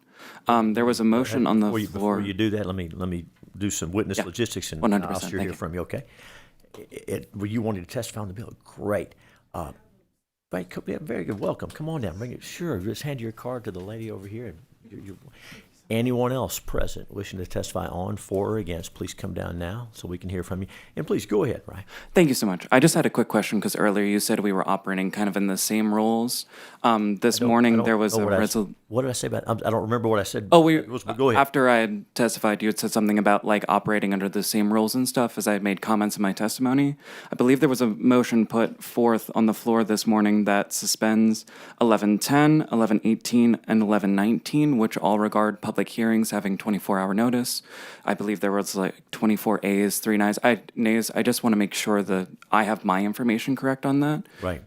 There was a motion on the floor. Before you do that, let me do some witness logistics, and 100%, I'll sure thank hear you. from you, okay? Were you wanting to testify on the bill? Great. Right, yeah, very good. Welcome. Come on down. Bring it. Sure. Just hand your card to the lady over here. Anyone else present wishing to testify on, for, or against, please come down now so we can hear from you. And please go ahead, Ryan. Thank you so much. I just had a quick question because earlier you said we were operating kind of in the same roles. This morning there was a resolution. What did I say about? I don't remember what I said. Oh, go ahead. After I had testified, you had said something about like operating under the same rules and stuff as I had made comments in my testimony. I believe there was a motion put forth on the floor this morning that suspends 1110, 1118, and 1119, which all regard public hearings having 24-hour notice. I believe there was like 24 A's, 3 nays. I just want to make sure that I have my information correct on that. Right.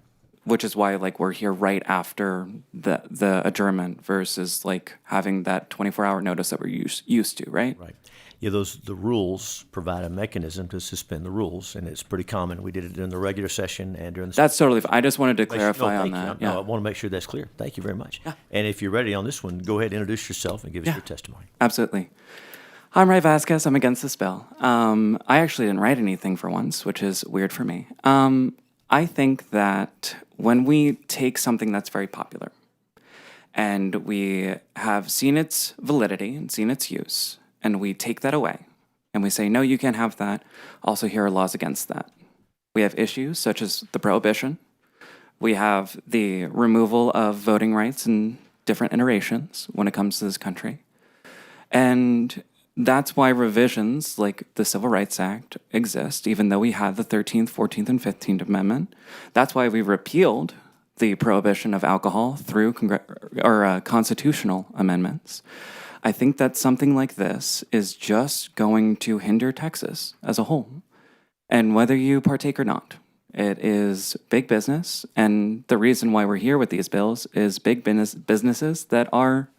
Which is why like we're here right after the adjournment versus like having that 24-hour notice that we're used to, right? Right. Yeah, the rules provide a mechanism to suspend the rules, and it's pretty common. We did it during the regular session and during the. That's totally fine. I just wanted to clarify on that. No, I want to make sure that's clear. Thank you very much. Yeah. And if you're ready on this one, go ahead and introduce yourself and give us your testimony. Absolutely. I'm Ray Vasquez. I'm against this bill. I actually didn't write anything for once, which is weird for me. I think that when we take something that's very popular and we have seen its validity and seen its use, and we take that away and we say, no, you can't have that. Also, here are laws against that. We have issues such as the prohibition. We have the removal of voting rights in different iterations when it comes to this country. And that's why revisions like the Civil Rights Act exist, even though we had the 13th, 14th, and 15th Amendment. That's why we repealed the prohibition of alcohol through constitutional amendments. I think that something like this is just going to hinder Texas as a whole. And whether you partake or not, it is big business. And the reason why we're here with these bills is big businesses that are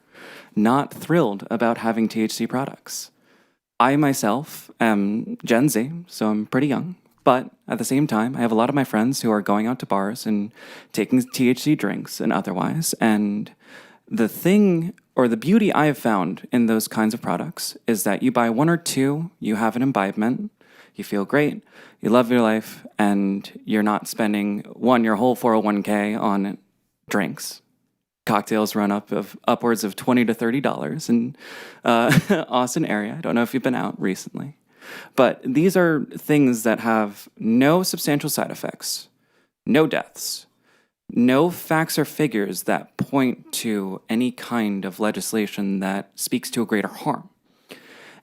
not thrilled about having THC products. I myself am Gen Z, so I'm pretty young. But at the same time, I have a lot of my friends who are going out to bars and taking THC drinks and otherwise. And the thing or the beauty I have found in those kinds of products is that you buy 1 or 2, you have an imbibement, you feel great, you love your life, and you're not spending your whole 401k on drinks. Cocktails run upwards of $20 to $30 in Austin area. I don't know if you've been out recently. But these are things that have no substantial side effects, no deaths, no facts or figures that point to any kind of legislation that speaks to a greater harm.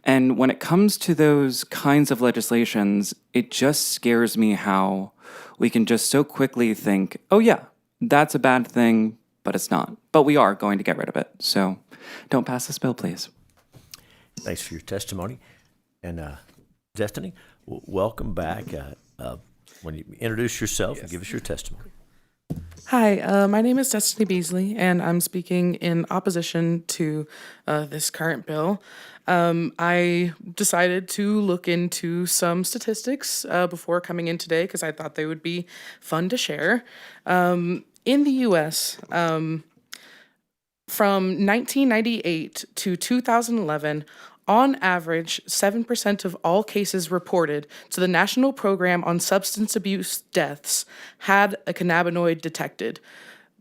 And when it comes to those kinds of legislations, it just scares me how we can just so quickly think, oh yeah, that's a bad thing, but it's not. But we are going to get rid of it. So don't pass this bill, please. Thanks for your testimony. And Destiny, welcome back. When you introduce yourself and give us your testimony. Hi, my name is Destiny Beasley, and I'm speaking in opposition to this current bill. I decided to look into some statistics before coming in today because I thought they would be fun to share. In the U.S., from 1998 to 2011, on average, 7% of all cases reported to the National Program on Substance Abuse Deaths had a cannabinoid detected,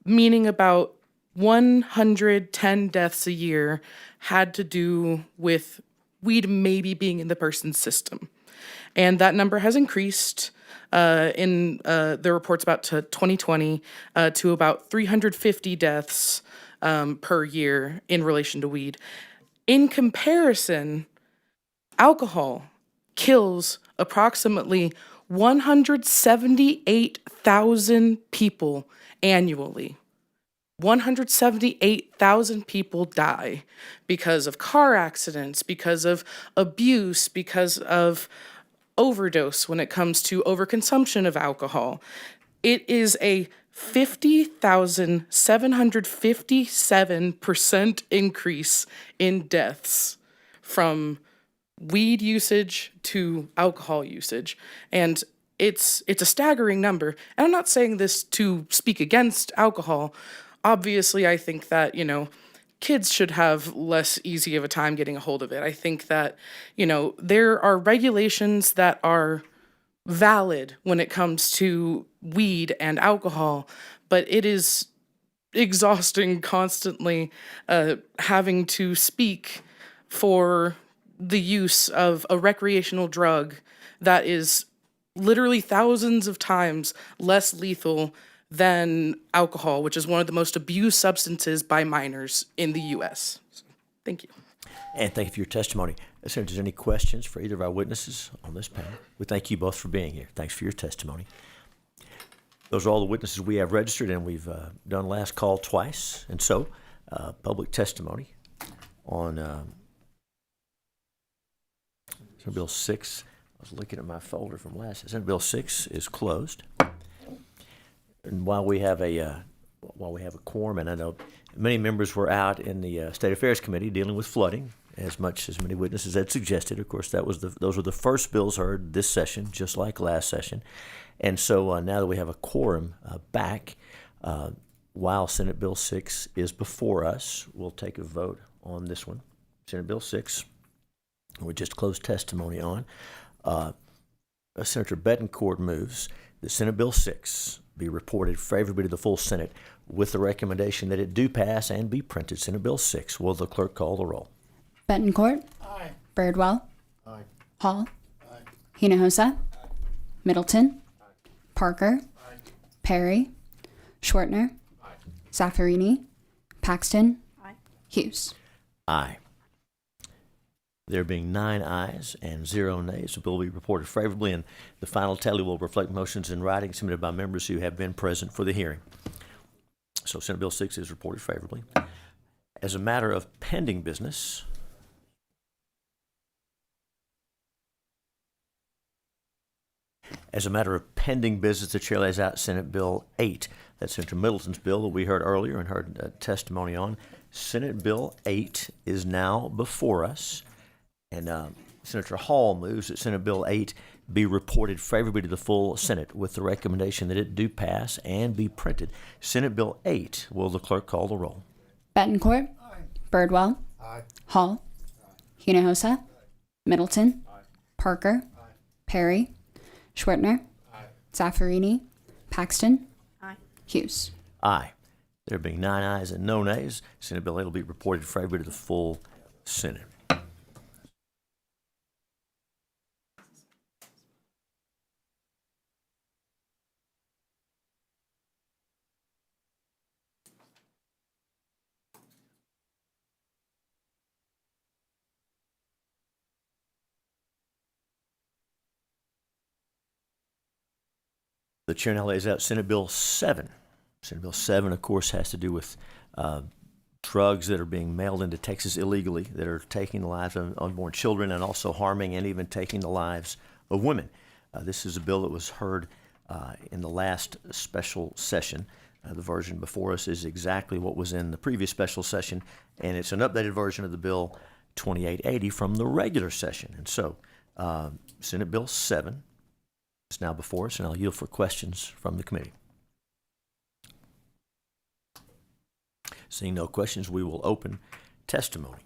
meaning about 110 deaths a year had to do with weed maybe being in the person's system. And that number has increased in the reports about to 2020 to about 350 deaths per year in relation to weed. In comparison, alcohol kills approximately 178,000 people annually. 178,000 people die because of car accidents, because of abuse, because of overdose when it comes to overconsumption of alcohol. It is a 50,757% increase in deaths from weed usage to alcohol usage. And it's a staggering number. And I'm not saying this to speak against alcohol. Obviously, I think that, kids should have less easy of a time getting a hold of it. I think that, there are regulations that are valid when it comes to weed and alcohol, but it is exhausting constantly having to speak for the use of a recreational drug that is literally thousands of times less lethal than alcohol, which is one of the most abused substances by minors in the U.S. So, thank you. And thank you for your testimony. If there's any questions for either of our witnesses on this panel, we thank you both for being here. Thanks for your testimony. Those are all the witnesses we have registered, and we've done last call twice. And so, public testimony on Senate Bill 6. I was looking at my folder from last. Senate Bill 6 is closed. And while we have a quorum, and I know many members were out in the State Affairs Committee dealing with flooding, as much as many witnesses had suggested. Of course, those were the first bills heard this session, just like last session. And so now that we have a quorum back, while Senate Bill 6 is before us, we'll take a vote on this one. Senate Bill 6, we just closed testimony on. Senator Betancourt moves that Senate Bill 6 be reported favorably to the full Senate with the recommendation that it do pass and be printed. Senate Bill 6. Will the clerk call the roll? Betancourt. Aye. Birdwell. Aye. Hall. Aye. Hinojosa. Aye. Middleton. Aye. Parker. Aye. Perry. Schwartner. Aye. Zaffarini. Paxton. Aye. Hughes. Aye. There being 9 ayes and 0 nays, the bill will be reported favorably, and the final tally will reflect motions in writing submitted by members who have been present for the hearing. So Senate Bill 6 is reported favorably. As a matter of pending business, the chair lays out Senate Bill 8. That's Senator Middleton's bill that we heard earlier and heard testimony on. Senate Bill 8 is now before us. And Senator Hall moves that Senate Bill 8 be reported favorably to the full Senate with the recommendation that it do pass and be printed. Senate Bill 8, will the clerk call the roll? Betancourt. Aye. Birdwell. Aye. Hall. Aye. Hinojosa. Aye. Middleton. Aye. Parker. Aye. Perry. Schwartner. Aye. Zaffarini. Paxton. Aye. Hughes. Aye. There being 9 ayes and no nays, Senate Bill 8 will be reported favorably to the full Senate. The chair now lays out Senate Bill 7. Senate Bill 7, of course, has to do with drugs that are being mailed into Texas illegally that are taking the lives of unborn children and also harming and even taking the lives of women. This is a bill that was heard in the last special session. The version before us is exactly what was in the previous special session, and it's an updated version of the bill 2880 from the regular session. And so, Senate Bill 7 is now before us, and I'll yield for questions from the committee. Seeing no questions, we will open testimony.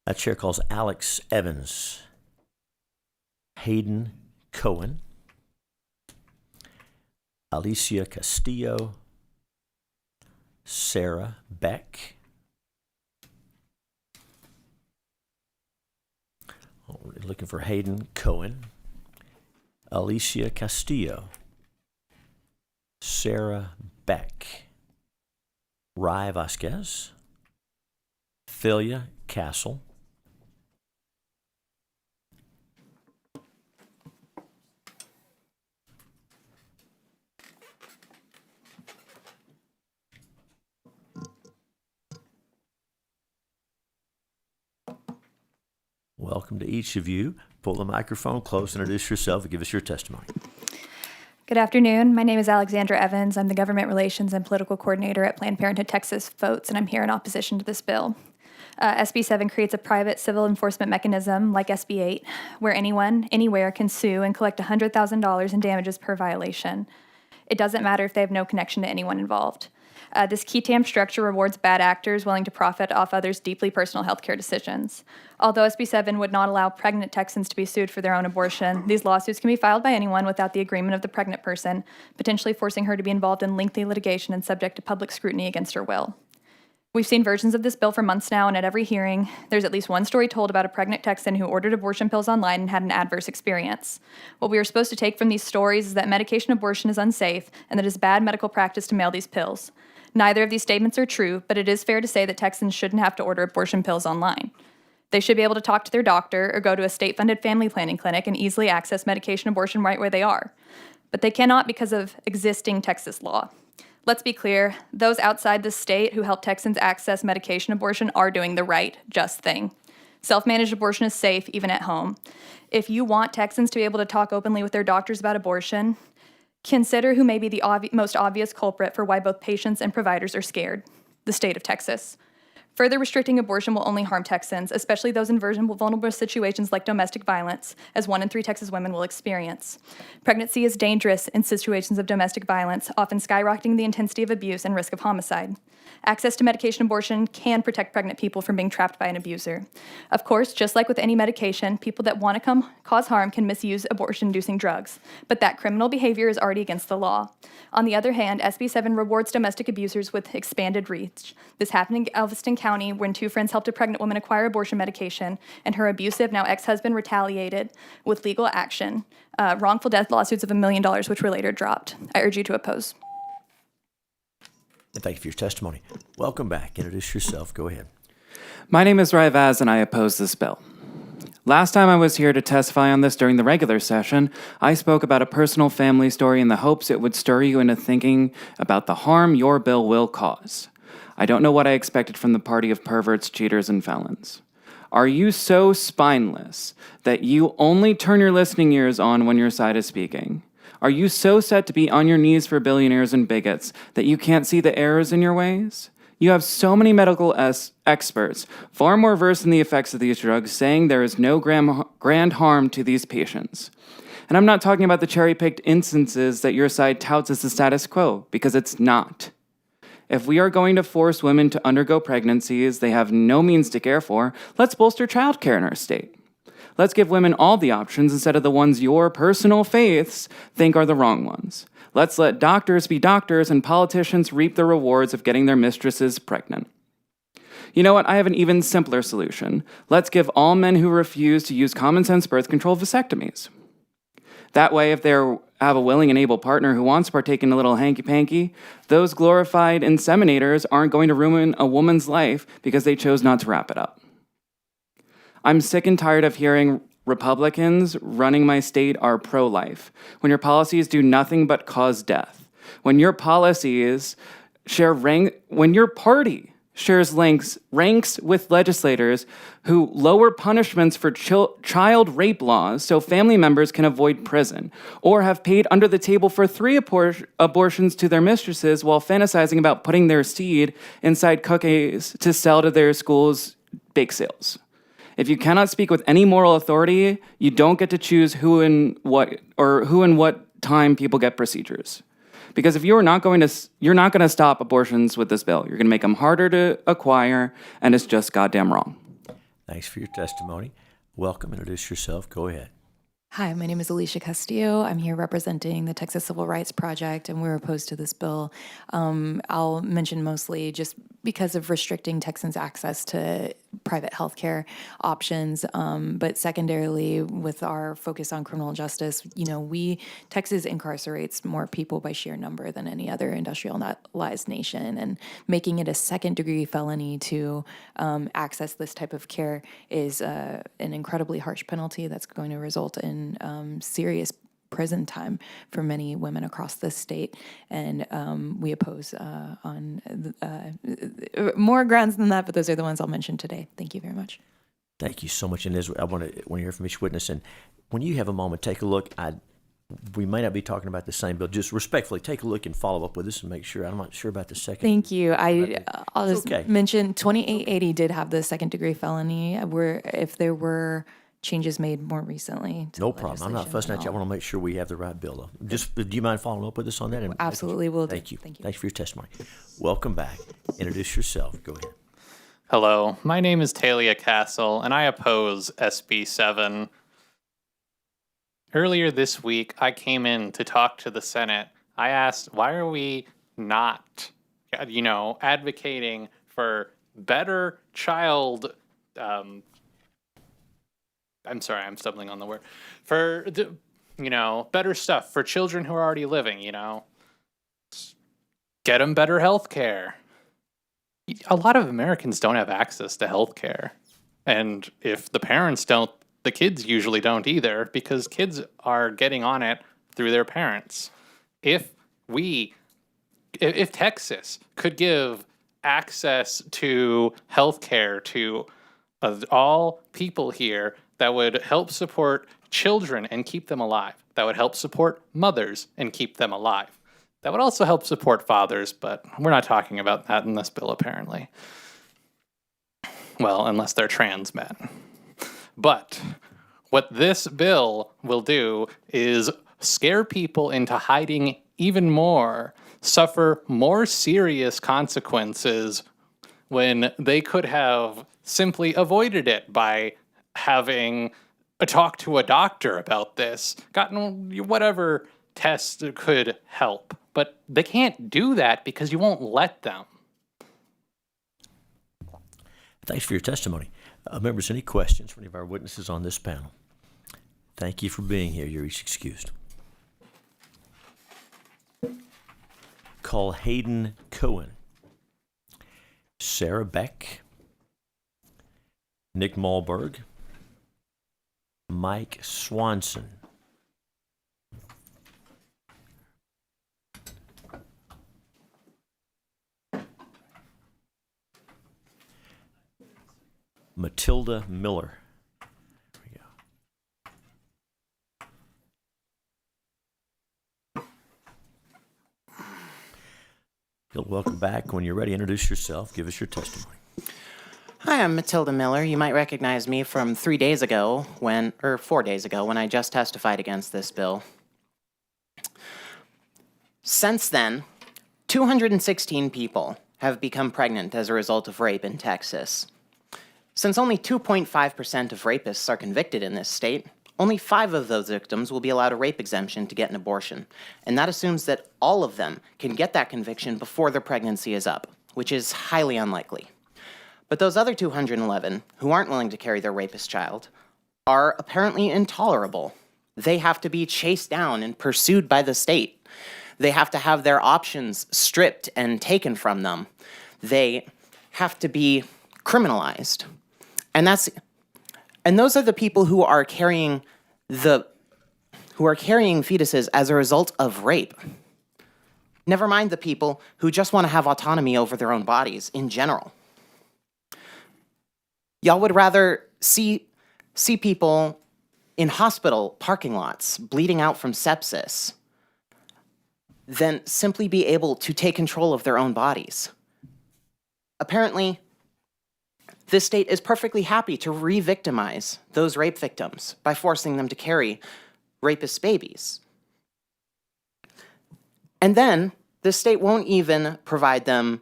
That chair calls Alex Evans, Hayden Cohen, Alicia Castillo, Sarah Beck, looking for Hayden Cohen, Alicia Castillo, Sarah Beck, Rai Vasquez, Philia Castle, welcome to each of you. Pull the microphone close, introduce yourself, and give us your testimony. Good afternoon. My name is Alexandra Evans. I'm the Government Relations and Political Coordinator at Planned Parenthood Texas Votes, and I'm here in opposition to this bill. SB 7 creates a private civil enforcement mechanism like SB 8, where anyone, anywhere can sue and collect $100,000 in damages per violation. It doesn't matter if they have no connection to anyone involved. This qui tam structure rewards bad actors willing to profit off others' deeply personal healthcare decisions. Although SB 7 would not allow pregnant Texans to be sued for their own abortion, these lawsuits can be filed by anyone without the agreement of the pregnant person, potentially forcing her to be involved in lengthy litigation and subject to public scrutiny against her will. We've seen versions of this bill for months now, and at every hearing, there's at least one story told about a pregnant Texan who ordered abortion pills online and had an adverse experience. What we are supposed to take from these stories is that medication abortion is unsafe and that it is bad medical practice to mail these pills. Neither of these statements are true, but it is fair to say that Texans shouldn't have to order abortion pills online. They should be able to talk to their doctor or go to a state-funded family planning clinic and easily access medication abortion right where they are. But they cannot because of existing Texas law. Let's be clear, those outside the state who help Texans access medication abortion are doing the right, just thing. Self-managed abortion is safe, even at home. If you want Texans to be able to talk openly with their doctors about abortion, consider who may be the most obvious culprit for why both patients and providers are scared: the state of Texas. Further restricting abortion will only harm Texans, especially those in vulnerable situations like domestic violence, as 1 in 3 Texas women will experience. Pregnancy is dangerous in situations of domestic violence, often skyrocketing the intensity of abuse and risk of homicide. Access to medication abortion can protect pregnant people from being trapped by an abuser. Of course, just like with any medication, people that want to cause harm can misuse abortion-inducing drugs, but that criminal behavior is already against the law. On the other hand, SB 7 rewards domestic abusers with expanded reach. This happened in Galveston County when 2 friends helped a pregnant woman acquire abortion medication, and her abusive, now ex-husband, retaliated with legal action, wrongful death lawsuits of $1 million, which were later dropped. I urge you to oppose. And thank you for your testimony. Welcome back. Introduce yourself. Go ahead. My name is Rai Vaz, and I oppose this bill. Last time I was here to testify on this during the regular session, I spoke about a personal family story in the hopes it would stir you into thinking about the harm your bill will cause. I don't know what I expected from the party of perverts, cheaters, and felons. Are you so spineless that you only turn your listening ears on when your side is speaking? Are you so set to be on your knees for billionaires and bigots that you can't see the errors in your ways? You have so many medical experts, far more versed in the effects of these drugs, saying there is no grand harm to these patients. And I'm not talking about the cherry-picked instances that your side touts as the status quo, because it's not. If we are going to force women to undergo pregnancies they have no means to care for, let's bolster childcare in our state. Let's give women all the options instead of the ones your personal faiths think are the wrong ones. Let's let doctors be doctors and politicians reap the rewards of getting their mistresses pregnant. You know what? I have an even simpler solution. Let's give all men who refuse to use common sense birth control vasectomies. That way, if they have a willing and able partner who wants to partake in a little hanky-panky, those glorified inseminators aren't going to ruin a woman's life because they chose not to wrap it up. I'm sick and tired of hearing Republicans running my state are pro-life. When your policies do nothing but cause death. When your policies when your party shares ranks with legislators who lower punishments for child rape laws so family members can avoid prison, or have paid under the table for 3 abortions to their mistresses while fantasizing about putting their seed inside cookies to sell to their school's bake sales. If you cannot speak with any moral authority, you don't get to choose who and what time people get procedures. Because if you're not going to stop abortions with this bill. You're going to make them harder to acquire, and it's just goddamn wrong. Thanks for your testimony. Welcome. Introduce yourself. Go ahead. Hi, my name is Alicia Castillo. I'm here representing the Texas Civil Rights Project, and we're opposed to this bill. I'll mention mostly just because of restricting Texans' access to private healthcare options, but secondarily, with our focus on criminal justice, Texas incarcerates more people by sheer number than any other industrialized nation, and making it a second-degree felony to access this type of care is an incredibly harsh penalty that's going to result in serious prison time for many women across this state, and we oppose on more grounds than that, but those are the ones I'll mention today. Thank you very much. Thank you so much. And I want to hear from each witness. And when you have a moment, take a look. We may not be talking about the same bill. Just respectfully take a look and follow up with us and make sure. I'm not sure about the second. Thank you. I'll just mention 2880 did have the second-degree felony. If there were changes made more recently. No problem. I'm not fussing at you. I want to make sure we have the right bill, though. Just, do you mind following up with us on that? Absolutely will do. Thank you. Thanks for your testimony. Welcome back. Introduce yourself. Go ahead. Hello, my name is Talia Castle, and I oppose SB 7. Earlier this week, I came in to talk to the Senate. I asked, why are we not, advocating for better child I'm sorry, I'm stumbling on the word. For, better stuff for children who are already living, Get them better health care. A lot of Americans don't have access to health care. And if the parents don't, the kids usually don't either, because kids are getting on it through their parents. If Texas could give access to health care to all people here, that would help support children and keep them alive. That would help support mothers and keep them alive. That would also help support fathers, but we're not talking about that in this bill, apparently. Well, unless they're trans men. But what this bill will do is scare people into hiding even more, suffer more serious consequences when they could have simply avoided it by having a talk to a doctor about this, gotten whatever test could help. But they can't do that because you won't let them. Thanks for your testimony. Members, any questions for any of our witnesses on this panel? Thank you for being here. You're each excused. Call Hayden Cohen, Sarah Beck, Nick Malberg, Mike Swanson. Matilda Miller. There we go. Welcome back. When you're ready, introduce yourself. Give us your testimony. Hi, I'm Matilda Miller. You might recognize me from 4 days ago when I just testified against this bill. Since then, 216 people have become pregnant as a result of rape in Texas. Since only 2.5% of rapists are convicted in this state, only 5 of those victims will be allowed a rape exemption to get an abortion. And that assumes that all of them can get that conviction before their pregnancy is up, which is highly unlikely. But those other 211 who aren't willing to carry their rapist child are apparently intolerable. They have to be chased down and pursued by the state. They have to have their options stripped and taken from them. They have to be criminalized. And And those are the people who are carrying fetuses as a result of rape. Never mind the people who just want to have autonomy over their own bodies in general. Y'all would rather see people in hospital parking lots bleeding out from sepsis than simply be able to take control of their own bodies. Apparently, this state is perfectly happy to re-victimize those rape victims by forcing them to carry rapist babies. And then the state won't even provide them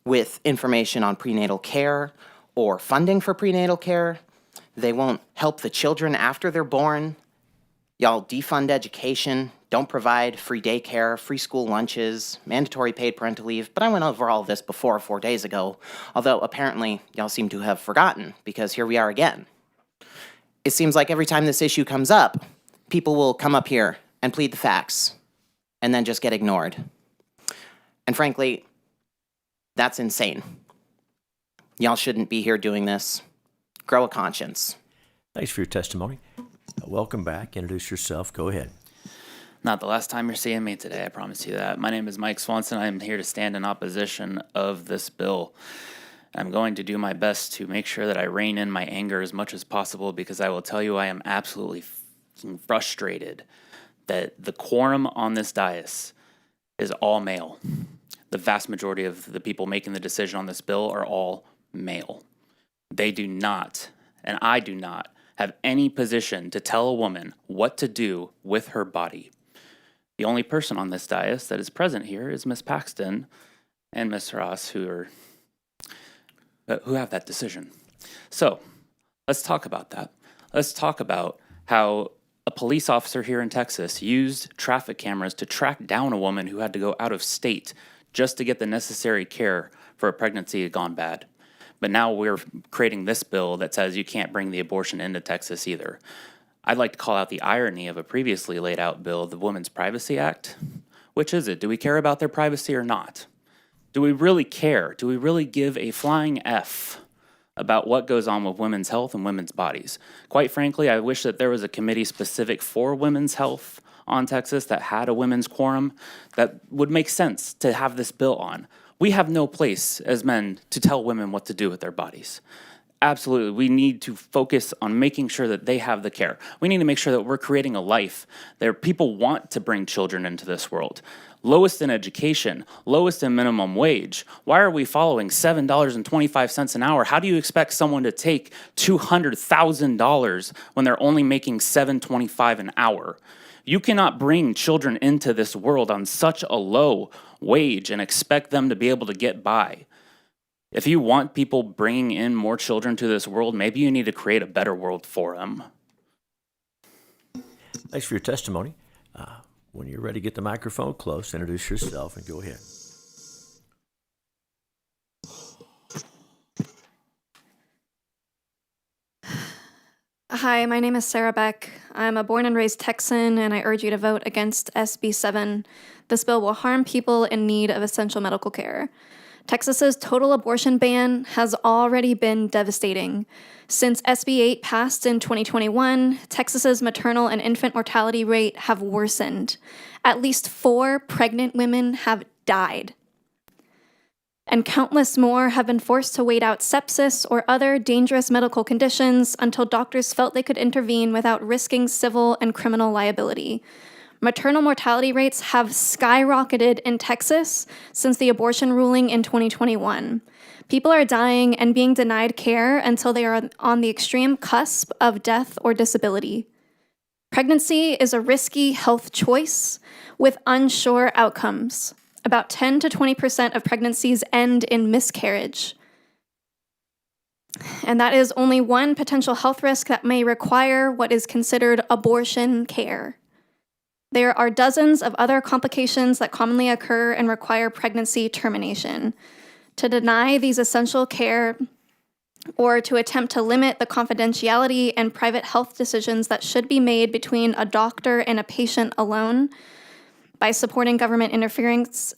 with information on prenatal care or funding for prenatal care. They won't help the children after they're born. Y'all defund education, don't provide free daycare, free school lunches, mandatory paid parental leave. But I went over all this before 4 days ago, although apparently y'all seem to have forgotten, because here we are again. It seems like every time this issue comes up, people will come up here and plead the facts, and then just get ignored. And frankly, that's insane. Y'all shouldn't be here doing this. Grow a conscience. Thanks for your testimony. Welcome back. Introduce yourself. Go ahead. Not the last time you're seeing me today, I promise you that. My name is Mike Swanson. I'm here to stand in opposition of this bill. I'm going to do my best to make sure that I rein in my anger as much as possible, because I will tell you I am absolutely frustrated that the quorum on this dais is all male. The vast majority of the people making the decision on this bill are all male. They do not, and I do not, have any position to tell a woman what to do with her body. The only person on this dais that is present here is Miss Paxton and Miss Ross, who have that decision. So let's talk about that. Let's talk about how a police officer here in Texas used traffic cameras to track down a woman who had to go out of state just to get the necessary care for a pregnancy that had gone bad. But now we're creating this bill that says you can't bring the abortion into Texas either. I'd like to call out the irony of a previously laid out bill, the Women's Privacy Act. Which is it? Do we care about their privacy or not? Do we really care? Do we really give a flying F about what goes on with women's health and women's bodies? Quite frankly, I wish that there was a committee specific for women's health on Texas that had a women's quorum that would make sense to have this bill on. We have no place as men to tell women what to do with their bodies. Absolutely, we need to focus on making sure that they have the care. We need to make sure that we're creating a life that people want to bring children into this world. Lowest in education, lowest in minimum wage. Why are we following $7.25 an hour? How do you expect someone to take $200,000 when they're only making $7.25 an hour? You cannot bring children into this world on such a low wage and expect them to be able to get by. If you want people bringing in more children to this world, maybe you need to create a better world for them. Thanks for your testimony. When you're ready, get the microphone close, introduce yourself, and go ahead. Hi, my name is Sarah Beck. I'm a born and raised Texan, and I urge you to vote against SB 7. This bill will harm people in need of essential medical care. Texas's total abortion ban has already been devastating. Since SB 8 passed in 2021, Texas's maternal and infant mortality rate have worsened. At least 4 pregnant women have died. And countless more have been forced to wait out sepsis or other dangerous medical conditions until doctors felt they could intervene without risking civil and criminal liability. Maternal mortality rates have skyrocketed in Texas since the abortion ruling in 2021. People are dying and being denied care until they are on the extreme cusp of death or disability. Pregnancy is a risky health choice with unsure outcomes. About 10 to 20% of pregnancies end in miscarriage. And that is only one potential health risk that may require what is considered abortion care. There are dozens of other complications that commonly occur and require pregnancy termination. To deny these essential care or to attempt to limit the confidentiality and private health decisions that should be made between a doctor and a patient alone by supporting government interference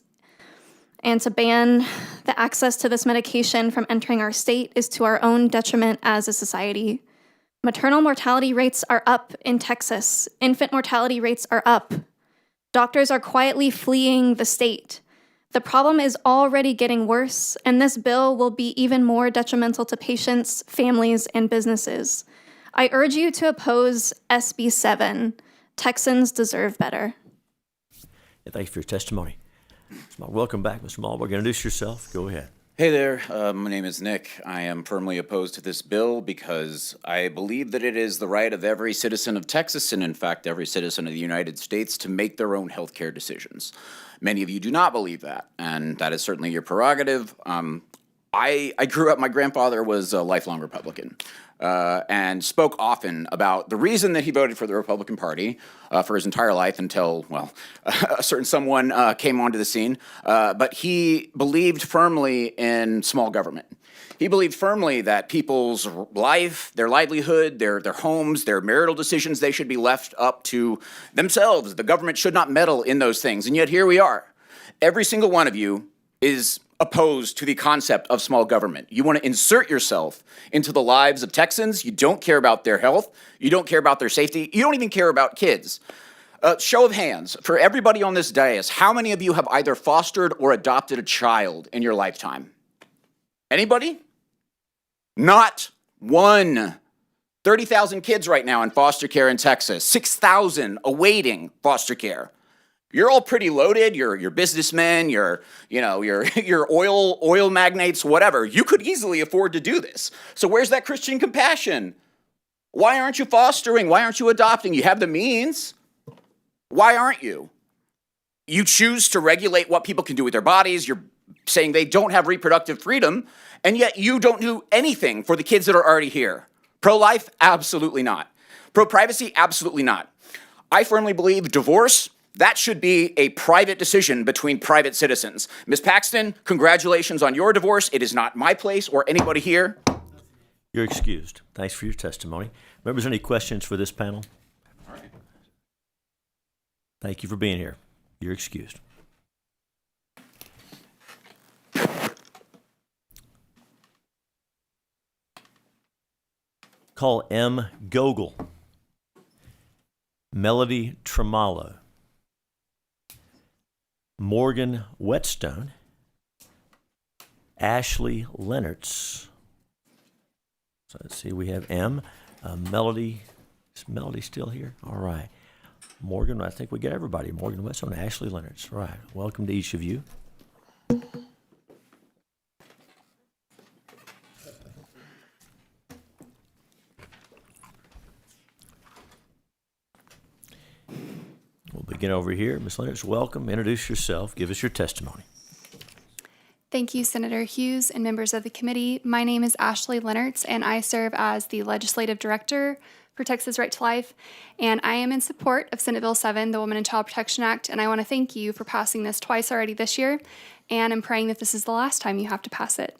and to ban the access to this medication from entering our state is to our own detriment as a society. Maternal mortality rates are up in Texas. Infant mortality rates are up. Doctors are quietly fleeing the state. The problem is already getting worse, and this bill will be even more detrimental to patients, families, and businesses. I urge you to oppose SB 7. Texans deserve better. Yeah, thank you for your testimony. Welcome back, Mr. Malberg. Introduce yourself. Go ahead. Hey there, my name is Nick. I am firmly opposed to this bill because I believe that it is the right of every citizen of Texas, and in fact every citizen of the United States, to make their own healthcare decisions. Many of you do not believe that, and that is certainly your prerogative. I grew up, my grandfather was a lifelong Republican. And spoke often about the reason that he voted for the Republican Party for his entire life until, well, a certain someone came onto the scene. But he believed firmly in small government. He believed firmly that people's life, their livelihood, their homes, their marital decisions, they should be left up to themselves. The government should not meddle in those things. And yet here we are. Every single one of you is opposed to the concept of small government. You want to insert yourself into the lives of Texans. You don't care about their health. You don't care about their safety. You don't even care about kids. Show of hands, for everybody on this dais, how many of you have either fostered or adopted a child in your lifetime? Anybody? Not one. 30,000 kids right now in foster care in Texas. 6,000 awaiting foster care. You're all pretty loaded. You're businessmen. You're oil magnates. Whatever. You could easily afford to do this. So where's that Christian compassion? Why aren't you fostering? Why aren't you adopting? You have the means. Why aren't you? You choose to regulate what people can do with their bodies. You're saying they don't have reproductive freedom, and yet you don't do anything for the kids that are already here. Pro-life? Absolutely not. Pro-privacy? Absolutely not. I firmly believe divorce, that should be a private decision between private citizens. Ms. Paxton, congratulations on your divorce. It is not my place or anybody here. You're excused. Thanks for your testimony. Members, any questions for this panel? All right. Thank you for being here. You're excused. Call M. Gogol, Melody Tremalo, Morgan Whetstone, Ashley Leonards. So let's see, we have M. Melody. Is Melody still here? All right. Morgan, I think we got everybody. Morgan Whetstone, Ashley Leonards. All right. Welcome to each of you. We'll begin over here. Ms. Leonards, welcome. Introduce yourself. Give us your testimony. Thank you, Senator Hughes and members of the committee. My name is Ashley Leonards, and I serve as the Legislative Director for Texas Right to Life, and I am in support of Senate Bill 7, the Women and Child Protection Act, and I want to thank you for passing this twice already this year, and I'm praying that this is the last time you have to pass it.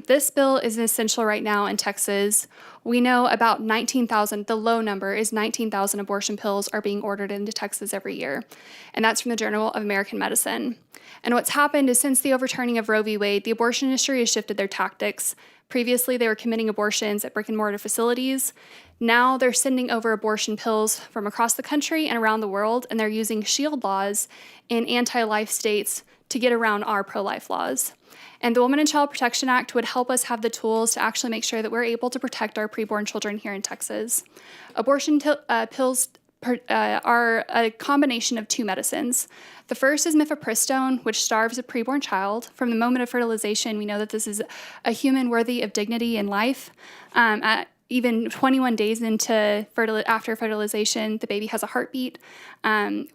This bill is essential right now in Texas. We know about 19,000, the low number is 19,000 abortion pills are being ordered into Texas every year, and that's from the Journal of American Medicine. And what's happened is since the overturning of Roe v. Wade, the abortion industry has shifted their tactics. Previously, they were committing abortions at brick and mortar facilities. Now they're sending over abortion pills from across the country and around the world, and they're using shield laws in anti-life states to get around our pro-life laws. And the Women and Child Protection Act would help us have the tools to actually make sure that we're able to protect our preborn children here in Texas. Abortion pills are a combination of two medicines. The first is mifepristone, which starves a preborn child. From the moment of fertilization, we know that this is a human worthy of dignity and life. At even 21 days after fertilization, the baby has a heartbeat.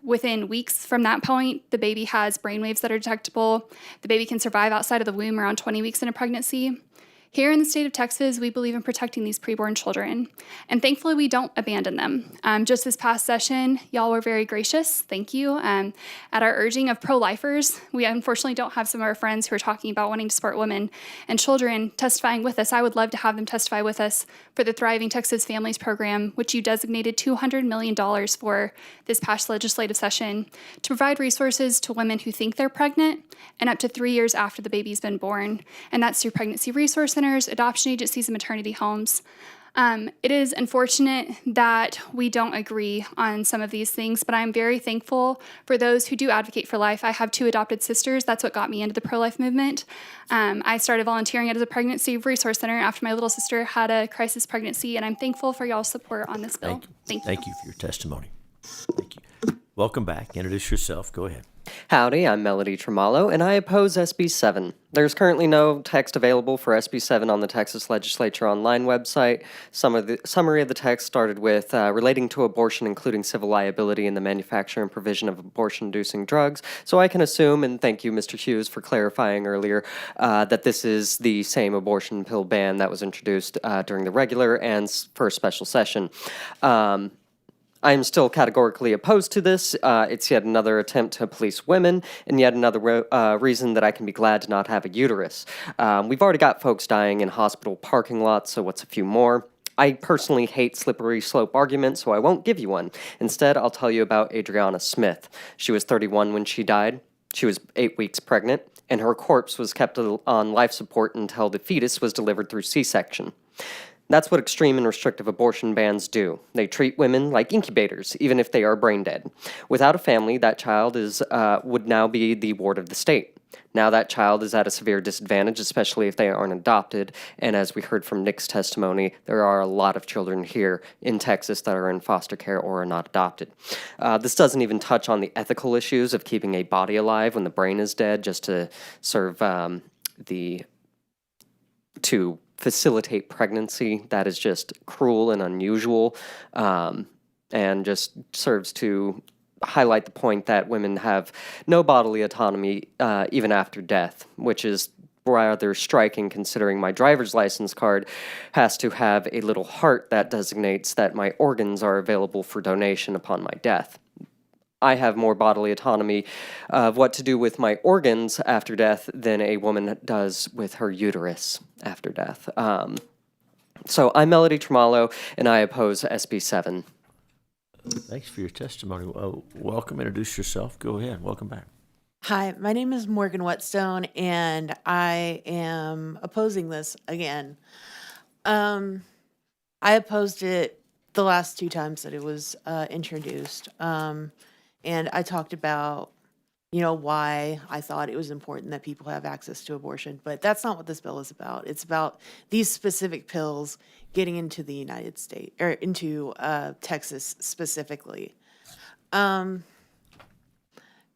Within weeks from that point, the baby has brainwaves that are detectable. The baby can survive outside of the womb around 20 weeks in a pregnancy. Here in the state of Texas, we believe in protecting these preborn children, and thankfully we don't abandon them. Just this past session, y'all were very gracious, thank you. At our urging of pro-lifers, we unfortunately don't have some of our friends who are talking about wanting to support women and children testifying with us. I would love to have them testify with us for the Thriving Texas Families Program, which you designated $200 million for this past legislative session to provide resources to women who think they're pregnant and up to 3 years after the baby's been born. And that's through pregnancy resource centers, adoption agencies, and maternity homes. It is unfortunate that we don't agree on some of these things, but I'm very thankful for those who do advocate for life. I have 2 adopted sisters. That's what got me into the pro-life movement. I started volunteering at a pregnancy resource center after my little sister had a crisis pregnancy, and I'm thankful for y'all's support on this bill. Thank you. Thank you for your testimony. Thank you. Welcome back. Introduce yourself. Go ahead. Howdy, I'm Melody Tremallo, and I oppose SB 7. There's currently no text available for SB 7 on the Texas Legislature Online website. Summary of the text started with relating to abortion, including civil liability in the manufacture and provision of abortion-inducing drugs. So I can assume, and thank you, Mr. Hughes, for clarifying earlier, that this is the same abortion pill ban that was introduced during the regular and first special session. I am still categorically opposed to this. It's yet another attempt to police women, and yet another reason that I can be glad to not have a uterus. We've already got folks dying in hospital parking lots, so what's a few more? I personally hate slippery slope arguments, so I won't give you one. Instead, I'll tell you about Adriana Smith. She was 31 when she died. She was 8 weeks pregnant, and her corpse was kept on life support until the fetus was delivered through C-section. That's what extreme and restrictive abortion bans do. They treat women like incubators, even if they are brain dead. Without a family, that child would now be the ward of the state. Now that child is at a severe disadvantage, especially if they aren't adopted. And as we heard from Nick's testimony, there are a lot of children here in Texas that are in foster care or are not adopted. This doesn't even touch on the ethical issues of keeping a body alive when the brain is dead, just to serve to facilitate pregnancy. That is just cruel and unusual, and just serves to highlight the point that women have no bodily autonomy even after death, which is rather striking considering my driver's license card has to have a little heart that designates that my organs are available for donation upon my death. I have more bodily autonomy of what to do with my organs after death than a woman does with her uterus after death. So I'm Melody Tremallo, and I oppose SB 7. Thanks for your testimony. Welcome. Introduce yourself. Go ahead. Welcome back. Hi, my name is Morgan Whetstone, and I am opposing this again. I opposed it the last 2 times that it was introduced. And I talked about, why I thought it was important that people have access to abortion. But that's not what this bill is about. It's about these specific pills getting into the United States, or into Texas specifically.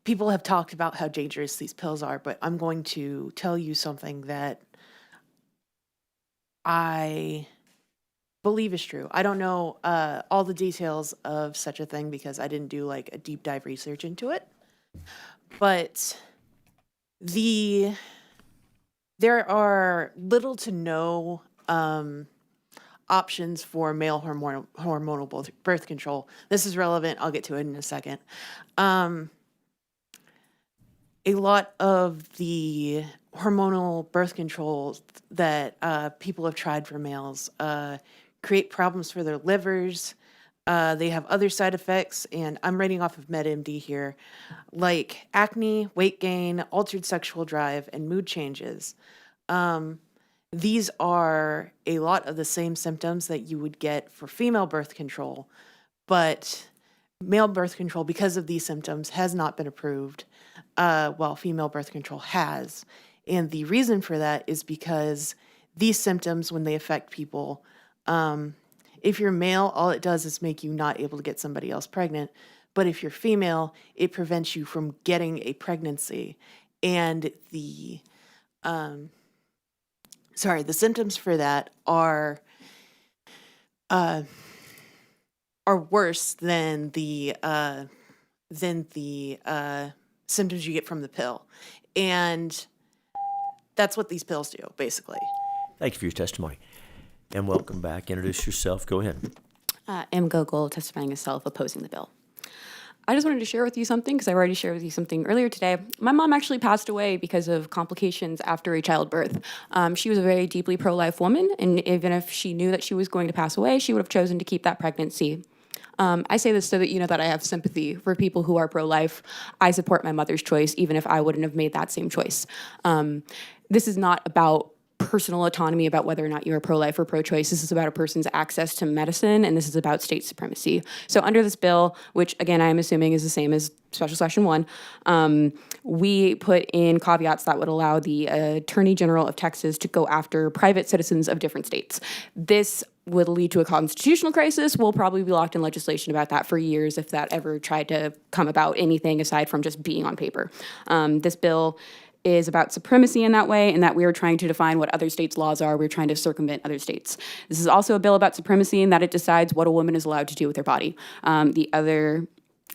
People have talked about how dangerous these pills are, but I'm going to tell you something that I believe is true. I don't know all the details of such a thing because I didn't do a deep dive research into it. But there are little to no options for male hormonal birth control. This is relevant. I'll get to it in a second. A lot of the hormonal birth controls that people have tried for males create problems for their livers. They have other side effects, and I'm writing off of MedMD here, like acne, weight gain, altered sexual drive, and mood changes. These are a lot of the same symptoms that you would get for female birth control, but male birth control, because of these symptoms, has not been approved, while female birth control has. And the reason for that is because these symptoms, when they affect people, if you're male, all it does is make you not able to get somebody else pregnant. But if you're female, it prevents you from getting a pregnancy. And the symptoms for that are worse than the symptoms you get from the pill. And that's what these pills do, basically. Thank you for your testimony. And welcome back. Introduce yourself. Go ahead. M. Gogol, testifying as self, opposing the bill. I just wanted to share with you something, because I already shared with you something earlier today. My mom actually passed away because of complications after a childbirth. She was a very deeply pro-life woman, and even if she knew that she was going to pass away, she would have chosen to keep that pregnancy. I say this so that you know that I have sympathy for people who are pro-life. I support my mother's choice, even if I wouldn't have made that same choice. This is not about personal autonomy about whether or not you're pro-life or pro-choice. This is about a person's access to medicine, and this is about state supremacy. So under this bill, which again I'm assuming is the same as Special Session 1, we put in caveats that would allow the Attorney General of Texas to go after private citizens of different states. This would lead to a constitutional crisis. We'll probably be locked in legislation about that for years if that ever tried to come about anything aside from just being on paper. This bill is about supremacy in that way, and that we are trying to define what other states' laws are. We're trying to circumvent other states. This is also a bill about supremacy in that it decides what a woman is allowed to do with her body. The other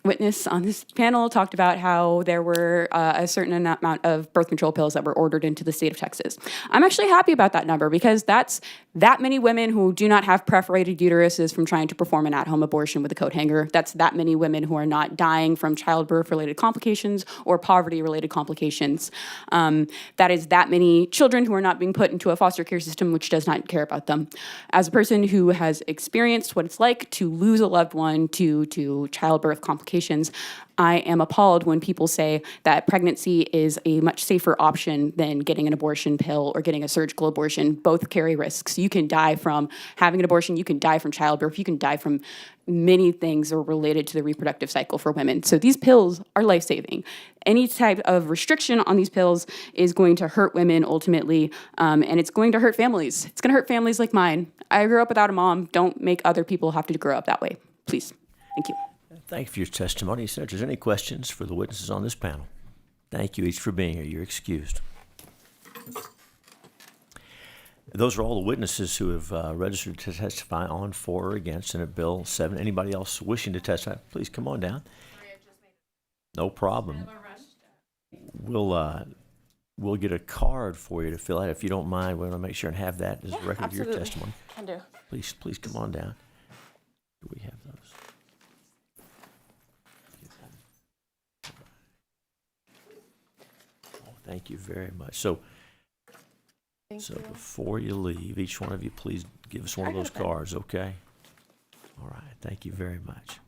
witness on this panel talked about how there were a certain amount of birth control pills that were ordered into the state of Texas. I'm actually happy about that number because that's that many women who do not have perforated uteruses from trying to perform an at-home abortion with a coat hanger. That's that many women who are not dying from childbirth-related complications or poverty-related complications. That is that many children who are not being put into a foster care system which does not care about them. As a person who has experienced what it's like to lose a loved one to childbirth complications, I am appalled when people say that pregnancy is a much safer option than getting an abortion pill or getting a surgical abortion. Both carry risks. You can die from having an abortion, you can die from childbirth, you can die from many things that are related to the reproductive cycle for women. So these pills are life-saving. Any type of restriction on these pills is going to hurt women ultimately, and it's going to hurt families. It's going to hurt families like mine. I grew up without a mom. Don't make other people have to grow up that way, please. Thank you. Thank you for your testimony. Senators, any questions for the witnesses on this panel? Thank you each for being here. You're excused. Those are all the witnesses who have registered to testify on, for, or against Senate Bill 7. Anybody else wishing to testify, please come on down. No problem. We'll get a card for you to fill out if you don't mind. We want to make sure and have that as a record of your testimony. Can do. Please come on down. Do we have those? Thank you very much. So before you leave, each one of you, please give us one of those cards, okay? All right. Thank you very much.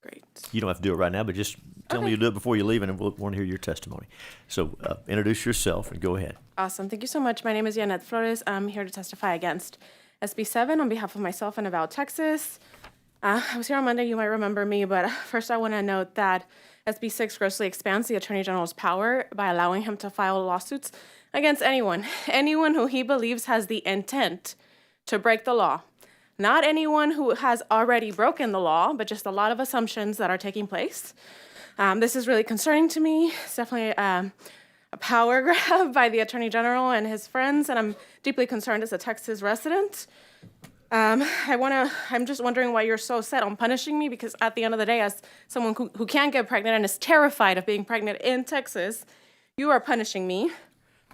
Great. You don't have to do it right now, but just tell me you'll do it before you leave, and we'll want to hear your testimony. So introduce yourself and go ahead. Awesome. Thank you so much. My name is Janet Flores. I'm here to testify against SB 7 on behalf of myself and About Texas. I was here on Monday. You might remember me, but first I want to note that SB 6 grossly expands the Attorney General's power by allowing him to file lawsuits against anyone who he believes has the intent to break the law. Not anyone who has already broken the law, but just a lot of assumptions that are taking place. This is really concerning to me. It's definitely a power grab by the Attorney General and his friends, and I'm deeply concerned as a Texas resident. I'm just wondering why you're so set on punishing me, because at the end of the day, as someone who can't get pregnant and is terrified of being pregnant in Texas, you are punishing me.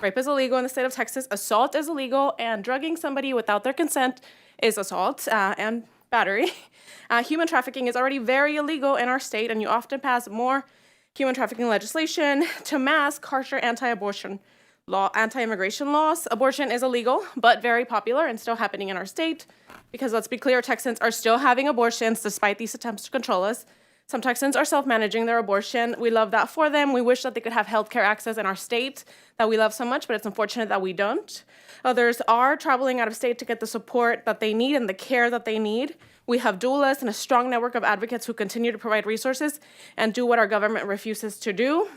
Rape is illegal in the state of Texas, assault is illegal, and drugging somebody without their consent is assault and battery. Human trafficking is already very illegal in our state, and you often pass more human trafficking legislation to mask harsher anti-abortion law, anti-immigration laws. Abortion is illegal, but very popular and still happening in our state. Because let's be clear, Texans are still having abortions despite these attempts to control us. Some Texans are self-managing their abortion. We love that for them. We wish that they could have healthcare access in our state that we love so much, but it's unfortunate that we don't. Others are traveling out of state to get the support that they need and the care that they need. We have doulas and a strong network of advocates who continue to provide resources and do what our government refuses to do.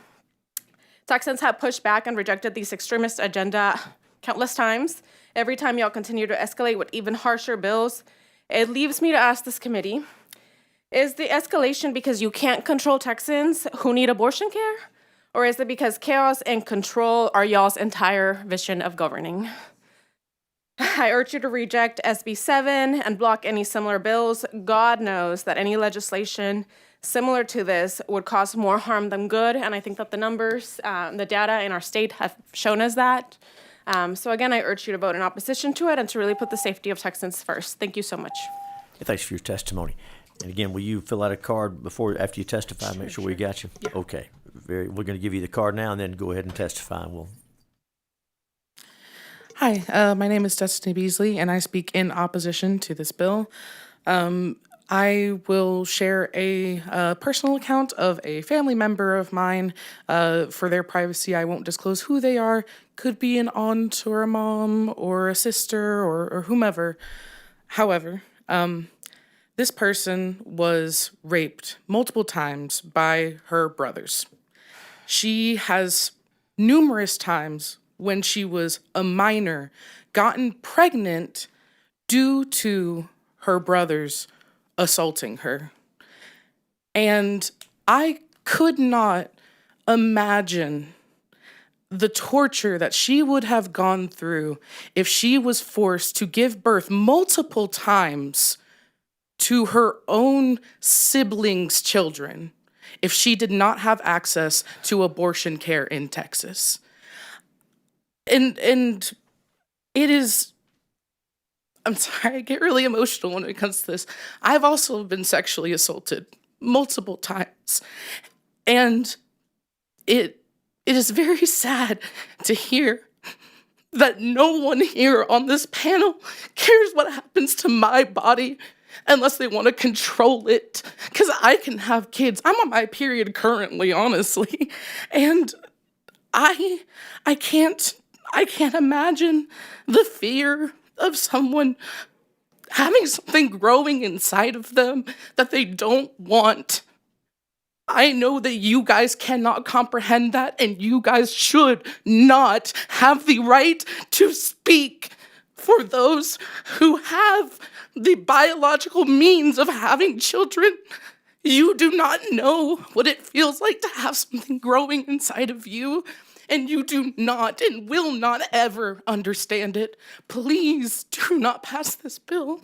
Texans have pushed back and rejected these extremist agenda countless times. Every time y'all continue to escalate with even harsher bills, it leaves me to ask this committee, is the escalation because you can't control Texans who need abortion care? Or is it because chaos and control are y'all's entire vision of governing? I urge you to reject SB 7 and block any similar bills. God knows that any legislation similar to this would cause more harm than good, and I think that the numbers, the data in our state have shown us that. So again, I urge you to vote in opposition to it and to really put the safety of Texans first. Thank you so much. Thanks for your testimony. And again, will you fill out a card after you testify? Make sure we got you. Yeah. Okay. We're going to give you the card now, and then go ahead and testify. Hi, my name is Destiny Beasley, and I speak in opposition to this bill. I will share a personal account of a family member of mine. For their privacy, I won't disclose who they are. Could be an aunt or a mom or a sister or whomever. However, this person was raped multiple times by her brothers. She has numerous times when she was a minor gotten pregnant due to her brothers assaulting her. And I could not imagine the torture that she would have gone through if she was forced to give birth multiple times to her own siblings' children if she did not have access to abortion care in Texas. And it is, I'm sorry, I get really emotional when it comes to this. I've also been sexually assaulted multiple times. And it is very sad to hear that no one here on this panel cares what happens to my body unless they want to control it. Because I can have kids. I'm on my period currently, honestly. And I can't imagine the fear of someone having something growing inside of them that they don't want. I know that you guys cannot comprehend that, and you guys should not have the right to speak for those who have the biological means of having children. You do not know what it feels like to have something growing inside of you, and you do not and will not ever understand it. Please do not pass this bill.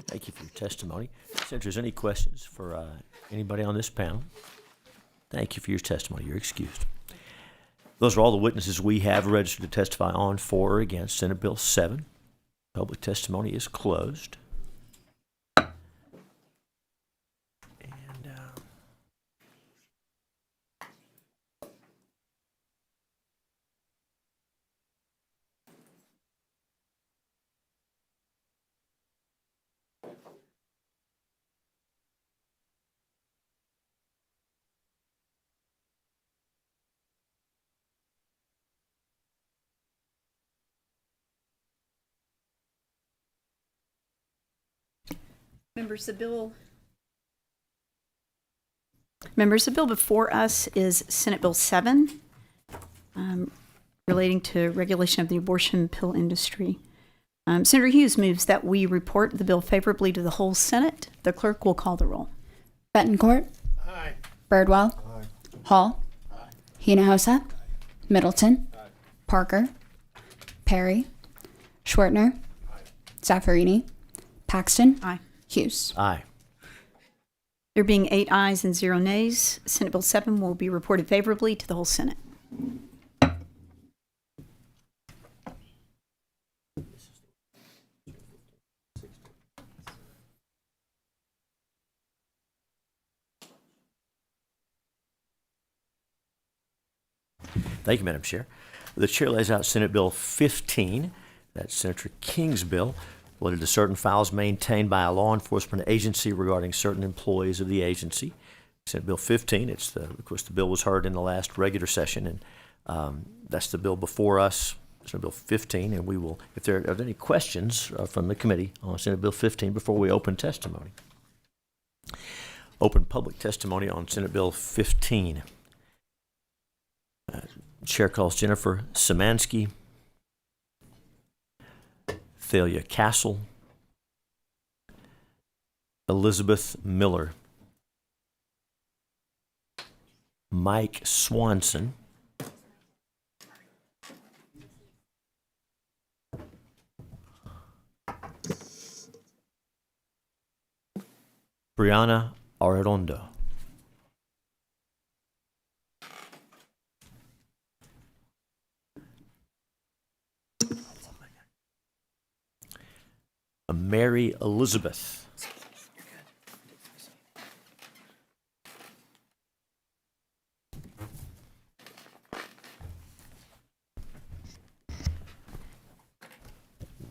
Thank you for your testimony. Senators, any questions for anybody on this panel? Thank you for your testimony. You're excused. Those are all the witnesses we have registered to testify on, for or against Senate Bill 7. Public testimony is closed. Members, the bill before us is Senate Bill 7, relating to regulation of the abortion pill industry. Senator Hughes moves that we report the bill favorably to the whole Senate. The clerk will call the roll. Betancourt. Aye. Birdwell. Aye. Hall. Aye. Hinojosa. Middleton. Parker. Perry. Schwertner. Zaffarini. Paxton. Aye. Hughes. Aye. There being 8 ayes and 0 nays, Senate Bill 7 will be reported favorably to the whole Senate. Thank you, Madam Chair. The chair lays out Senate Bill 15, that's Senator King's bill, related to certain files maintained by a law enforcement agency regarding certain employees of the agency. Senate Bill 15, of course, the bill was heard in the last regular session, and that's the bill before us, Senate Bill 15, and we will, if there are any questions from the committee on Senate Bill 15 before we open testimony. Open public testimony on Senate Bill 15. Chair calls Jennifer Szymanski, Thalia Castle, Elizabeth Miller, Mike Swanson, Brianna Arredondo, Mary Elizabeth,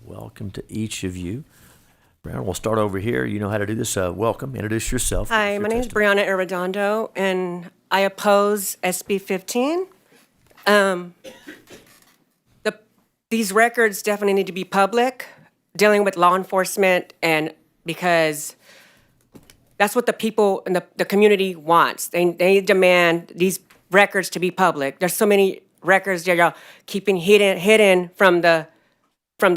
welcome to each of you. Brianna, we'll start over here. You know how to do this. Welcome. Introduce yourself. Hi, my name is Brianna Arredondo, and I oppose SB 15. These records definitely need to be public, dealing with law enforcement, and because that's what the people in the community wants. They demand these records to be public. There's so many records that are keeping hidden from the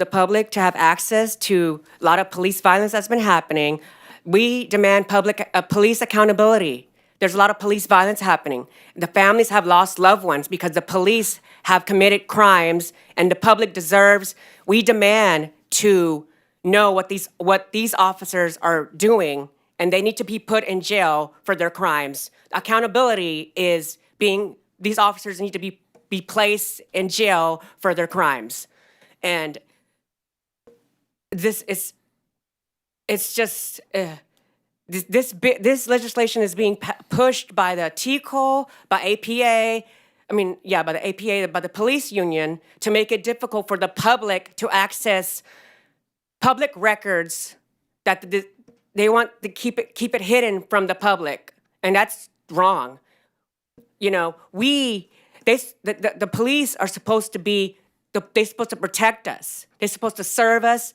public to have access to a lot of police violence that's been happening. We demand police accountability. There's a lot of police violence happening. The families have lost loved ones because the police have committed crimes, and the public deserves. We demand to know what these officers are doing, and they need to be put in jail for their crimes. Accountability is these officers need to be placed in jail for their crimes, and this legislation is being pushed by the TCOL, by APA. By the APA, by the police union, to make it difficult for the public to access public records that they want to keep it hidden from the public, and that's wrong. You know, the police are supposed to be they're supposed to protect us. They're supposed to serve us.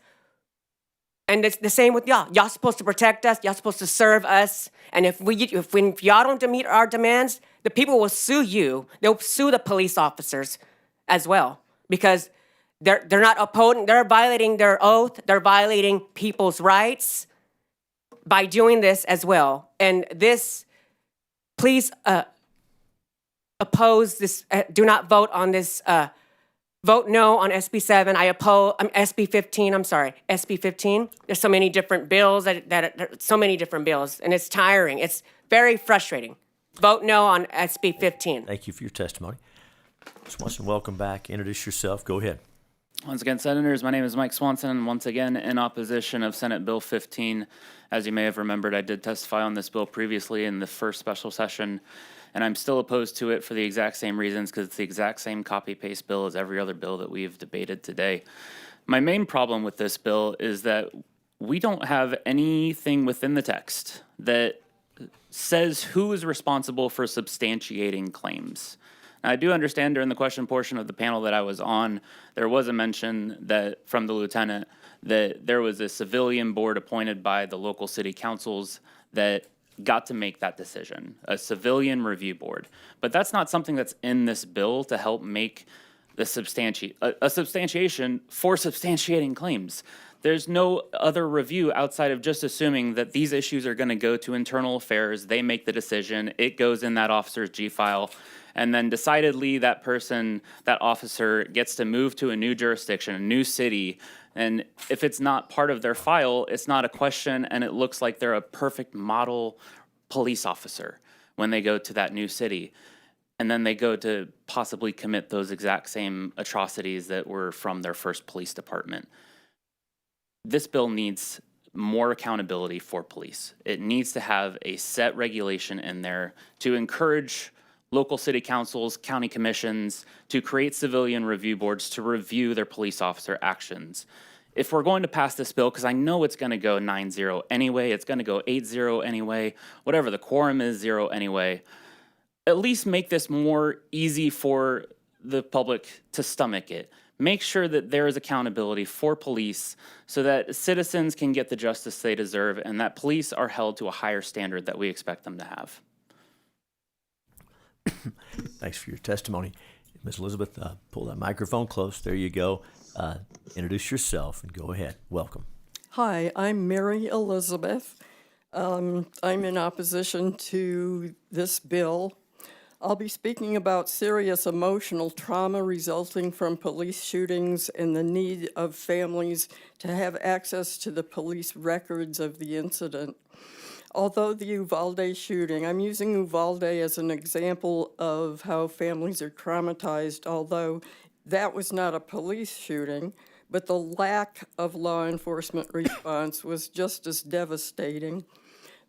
And it's the same with y'all. Y'all supposed to protect us. Y'all supposed to serve us. And if y'all don't meet our demands, the people will sue you. They'll sue the police officers as well, because they're not opposing. They're violating their oath. They're violating people's rights by doing this as well. And this, please oppose this. Do not vote on this. Vote no on SB 7. I oppose SB 15. I'm sorry, SB 15. There's so many different bills so many different bills, and it's tiring. It's very frustrating. Vote no on SB 15. Thank you for your testimony. Swanson, welcome back. Introduce yourself. Go ahead. Once again, Senators, my name is Mike Swanson, and once again in opposition of Senate Bill 15. As you may have remembered, I did testify on this bill previously in the first special session, and I'm still opposed to it for the exact same reasons, because it's the exact same copy-paste bill as every other bill that we've debated today. My main problem with this bill is that we don't have anything within the text that says who is responsible for substantiating claims. Now, I do understand during the question portion of the panel that I was on, there was a mention that from the lieutenant that there was a civilian board appointed by the local city councils that got to make that decision, a civilian review board. But that's not something that's in this bill to help make the substantiation for substantiating claims. There's no other review outside of just assuming that these issues are going to go to internal affairs. They make the decision. It goes in that officer's G file. And then decidedly that person, that officer gets to move to a new jurisdiction, a new city. And if it's not part of their file, it's not a question, and it looks like they're a perfect model police officer when they go to that new city. And then they go to possibly commit those exact same atrocities that were from their first police department. This bill needs more accountability for police. It needs to have a set regulation in there to encourage local city councils, county commissions to create civilian review boards to review their police officer actions. If we're going to pass this bill, because I know it's going to go 9-0 anyway, it's going to go 8-0 anyway, whatever the quorum is, 0 anyway, at least make this more easy for the public to stomach it. Make sure that there is accountability for police so that citizens can get the justice they deserve and that police are held to a higher standard that we expect them to have. Thanks for your testimony. Ms. Elizabeth, pull that microphone close. There you go. Introduce yourself and go ahead. Welcome. Hi, I'm Mary Elizabeth. I'm in opposition to this bill. I'll be speaking about serious emotional trauma resulting from police shootings and the need of families to have access to the police records of the incident. Although the Uvalde shooting, I'm using Uvalde as an example of how families are traumatized, although that was not a police shooting, but the lack of law enforcement response was just as devastating.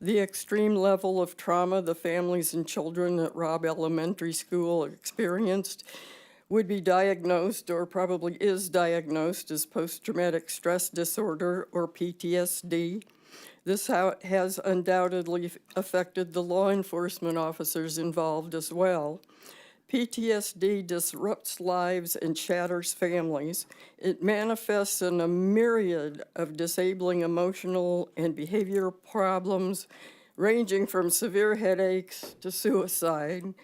The extreme level of trauma the families and children at Robb Elementary School experienced would be diagnosed or probably is diagnosed as post-traumatic stress disorder or PTSD. This has undoubtedly affected the law enforcement officers involved as well. PTSD disrupts lives and shatters families. It manifests in a myriad of disabling emotional and behavioral problems, ranging from severe headaches to suicide.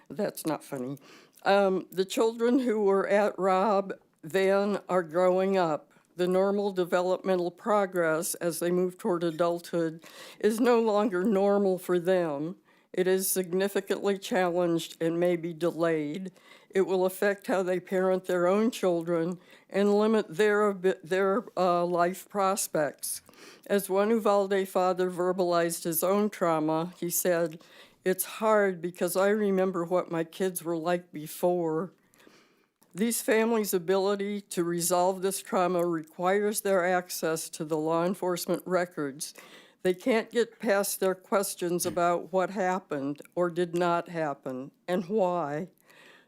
That's not funny. The children who were at Rob then are growing up. The normal developmental progress as they move toward adulthood is no longer normal for them. It is significantly challenged and may be delayed. It will affect how they parent their own children and limit their life prospects. As one Uvalde father verbalized his own trauma, he said, "It's hard because I remember what my kids were like before." These families' ability to resolve this trauma requires their access to the law enforcement records. They can't get past their questions about what happened or did not happen and why.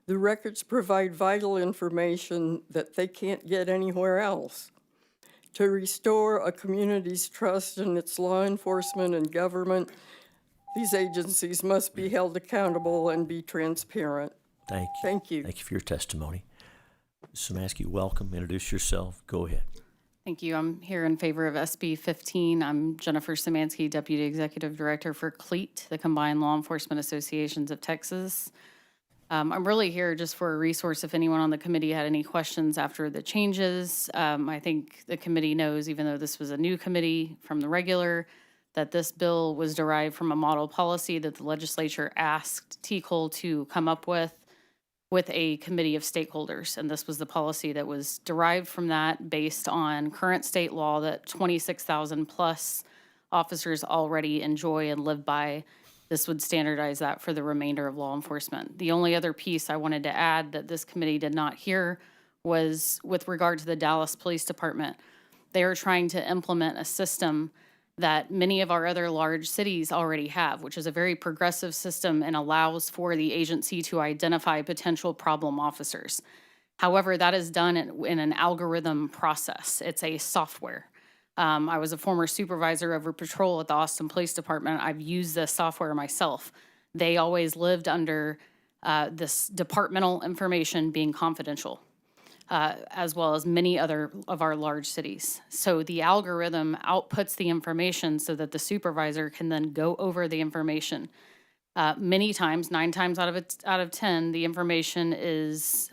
The records provide vital information that they can't get anywhere else. To restore a community's trust in its law enforcement and government, these agencies must be held accountable and be transparent. Thank you. Thank you. Thank you for your testimony. Szymanski, welcome. Introduce yourself. Go ahead. Thank you. I'm here in favor of SB 15. I'm Jennifer Szymanski, Deputy Executive Director for CLEAT, the Combined Law Enforcement Associations of Texas. I'm really here just for a resource if anyone on the committee had any questions after the changes. I think the committee knows, even though this was a new committee from the regular, that this bill was derived from a model policy that the legislature asked TCOL to come up with a committee of stakeholders. And this was the policy that was derived from that based on current state law that 26,000 plus officers already enjoy and live by. This would standardize that for the remainder of law enforcement. The only other piece I wanted to add that this committee did not hear was with regard to the Dallas Police Department. They are trying to implement a system that many of our other large cities already have, which is a very progressive system and allows for the agency to identify potential problem officers. However, that is done in an algorithm process. It's a software. I was a former supervisor over patrol at the Austin Police Department. I've used this software myself. They always lived under this departmental information being confidential. As well as many other of our large cities. So the algorithm outputs the information so that the supervisor can then go over the information. Many times, 9 times out of 10, the information is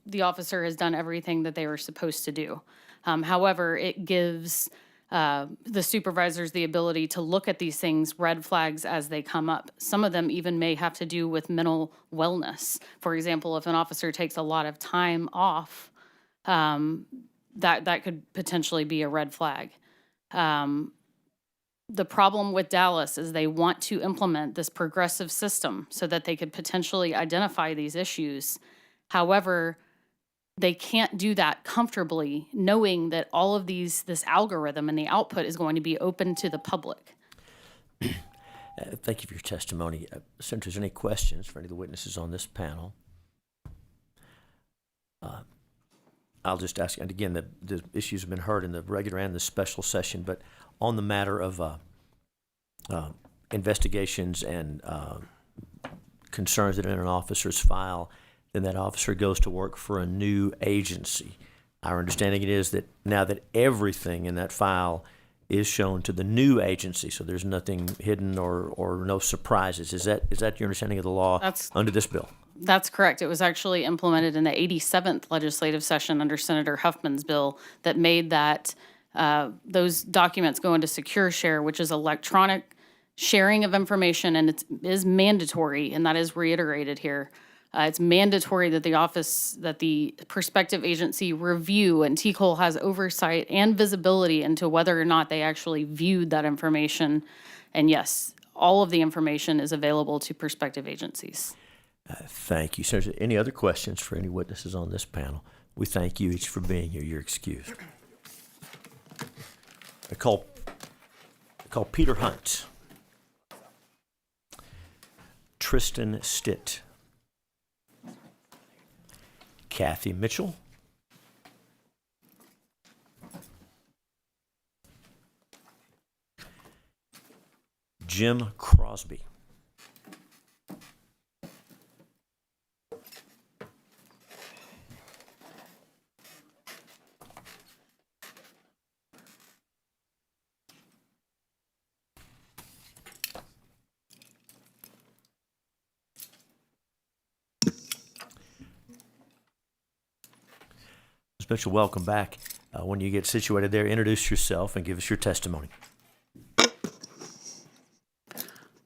the officer has done everything that they were supposed to do. However, it gives the supervisors the ability to look at these things, red flags as they come up. Some of them even may have to do with mental wellness. For example, if an officer takes a lot of time off, that could potentially be a red flag. The problem with Dallas is they want to implement this progressive system so that they could potentially identify these issues. However, they can't do that comfortably knowing that all of this algorithm and the output is going to be open to the public. Thank you for your testimony. Senators, any questions for any of the witnesses on this panel? I'll just ask, and again, the issues have been heard in the regular and the special session, but on the matter of investigations and concerns that are in an officer's file, then that officer goes to work for a new agency. Our understanding it is that now that everything in that file is shown to the new agency, so there's nothing hidden or no surprises. Is that your understanding of the law under this bill? That's correct. It was actually implemented in the 87th legislative session under Senator Huffman's bill that made that those documents go into Secure Share, which is electronic sharing of information, and it is mandatory, and that is reiterated here. It's mandatory that the prospective agency review, and TCOL has oversight and visibility into whether or not they actually viewed that information. And yes, all of the information is available to prospective agencies. Thank you. So, any other questions for any witnesses on this panel? We thank you each for being here. You're excused. I call Peter Hunt, Tristan Stitt, Kathy Mitchell. Jim Crosby. Ms. Mitchell, welcome back. When you get situated there, introduce yourself and give us your testimony.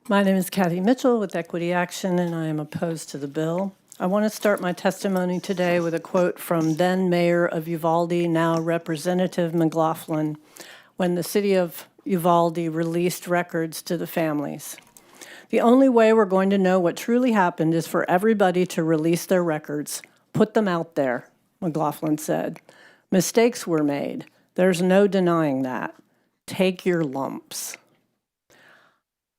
My name is Kathy Mitchell with Equity Action, and I am opposed to the bill. I want to start my testimony today with a quote from then Mayor of Uvalde, now Representative McLaughlin, when the city of Uvalde released records to the families. The only way we're going to know what truly happened is for everybody to release their records. Put them out there, McLaughlin said. Mistakes were made. There's no denying that. Take your lumps.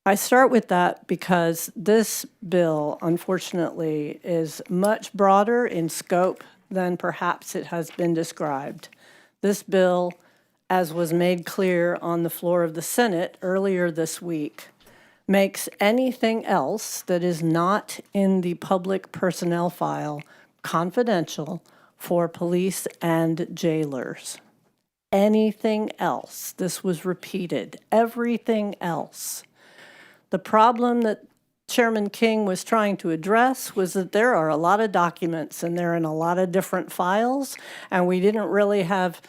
I start with that because this bill, unfortunately, is much broader in scope than perhaps it has been described. This bill, as was made clear on the floor of the Senate earlier this week, makes anything else that is not in the public personnel file confidential for police and jailers. Anything else. This was repeated. Everything else. The problem that Chairman King was trying to address was that there are a lot of documents and they're in a lot of different files, and we didn't really have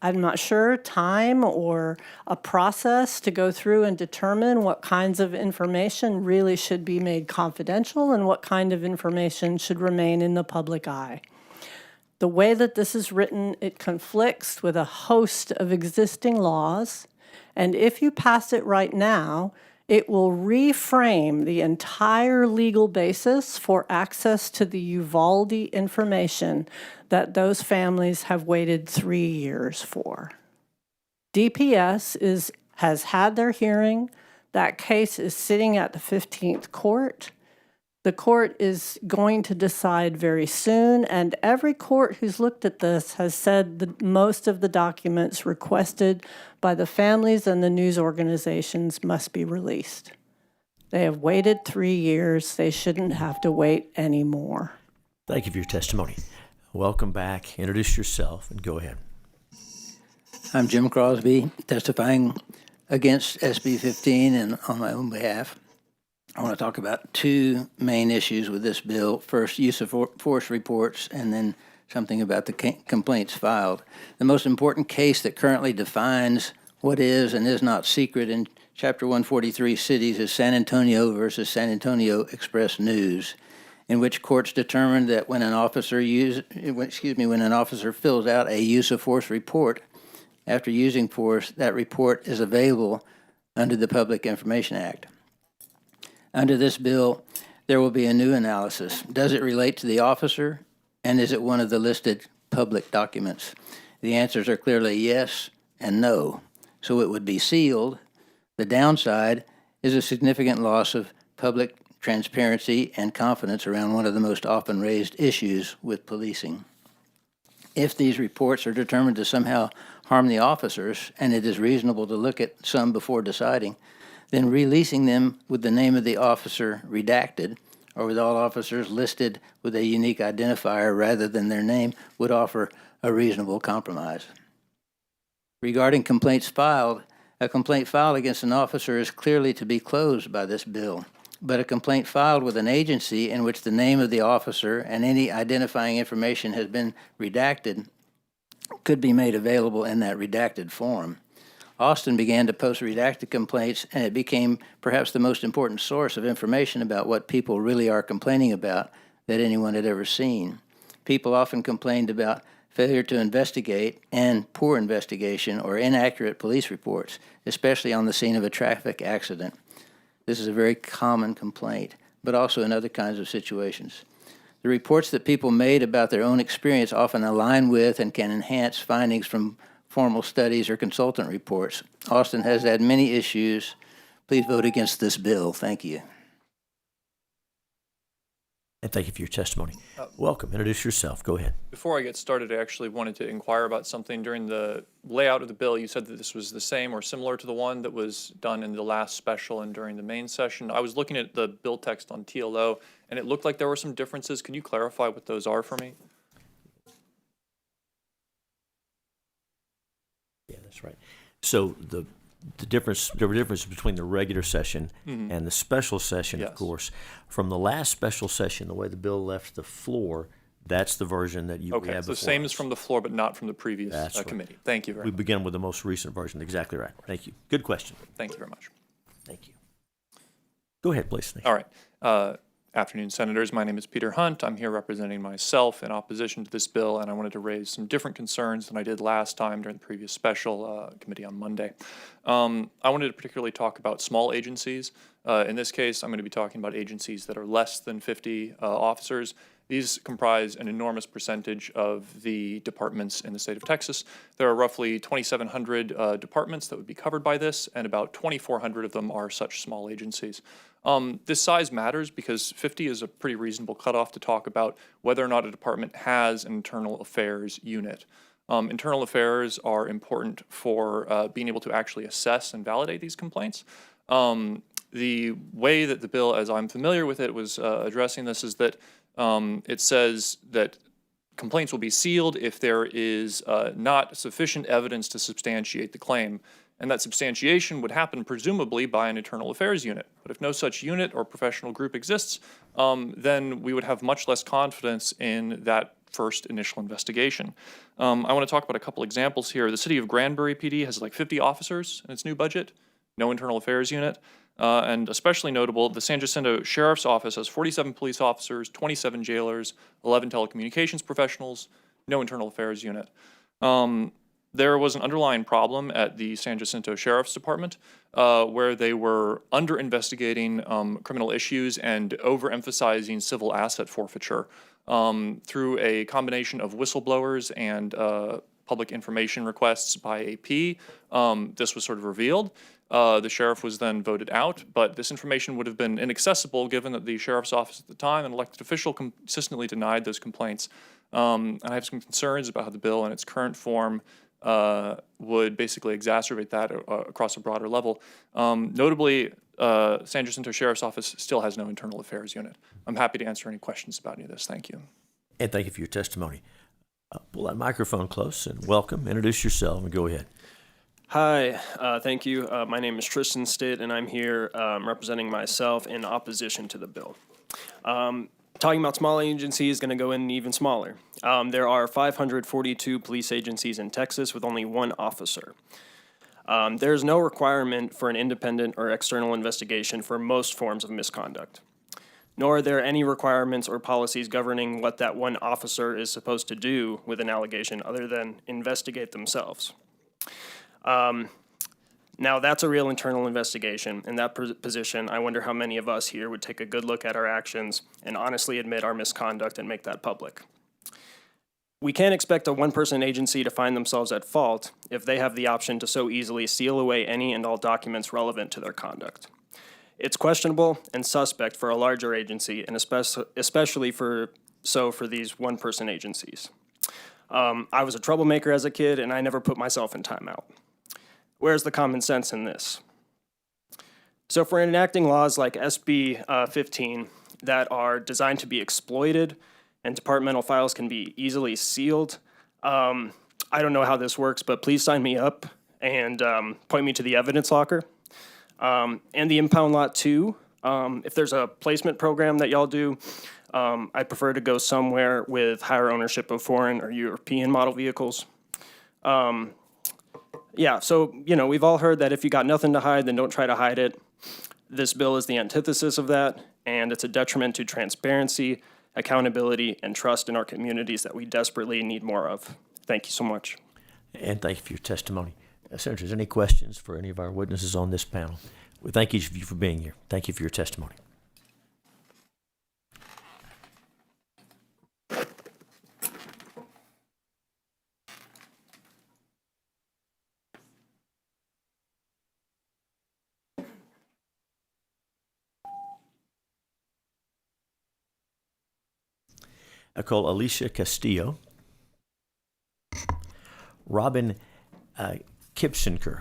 I'm not sure, time or a process to go through and determine what kinds of information really should be made confidential and what kind of information should remain in the public eye. The way that this is written, it conflicts with a host of existing laws, and if you pass it right now, it will reframe the entire legal basis for access to the Uvalde information that those families have waited 3 years for. DPS has had their hearing. That case is sitting at the 15th court. The court is going to decide very soon, and every court who's looked at this has said that most of the documents requested by the families and the news organizations must be released. They have waited 3 years. They shouldn't have to wait anymore. Thank you for your testimony. Welcome back. Introduce yourself and go ahead. I'm Jim Crosby, testifying against SB 15 and on my own behalf. I want to talk about two main issues with this bill. First, use of force reports, and then something about the complaints filed. The most important case that currently defines what is and is not secret in Chapter 143 cities is San Antonio versus San Antonio Express News, in which courts determined that when an officer fills out a use of force report after using force, that report is available under the Public Information Act. Under this bill, there will be a new analysis. Does it relate to the officer, and is it one of the listed public documents? The answers are clearly yes and no. So it would be sealed. The downside is a significant loss of public transparency and confidence around one of the most often raised issues with policing. If these reports are determined to somehow harm the officers, and it is reasonable to look at some before deciding, then releasing them with the name of the officer redacted, or with all officers listed with a unique identifier rather than their name, would offer a reasonable compromise. Regarding complaints filed, a complaint filed against an officer is clearly to be closed by this bill, but a complaint filed with an agency in which the name of the officer and any identifying information has been redacted could be made available in that redacted form. Austin began to post redacted complaints, and it became perhaps the most important source of information about what people really are complaining about that anyone had ever seen. People often complained about failure to investigate and poor investigation or inaccurate police reports, especially on the scene of a traffic accident. This is a very common complaint, but also in other kinds of situations. The reports that people made about their own experience often align with and can enhance findings from formal studies or consultant reports. Austin has had many issues. Please vote against this bill. Thank you. And thank you for your testimony. Welcome. Introduce yourself. Go ahead. Before I get started, I actually wanted to inquire about something. During the layout of the bill, you said that this was the same or similar to the one that was done in the last special and during the main session. I was looking at the bill text on TLO, and it looked like there were some differences. Can you clarify what those are for me? Yeah, that's right. So the difference between the regular session and the special session, of course, from the last special session, the way the bill left the floor, that's the version that we Okay, have so the before same us. as from the floor, but not from the previous That's right. committee. Thank you very We much. begin with the most recent version. Exactly right. Thank you. Good question. Thank you very much. Thank you. Go ahead, please. Thank All right. Afternoon, Senators. My name is Peter Hunt. I'm here representing myself in opposition to this bill, and I wanted to raise some different concerns than I did last time during the previous special committee on Monday. I wanted to particularly talk about small agencies. In this case, I'm going to be talking about agencies that are less than 50 officers. These comprise an enormous percentage of the departments in the state of Texas. There are roughly 2,700 departments that would be covered by this, and about 2,400 of them are such small agencies. This size matters because 50 is a pretty reasonable cutoff to talk about whether or not a department has an internal affairs unit. Internal affairs are important for being able to actually assess and validate these complaints. The way that the bill, as I'm familiar with it, was addressing this is that it says that complaints will be sealed if there is not sufficient evidence to substantiate the claim. And that substantiation would happen presumably by an internal affairs unit. But if no such unit or professional group exists, then we would have much less confidence in that first initial investigation. I want to talk about a couple examples here. The city of Granbury PD has like 50 officers in its new budget, no internal affairs unit. And especially notable, the San Jacinto Sheriff's Office has 47 police officers, 27 jailers, 11 telecommunications professionals, no internal affairs unit. There was an underlying problem at the San Jacinto Sheriff's Department where they were under-investigating criminal issues and overemphasizing civil asset forfeiture through a combination of whistleblowers and public information requests by AP. This was sort of revealed. The sheriff was then voted out, but this information would have been inaccessible given that the sheriff's office at the time, an elected official, consistently denied those complaints. And I have some concerns about how the bill in its current form would basically exacerbate that across a broader level. Notably, San Jacinto Sheriff's Office still has no internal affairs unit. I'm happy to answer any questions about any of this. Thank you. And thank you for your testimony. Pull that microphone close and welcome. Introduce yourself and go ahead. Hi, thank you. My name is Tristan Stitt, and I'm here representing myself in opposition to the bill. Talking about small agencies is going to go in even smaller. There are 542 police agencies in Texas with only one officer. There is no requirement for an independent or external investigation for most forms of misconduct, nor are there any requirements or policies governing what that one officer is supposed to do with an allegation other than investigate themselves. Now, that's a real internal investigation. In that position, I wonder how many of us here would take a good look at our actions and honestly admit our misconduct and make that public. We can't expect a one-person agency to find themselves at fault if they have the option to so easily seal away any and all documents relevant to their conduct. It's questionable and suspect for a larger agency, and especially for these one-person agencies. I was a troublemaker as a kid, and I never put myself in timeout. Where's the common sense in this? So for enacting laws like SB 15 that are designed to be exploited and departmental files can be easily sealed, I don't know how this works, but please sign me up and point me to the evidence locker. And the impound lot too. If there's a placement program that y'all do, I prefer to go somewhere with higher ownership of foreign or European model vehicles. Yeah, so, we've all heard that if you got nothing to hide, then don't try to hide it. This bill is the antithesis of that, and it's a detriment to transparency, accountability, and trust in our communities that we desperately need more of. Thank you so much. And thank you for your testimony. Senators, any questions for any of our witnesses on this panel? We thank each of you for being here. Thank you for your testimony. I call Alicia Castillo. Robin Kipsenker.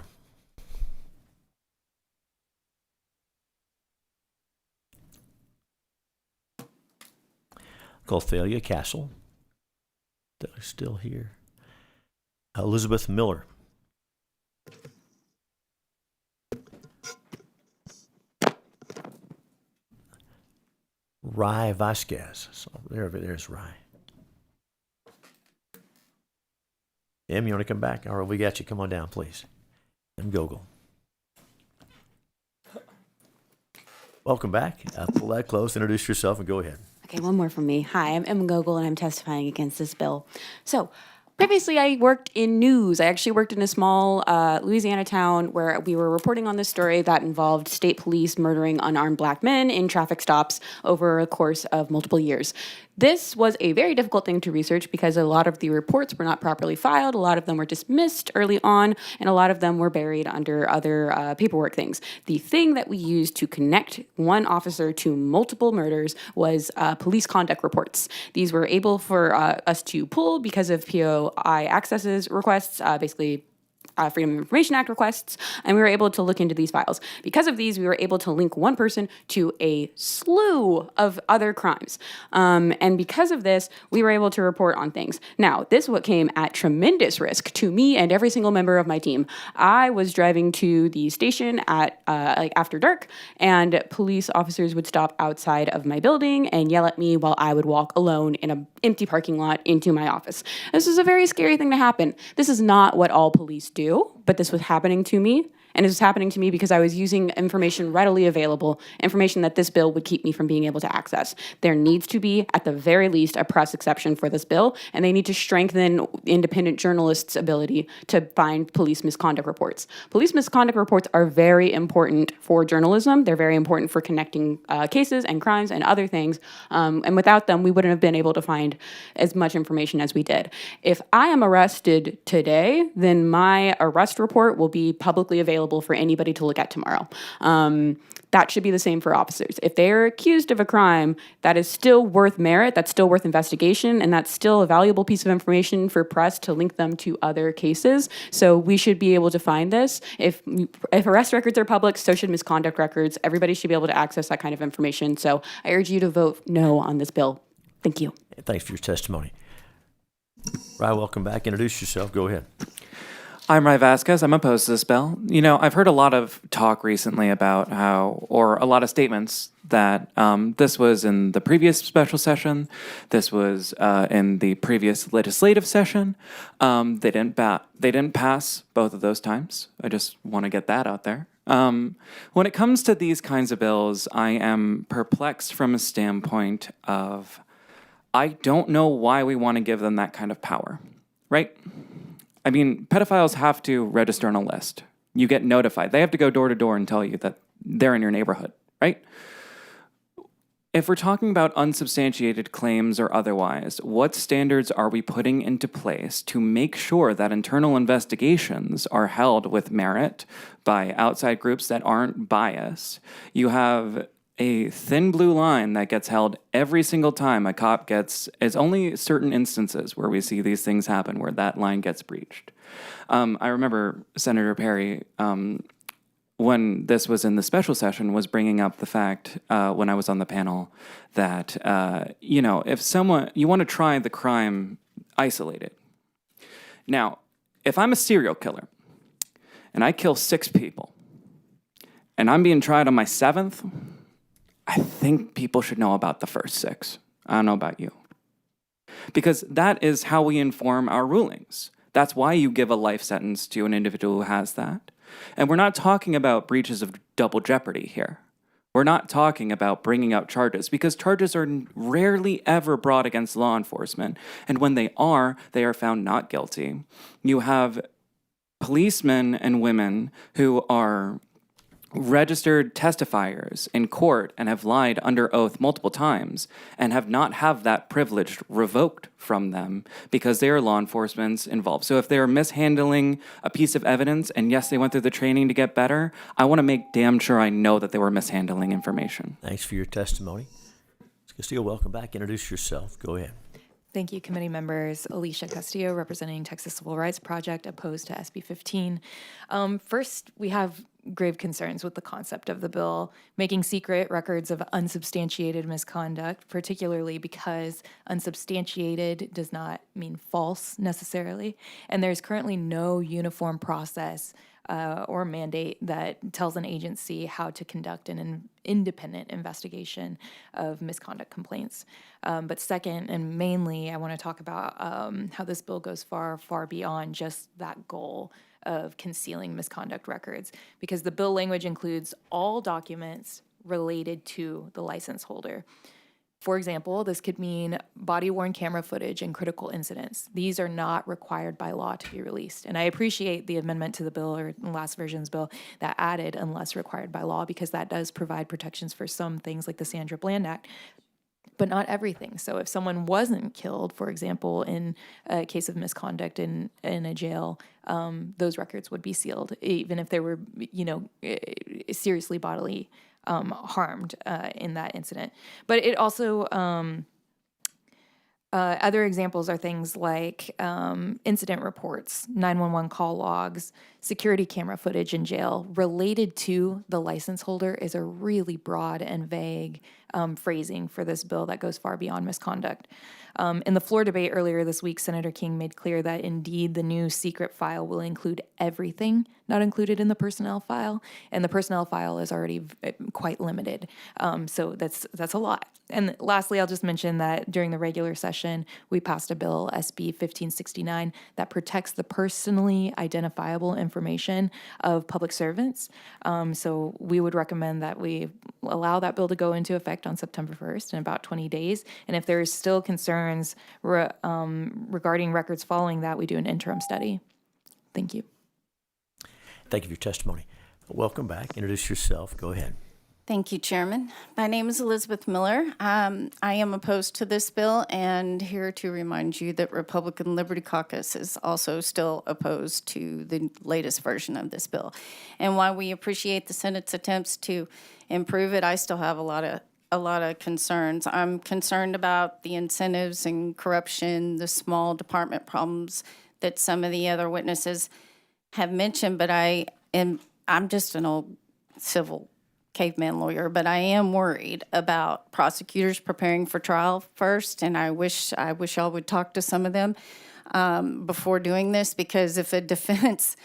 Call Thalia Castle. They're still here. Elizabeth Miller. Rye Vasquez. So there's Rye. Em, you want to come back? All right, we got you. Come on down, please. M. Gogol. Welcome back. Pull that close. Introduce yourself and go ahead. Okay, one more from me. Hi, I'm Emma Gogol, and I'm testifying against this bill. So, previously, I worked in news. I actually worked in a small Louisiana town where we were reporting on this story that involved state police murdering unarmed black men in traffic stops over a course of multiple years. This was a very difficult thing to research because a lot of the reports were not properly filed, a lot of them were dismissed early on, and a lot of them were buried under other paperwork things. The thing that we used to connect one officer to multiple murders was police conduct reports. These were able for us to pull because of POI accesses requests, basically Freedom of Information Act requests, and we were able to look into these files. Because of these, we were able to link one person to a slew of other crimes. And because of this, we were able to report on things. Now, this what came at tremendous risk to me and every single member of my team. I was driving to the station at after dark, and police officers would stop outside of my building and yell at me while I would walk alone in an empty parking lot into my office. This is a very scary thing to happen. This is not what all police do, but this was happening to me. And it was happening to me because I was using information readily available, information that this bill would keep me from being able to access. There needs to be, at the very least, a press exception for this bill, and they need to strengthen independent journalists' ability to find police misconduct reports. Police misconduct reports are very important for journalism. They're very important for connecting cases and crimes and other things. And without them, we wouldn't have been able to find as much information as we did. If I am arrested today, then my arrest report will be publicly available for anybody to look at tomorrow. That should be the same for officers. If they are accused of a crime, that is still worth merit, that's still worth investigation, and that's still a valuable piece of information for press to link them to other cases. So we should be able to find this. If arrest records are public, so should misconduct records. Everybody should be able to access that kind of information. So I urge you to vote no on this bill. Thank you. Thanks for your testimony. Rye, welcome back. Introduce yourself. Go ahead. I'm Rye Vasquez. I'm opposed to this bill. You know, I've heard a lot of talk recently about how, or a lot of statements that this was in the previous special session, this was in the previous legislative session. They didn't pass both of those times. I just want to get that out there. When it comes to these kinds of bills, I am perplexed from a standpoint of I don't know why we want to give them that kind of power, right? I mean, pedophiles have to register on a list. You get notified. They have to go door to door and tell you that they're in your neighborhood, right? If we're talking about unsubstantiated claims or otherwise, what standards are we putting into place to make sure that internal investigations are held with merit by outside groups that aren't biased? You have a thin blue line that gets held every single time a cop gets, it's only certain instances where we see these things happen where that line gets breached. I remember Senator Perry, when this was in the special session, was bringing up the fact when I was on the panel that, if you want to try the crime isolated. Now, if I'm a serial killer and I kill 6 people and I'm being tried on my 7th, I think people should know about the first 6. I don't know about you. Because that is how we inform our rulings. That's why you give a life sentence to an individual who has that. And we're not talking about breaches of double jeopardy here. We're not talking about bringing up charges, because charges are rarely ever brought against law enforcement. And when they are found not guilty. You have policemen and women who are registered testifiers in court and have lied under oath multiple times and have not have that privilege revoked from them because they are law enforcement involved. So if they're mishandling a piece of evidence, and yes, they went through the training to get better, I want to make damn sure I know that they were mishandling information. Thanks for your testimony. Ms. Castillo, welcome back. Introduce yourself. Go ahead. Thank you, committee members. Alicia Castillo, representing Texas Civil Rights Project, opposed to SB 15. First, we have grave concerns with the concept of the bill making secret records of unsubstantiated misconduct, particularly because unsubstantiated does not mean false necessarily. And there's currently no uniform process or mandate that tells an agency how to conduct an independent investigation of misconduct complaints. But second, and mainly, I want to talk about how this bill goes far, far beyond just that goal of concealing misconduct records, because the bill language includes all documents related to the license holder. For example, this could mean body-worn camera footage and critical incidents. These are not required by law to be released. And I appreciate the amendment to the bill, or the last version's bill, that added unless required by law, because that does provide protections for some things like the Sandra Bland Act, but not everything. So if someone wasn't killed, for example, in a case of misconduct in a jail, those records would be sealed, even if they were, seriously bodily harmed in that incident. But it also, other examples are things like incident reports, 911 call logs, security camera footage in jail related to the license holder is a really broad and vague phrasing for this bill that goes far beyond misconduct. In the floor debate earlier this week, Senator King made clear that indeed the new secret file will include everything not included in the personnel file, and the personnel file is already quite limited. So that's a lot. And lastly, I'll just mention that during the regular session, we passed a bill, SB 1569, that protects the personally identifiable information of public servants. So we would recommend that we allow that bill to go into effect on September 1st in about 20 days. And if there is still concerns regarding records following that, we do an interim study. Thank you. Thank you for your testimony. Welcome back. Introduce yourself. Go ahead. Thank you, Chairman. My name is Elizabeth Miller. I am opposed to this bill and here to remind you that Republican Liberty Caucus is also still opposed to the latest version of this bill. And while we appreciate the Senate's attempts to improve it, I still have a lot of concerns. I'm concerned about the incentives and corruption, the small department problems that some of the other witnesses have mentioned, but I'm just an old civil caveman lawyer, but I am worried about prosecutors preparing for trial first, and I wish y'all would talk to some of them before doing this, because if a defense,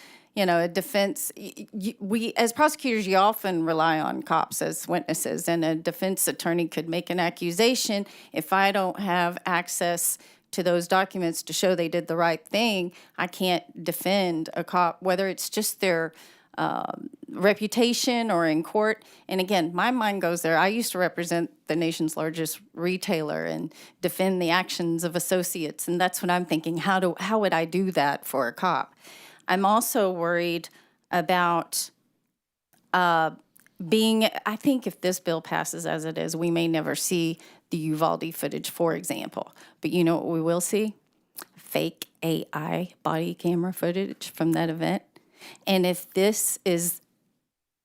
we as prosecutors, you often rely on cops as witnesses, and a defense attorney could make an accusation. If I don't have access to those documents to show they did the right thing, I can't defend a cop, whether it's just their reputation or in court. And again, my mind goes there. I used to represent the nation's largest retailer and defend the actions of associates. And that's what I'm thinking. How would I do that for a cop? I'm also worried about I think if this bill passes as it is, we may never see the Uvalde footage, for example. But you know what we will see? Fake AI body camera footage from that event. And if this is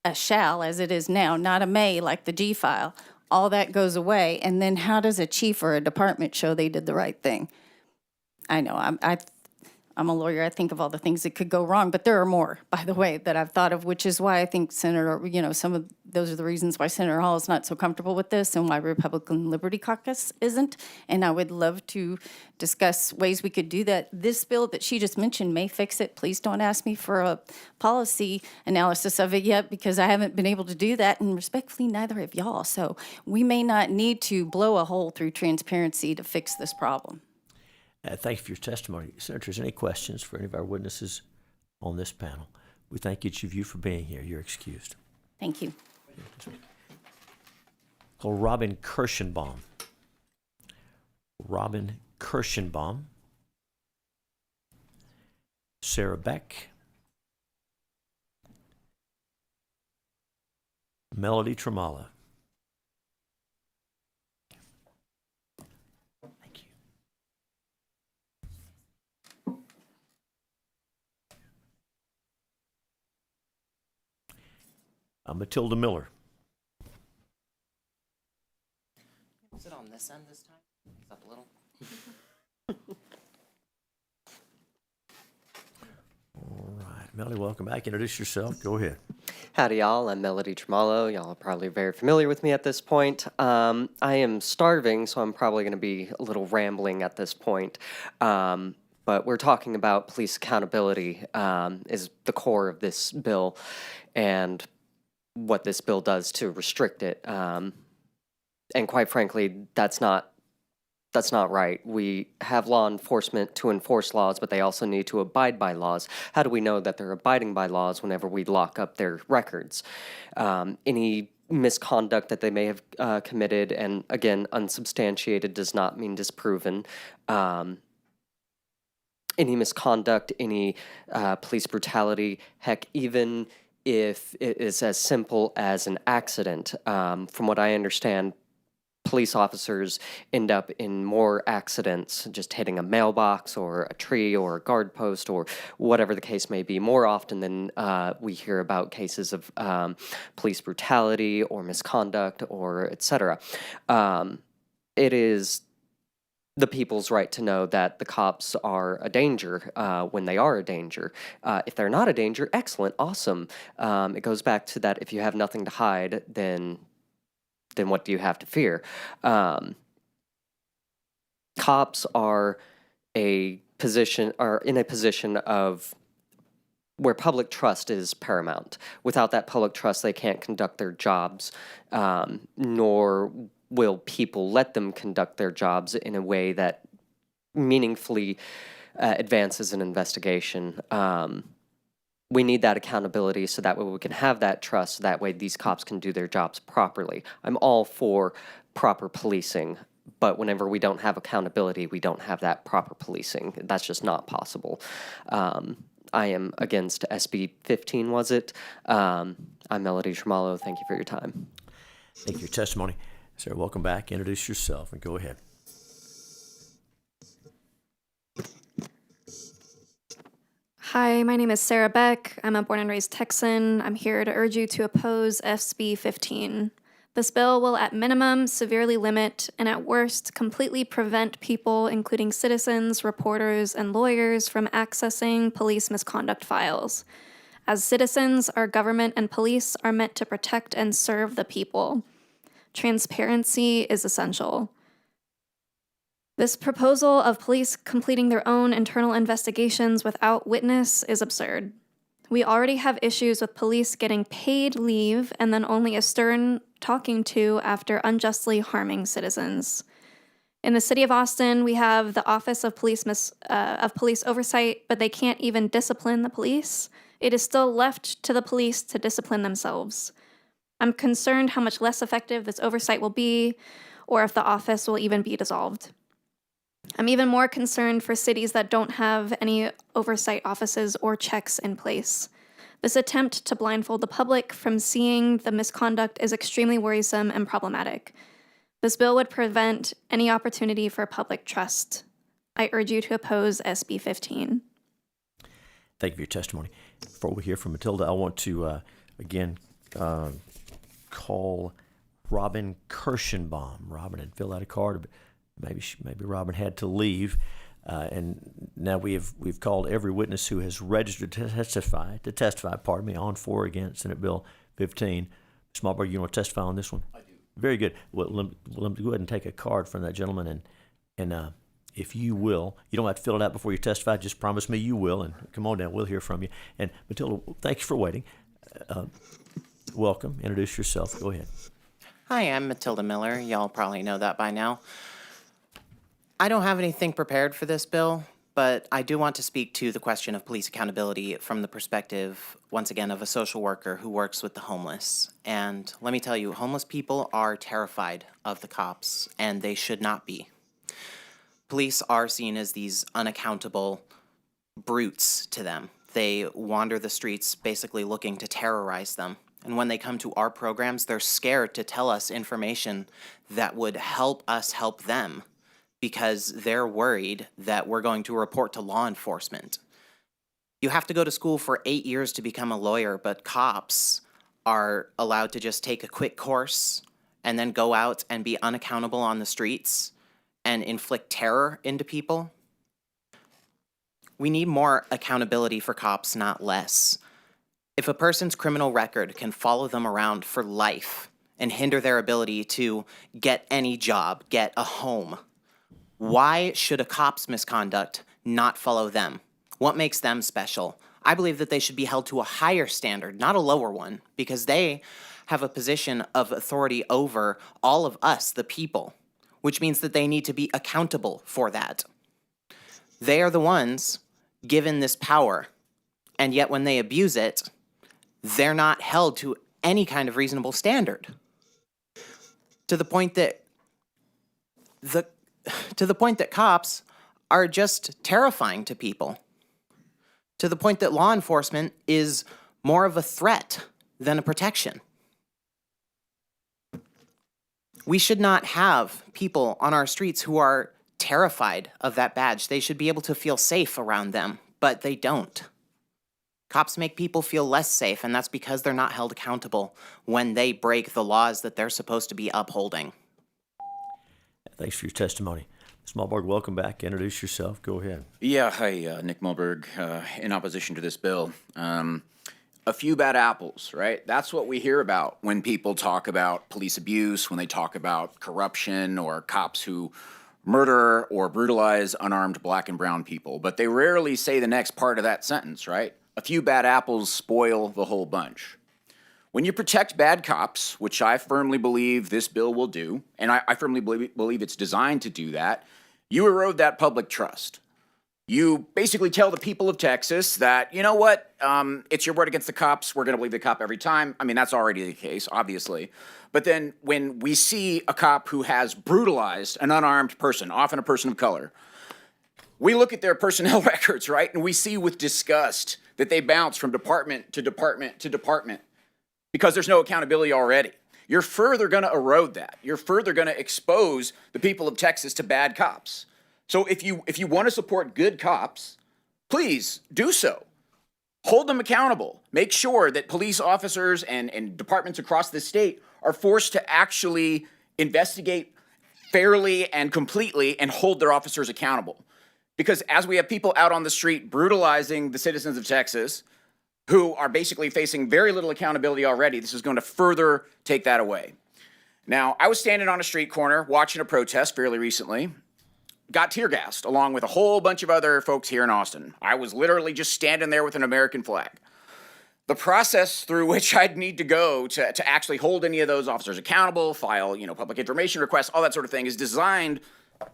a shall, as it is now, not a may like the G file, all that goes away. And then how does a chief or a department show they did the right thing? I know, I'm a lawyer. I think of all the things that could go wrong, but there are more, by the way, that I've thought of, which is why I think those are the reasons why Senator Hall is not so comfortable with this and why Republican Liberty Caucus isn't. And I would love to discuss ways we could do that. This bill that she just mentioned may fix it. Please don't ask me for a policy analysis of it yet, because I haven't been able to do that, and respectfully, neither have y'all. So we may not need to blow a hole through transparency to fix this problem. Thank you for your testimony. Senators, any questions for any of our witnesses on this panel? We thank each of you for being here. You're excused. Thank you. Call Robin Kirschenbaum. Robin Kirschenbaum. Sarah Beck. Melody Tremala. Matilda Miller. Is it on this end this time? Up a little. All right, Melody, welcome back. Introduce yourself. Go ahead. Howdy, y'all. I'm Melody Tremallo. Y'all are probably very familiar with me at this point. I am starving, so I'm probably going to be a little rambling at this point. But we're talking about police accountability is the core of this bill and what this bill does to restrict it. And quite frankly, that's not right. We have law enforcement to enforce laws, but they also need to abide by laws. How do we know that they're abiding by laws whenever we lock up their records? Any misconduct that they may have committed, and again, unsubstantiated does not mean disproven. Any misconduct, any police brutality, heck, even if it is as simple as an accident. From what I understand, police officers end up in more accidents just hitting a mailbox or a tree or a guard post or whatever the case may be more often than we hear about cases of police brutality or misconduct or etc. It is the people's right to know that the cops are a danger when they are a danger. If they're not a danger, excellent, awesome. It goes back to that if you have nothing to hide, then what do you have to fear? Cops are in a position of where public trust is paramount. Without that public trust, they can't conduct their jobs, nor will people let them conduct their jobs in a way that meaningfully advances an investigation. We need that accountability so that way we can have that trust, so that way these cops can do their jobs properly. I'm all for proper policing, but whenever we don't have accountability, we don't have that proper policing. That's just not possible. I am against SB 15, was it? I'm Melody Tremallo. Thank you for your time. Thank you for your testimony. Sir, welcome back. Introduce yourself and go ahead. Hi, my name is Sarah Beck. I'm a born and raised Texan. I'm here to urge you to oppose SB 15. This bill will at minimum severely limit and at worst completely prevent people, including citizens, reporters, and lawyers, from accessing police misconduct files. As citizens, our government and police are meant to protect and serve the people. Transparency is essential. This proposal of police completing their own internal investigations without witness is absurd. We already have issues with police getting paid leave and then only a stern talking to after unjustly harming citizens. In the city of Austin, we have the Office of Police Oversight, but they can't even discipline the police. It is still left to the police to discipline themselves. I'm concerned how much less effective this oversight will be, or if the office will even be dissolved. I'm even more concerned for cities that don't have any oversight offices or checks in place. This attempt to blindfold the public from seeing the misconduct is extremely worrisome and problematic. This bill would prevent any opportunity for public trust. I urge you to oppose SB 15. Thank you for your testimony. Before we hear from Matilda, I want to, again, call Robin Kirschenbaum. Robin had filled out a card, but maybe Robin had to leave, and now we've called every witness who has registered to testify. On, for, or against Senate Bill 15. Smallberg, you want to testify on this one? I do. Very good. Well, let me go ahead and take a card from that gentleman, and if you will, you don't have to fill it out before you testify. Just promise me you will, and come on down. We'll hear from you. And Matilda, thank you for waiting. Welcome. Introduce yourself. Go ahead. Hi, I'm Matilda Miller. Y'all probably know that by now. I don't have anything prepared for this bill, but I do want to speak to the question of police accountability from the perspective, once again, of a social worker who works with the homeless. And let me tell you, homeless people are terrified of the cops, and they should not be. Police are seen as these unaccountable brutes to them. They wander the streets basically looking to terrorize them. And when they come to our programs, they're scared to tell us information that would help us help them, because they're worried that we're going to report to law enforcement. You have to go to school for 8 years to become a lawyer, but cops are allowed to just take a quick course and then go out and be unaccountable on the streets and inflict terror into people. We need more accountability for cops, not less. If a person's criminal record can follow them around for life and hinder their ability to get any job, get a home, why should a cop's misconduct not follow them? What makes them special? I believe that they should be held to a higher standard, not a lower one, because they have a position of authority over all of us, the people, which means that they need to be accountable for that. They are the ones given this power, and yet when they abuse it, they're not held to any kind of reasonable standard. To the point that cops are just terrifying to people. To the point that law enforcement is more of a threat than a protection. We should not have people on our streets who are terrified of that badge. They should be able to feel safe around them, but they don't. Cops make people feel less safe, and that's because they're not held accountable when they break the laws that they're supposed to be upholding. Thanks for your testimony. Ms. Malberg, welcome back. Introduce yourself. Go ahead. Yeah, hi, Nick Malberg, in opposition to this bill. A few bad apples, right? That's what we hear about when people talk about police abuse, when they talk about corruption or cops who murder or brutalize unarmed black and brown people. But they rarely say the next part of that sentence, right? A few bad apples spoil the whole bunch. When you protect bad cops, which I firmly believe this bill will do, and I firmly believe it's designed to do that, you erode that public trust. You basically tell the people of Texas that, you know what, it's your word against the cops. We're going to believe the cop every time. I mean, that's already the case, obviously. But then when we see a cop who has brutalized an unarmed person, often a person of color, we look at their personnel records, right? And we see with disgust that they bounce from department to department to department because there's no accountability already. You're further going to erode that. You're further going to expose the people of Texas to bad cops. So if you want to support good cops, please do so. Hold them accountable. Make sure that police officers and departments across the state are forced to actually investigate fairly and completely and hold their officers accountable. Because as we have people out on the street brutalizing the citizens of Texas who are basically facing very little accountability already, this is going to further take that away. Now, I was standing on a street corner watching a protest fairly recently. Got tear gassed along with a whole bunch of other folks here in Austin. I was literally just standing there with an American flag. The process through which I'd need to go to actually hold any of those officers accountable, file, public information requests, all that sort of thing is designed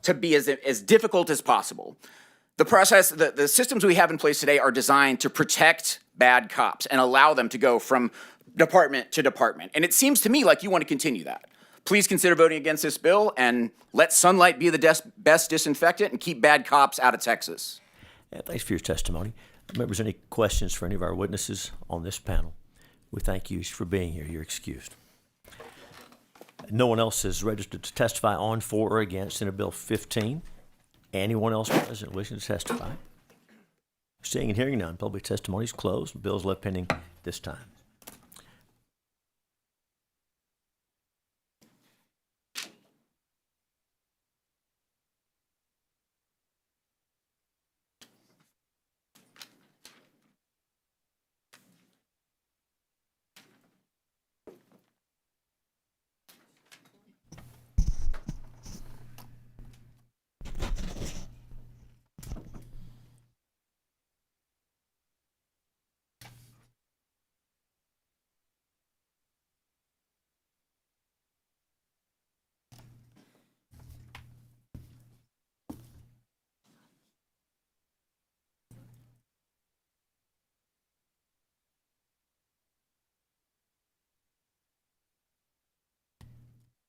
to be as difficult as possible. The process, the systems we have in place today are designed to protect bad cops and allow them to go from department to department. And it seems to me like you want to continue that. Please consider voting against this bill and let sunlight be the best disinfectant and keep bad cops out of Texas. Yeah, thanks for your testimony. Members, any questions for any of our witnesses on this panel? We thank you for being here. You're excused. No one else is registered to testify on, for, or against Senate Bill 15. Anyone else present wishing to testify? Seeing and hearing none, public testimony is closed. Bills left pending this time.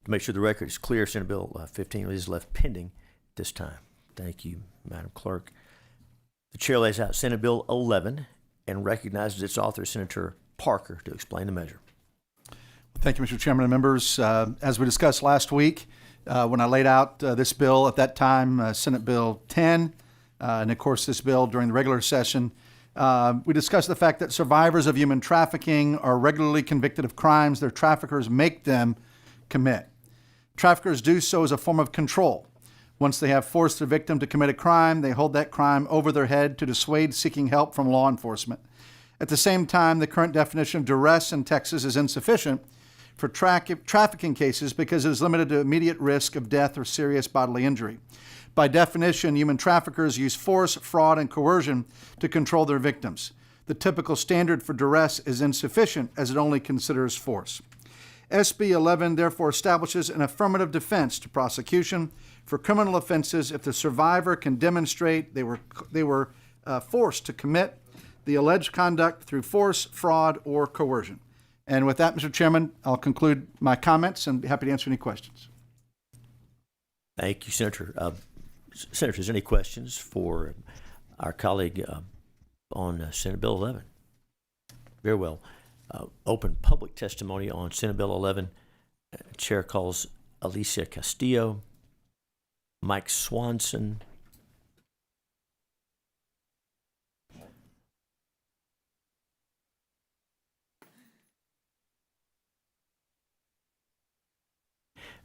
To make sure the record is clear, Senate Bill 15 is left pending this time. Thank you, Madam Clerk. The chair lays out Senate Bill 11 and recognizes its author, Senator Parker, to explain the measure. Thank you, Mr. Chairman and members. As we discussed last week, when I laid out this bill at that time, Senate Bill 10, and of course this bill during the regular session, we discussed the fact that survivors of human trafficking are regularly convicted of crimes their traffickers make them commit. Traffickers do so as a form of control, Once they have forced the victim to commit a crime, they hold that crime over their head to dissuade seeking help from law enforcement. At the same time, the current definition of duress in Texas is insufficient for trafficking cases because it is limited to immediate risk of death or serious bodily injury. By definition, human traffickers use force, fraud, and coercion to control their victims. The typical standard for duress is insufficient as it only considers force. SB 11 therefore establishes an affirmative defense to prosecution for criminal offenses if the survivor can demonstrate they were forced to commit the alleged conduct through force, fraud, or coercion. And with that, Mr. Chairman, I'll conclude my comments and be happy to answer any questions. Thank you, Senator. Senators, any questions for our colleague on Senate Bill 11? Very well. Open public testimony on Senate Bill 11. Chair calls Alicia Castillo, Mike Swanson,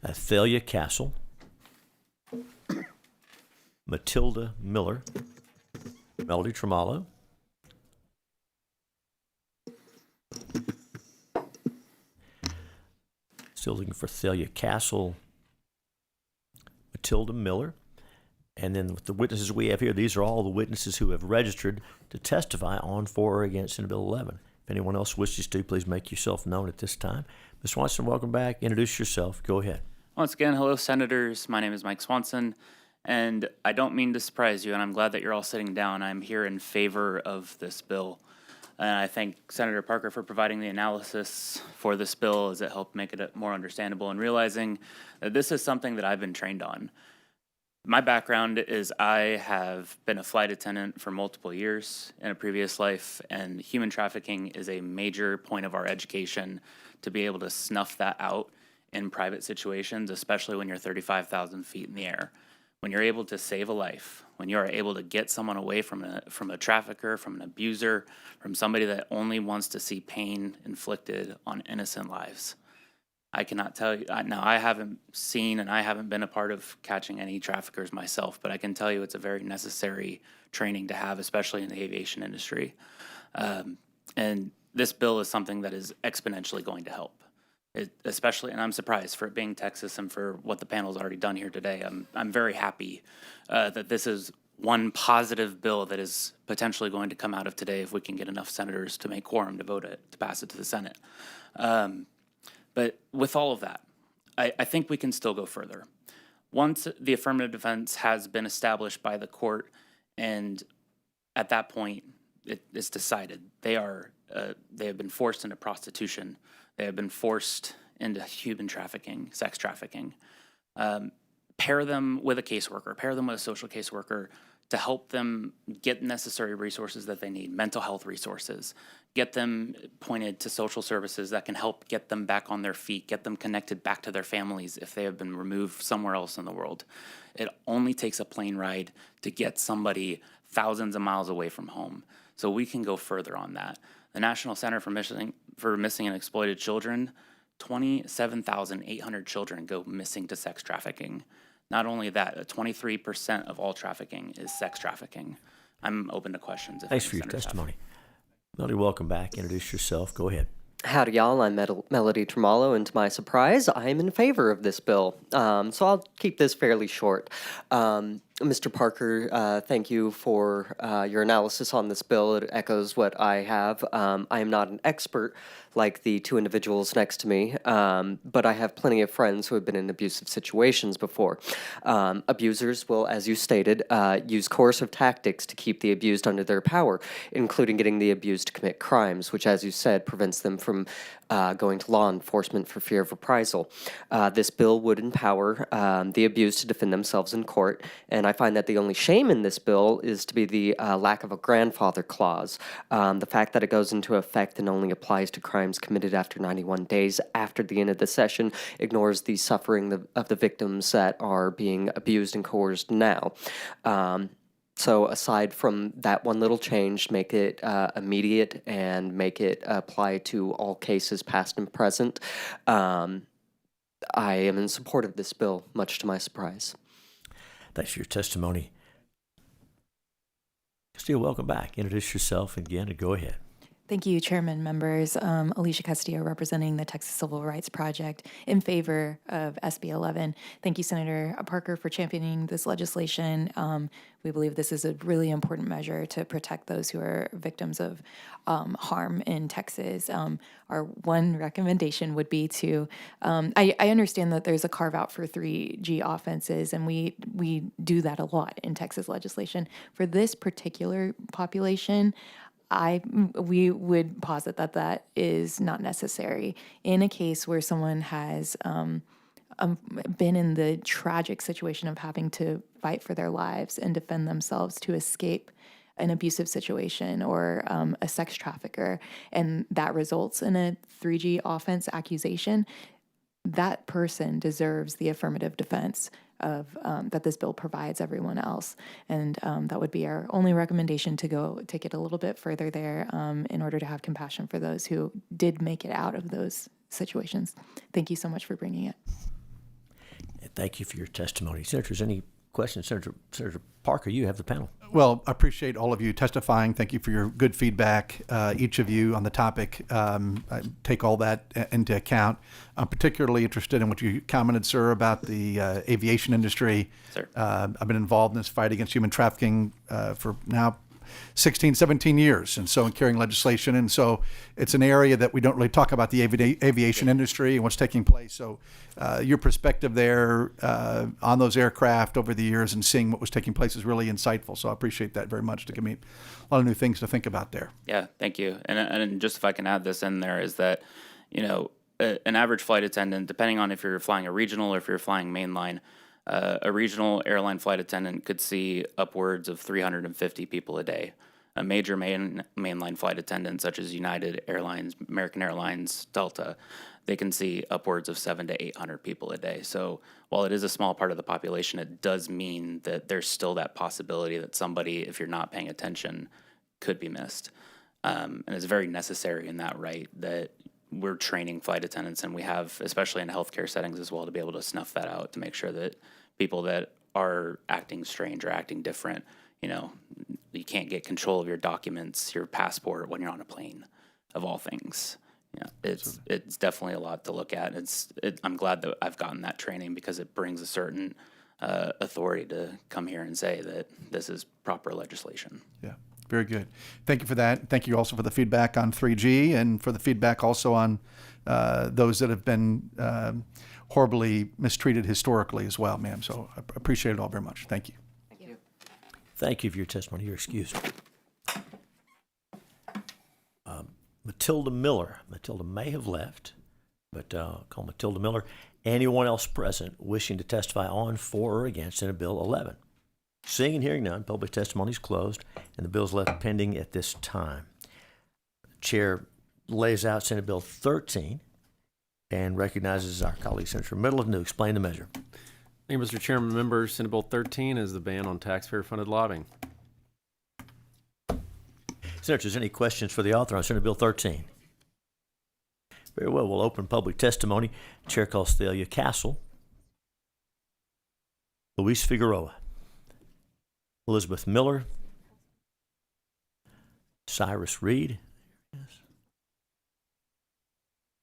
Thalia Castle, Matilda Miller, Melody Tremallo, still looking for Thalia Castle, Matilda Miller, and then with the witnesses we have here, these are all the witnesses who have registered to testify on, for, or against Senate Bill 11. If anyone else wishes to, please make yourself known at this time. Ms. Swanson, welcome back. Introduce yourself. Go ahead. Once again, hello, Senators. My name is Mike Swanson, and I don't mean to surprise you, and I'm glad that you're all sitting down. I'm here in favor of this bill, and I thank Senator Parker for providing the analysis for this bill as it helped make it more understandable and realizing that this is something that I've been trained on. My background is I have been a flight attendant for multiple years in a previous life, and human trafficking is a major point of our education to be able to snuff that out in private situations, especially when you're 35,000 feet in the air. When you're able to save a life, when you are able to get someone away from a trafficker, from an abuser, from somebody that only wants to see pain inflicted on innocent lives. I cannot tell you, now I haven't seen and I haven't been a part of catching any traffickers myself, but I can tell you it's a very necessary training to have, especially in the aviation industry. And this bill is something that is exponentially going to help. Especially, and I'm surprised for it being Texas and for what the panel's already done here today. I'm very happy that this is one positive bill that is potentially going to come out of today if we can get enough senators to make quorum to vote it, to pass it to the Senate. But with all of that, I think we can still go further. Once the affirmative defense has been established by the court, and at that point it is decided they have been forced into prostitution, they have been forced into human trafficking, sex trafficking. Pair them with a caseworker, pair them with a social caseworker to help them get necessary resources that they need, mental health resources, get them pointed to social services that can help get them back on their feet, get them connected back to their families if they have been removed somewhere else in the world. It only takes a plane ride to get somebody thousands of miles away from home. So we can go further on that. The National Center for Missing and Exploited Children, 27,800 children go missing to sex trafficking. Not only that, 23% of all trafficking is sex trafficking. I'm open to questions. Thanks for your testimony. Melody, welcome back. Introduce yourself. Go ahead. Howdy, y'all. I'm Melody Tremallo, and to my surprise, I'm in favor of this bill. So I'll keep this fairly short. Mr. Parker, thank you for your analysis on this bill. It echoes what I have. I am not an expert like the two individuals next to me, but I have plenty of friends who have been in abusive situations before. Abusers will, as you stated, use coercive tactics to keep the abused under their power, including getting the abused to commit crimes, which, as you said, prevents them from going to law enforcement for fear of reprisal. This bill would empower the abused to defend themselves in court, and I find that the only shame in this bill is to be the lack of a grandfather clause. The fact that it goes into effect and only applies to crimes committed after 91 days after the end of the session ignores the suffering of the victims that are being abused and coerced now. So aside from that one little change, make it immediate and make it apply to all cases past and present, I am in support of this bill, much to my surprise. Thanks for your testimony. Castillo, welcome back. Introduce yourself again and go ahead. Thank you, Chairman, members. Alicia Castillo, representing the Texas Civil Rights Project in favor of SB 11. Thank you, Senator Parker, for championing this legislation. We believe this is a really important measure to protect those who are victims of harm in Texas. Our one recommendation would be to, I understand that there's a carve out for 3G offenses, and we do that a lot in Texas legislation. For this particular population, we would posit that that is not necessary. In a case where someone has been in the tragic situation of having to fight for their lives and defend themselves to escape an abusive situation or a sex trafficker, and that results in a 3G offense accusation, that person deserves the affirmative defense of that this bill provides everyone else. And that would be our only recommendation, to go take it a little bit further there in order to have compassion for those who did make it out of those situations. Thank you so much for bringing it. Thank you for your testimony. Senators, any questions? Senator Parker, you have the panel. Well, I appreciate all of you testifying. Thank you for your good feedback, each of you on the topic. I take all that into account. I'm particularly interested in what you commented, sir, about the aviation industry. Sir. I've been involved in this fight against human trafficking for now 16, 17 years, and so in carrying legislation. And so it's an area that we don't really talk about, the aviation industry and what's taking place. So your perspective there on those aircraft over the years and seeing what was taking place is really insightful. So I appreciate that very much. To give me a lot of new things to think about there. Yeah, thank you. And just if I can add this in there, is that, you know, an average flight attendant, depending on if you're flying a regional or if you're flying mainline, a regional airline flight attendant could see upwards of 350 people a day. A major mainline flight attendant, such as United Airlines, American Airlines, Delta, they can see upwards of 700 to 800 people a day. So while it is a small part of the population, it does mean that there's still that possibility that somebody, if you're not paying attention, could be missed. And it's very necessary in that right that we're training flight attendants, and we have, especially in healthcare settings as well, to be able to snuff that out, to make sure that people that are acting strange or acting different, you know, you can't get control of your documents, your passport when you're on a plane, of all things. Yeah, it's definitely a lot to look at. I'm glad that I've gotten that training, because it brings a certain authority to come here and say that this is proper legislation. Yeah. Very good. Thank you for that. Thank you also for the feedback on 3G, and for the feedback also on those that have been horribly mistreated historically as well, ma'am. So I appreciate it all very much. Thank you. Thank you. Thank you for your testimony. You're excused. Matilda Miller. Matilda may have left, but call Matilda Miller. Anyone else present wishing to testify on, for, or against Senate Bill 11? Seeing and hearing none, public testimony is closed, and the bill is left pending at this time. The chair lays out Senate Bill 13 and recognizes our colleague, Senator Middleton, to explain the measure. Thank you, Mr. Chairman. Members, Senate Bill 13 is the ban on taxpayer-funded lobbying. Senators, any questions for the author on Senate Bill 13? Very well. We'll open public testimony. Chair calls Thalia Castle, Luis Figueroa, Elizabeth Miller, Cyrus Reed.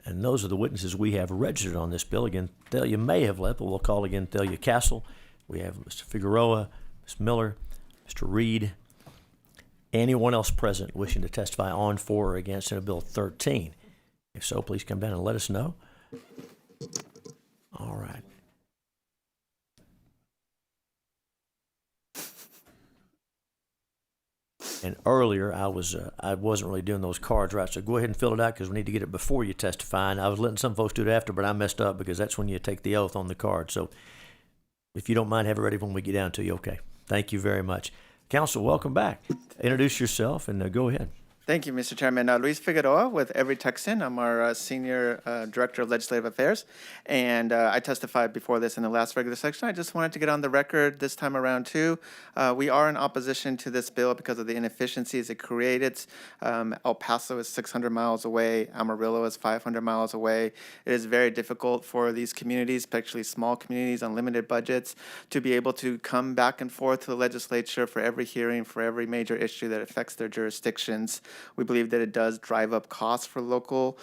And those are the witnesses we have registered on this bill. Again, Thalia may have left, but we'll call again Thalia Castle. We have Mr. Figueroa, Ms. Miller, Mr. Reed. Anyone else present wishing to testify on, for, or against Senate Bill 13? If so, please come down and let us know. All right. And earlier, I wasn't really doing those cards right, so go ahead and fill it out, because we need to get it before you testify. And I was letting some folks do it after, but I messed up, because that's when you take the oath on the card. So if you don't mind, have it ready when we get down to you. Okay. Thank you very much. Counsel, welcome back. Introduce yourself and go ahead. Thank you, Mr. Chairman. Luis Figueroa with Every Texan. I'm our Senior Director of Legislative Affairs, and I testified before this in the last regular session. I just wanted to get on the record this time around, too. We are in opposition to this bill because of the inefficiencies it created. El Paso is 600 miles away. Amarillo is 500 miles away. It is very difficult for these communities, especially small communities on limited budgets, to be able to come back and forth to the legislature for every hearing, for every major issue that affects their jurisdictions. We believe that it does drive up costs for local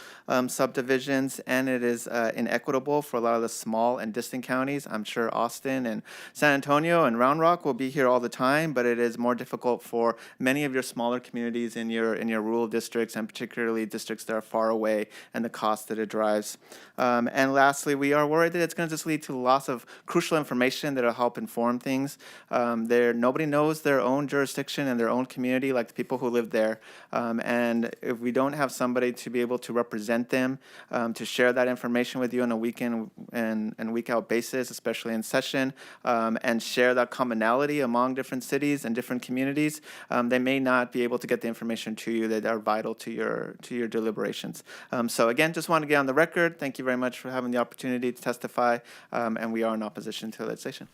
subdivisions, and it is inequitable for a lot of the small and distant counties. I'm sure Austin and San Antonio and Round Rock will be here all the time, but it is more difficult for many of your smaller communities in your rural districts, and particularly districts that are far away, and the cost that it drives. And lastly, we are worried that it's going to just lead to loss of crucial information that will help inform things. Nobody knows their own jurisdiction and their own community like the people who live there. And if we don't have somebody to be able to represent them, to share that information with you on a week in and week out basis, especially in session, and share that commonality among different cities and different communities, they may not be able to get the information to you that are vital to your deliberations. So again, just want to get on the record. Thank you very much for having the opportunity to testify, and we are in opposition to legislation.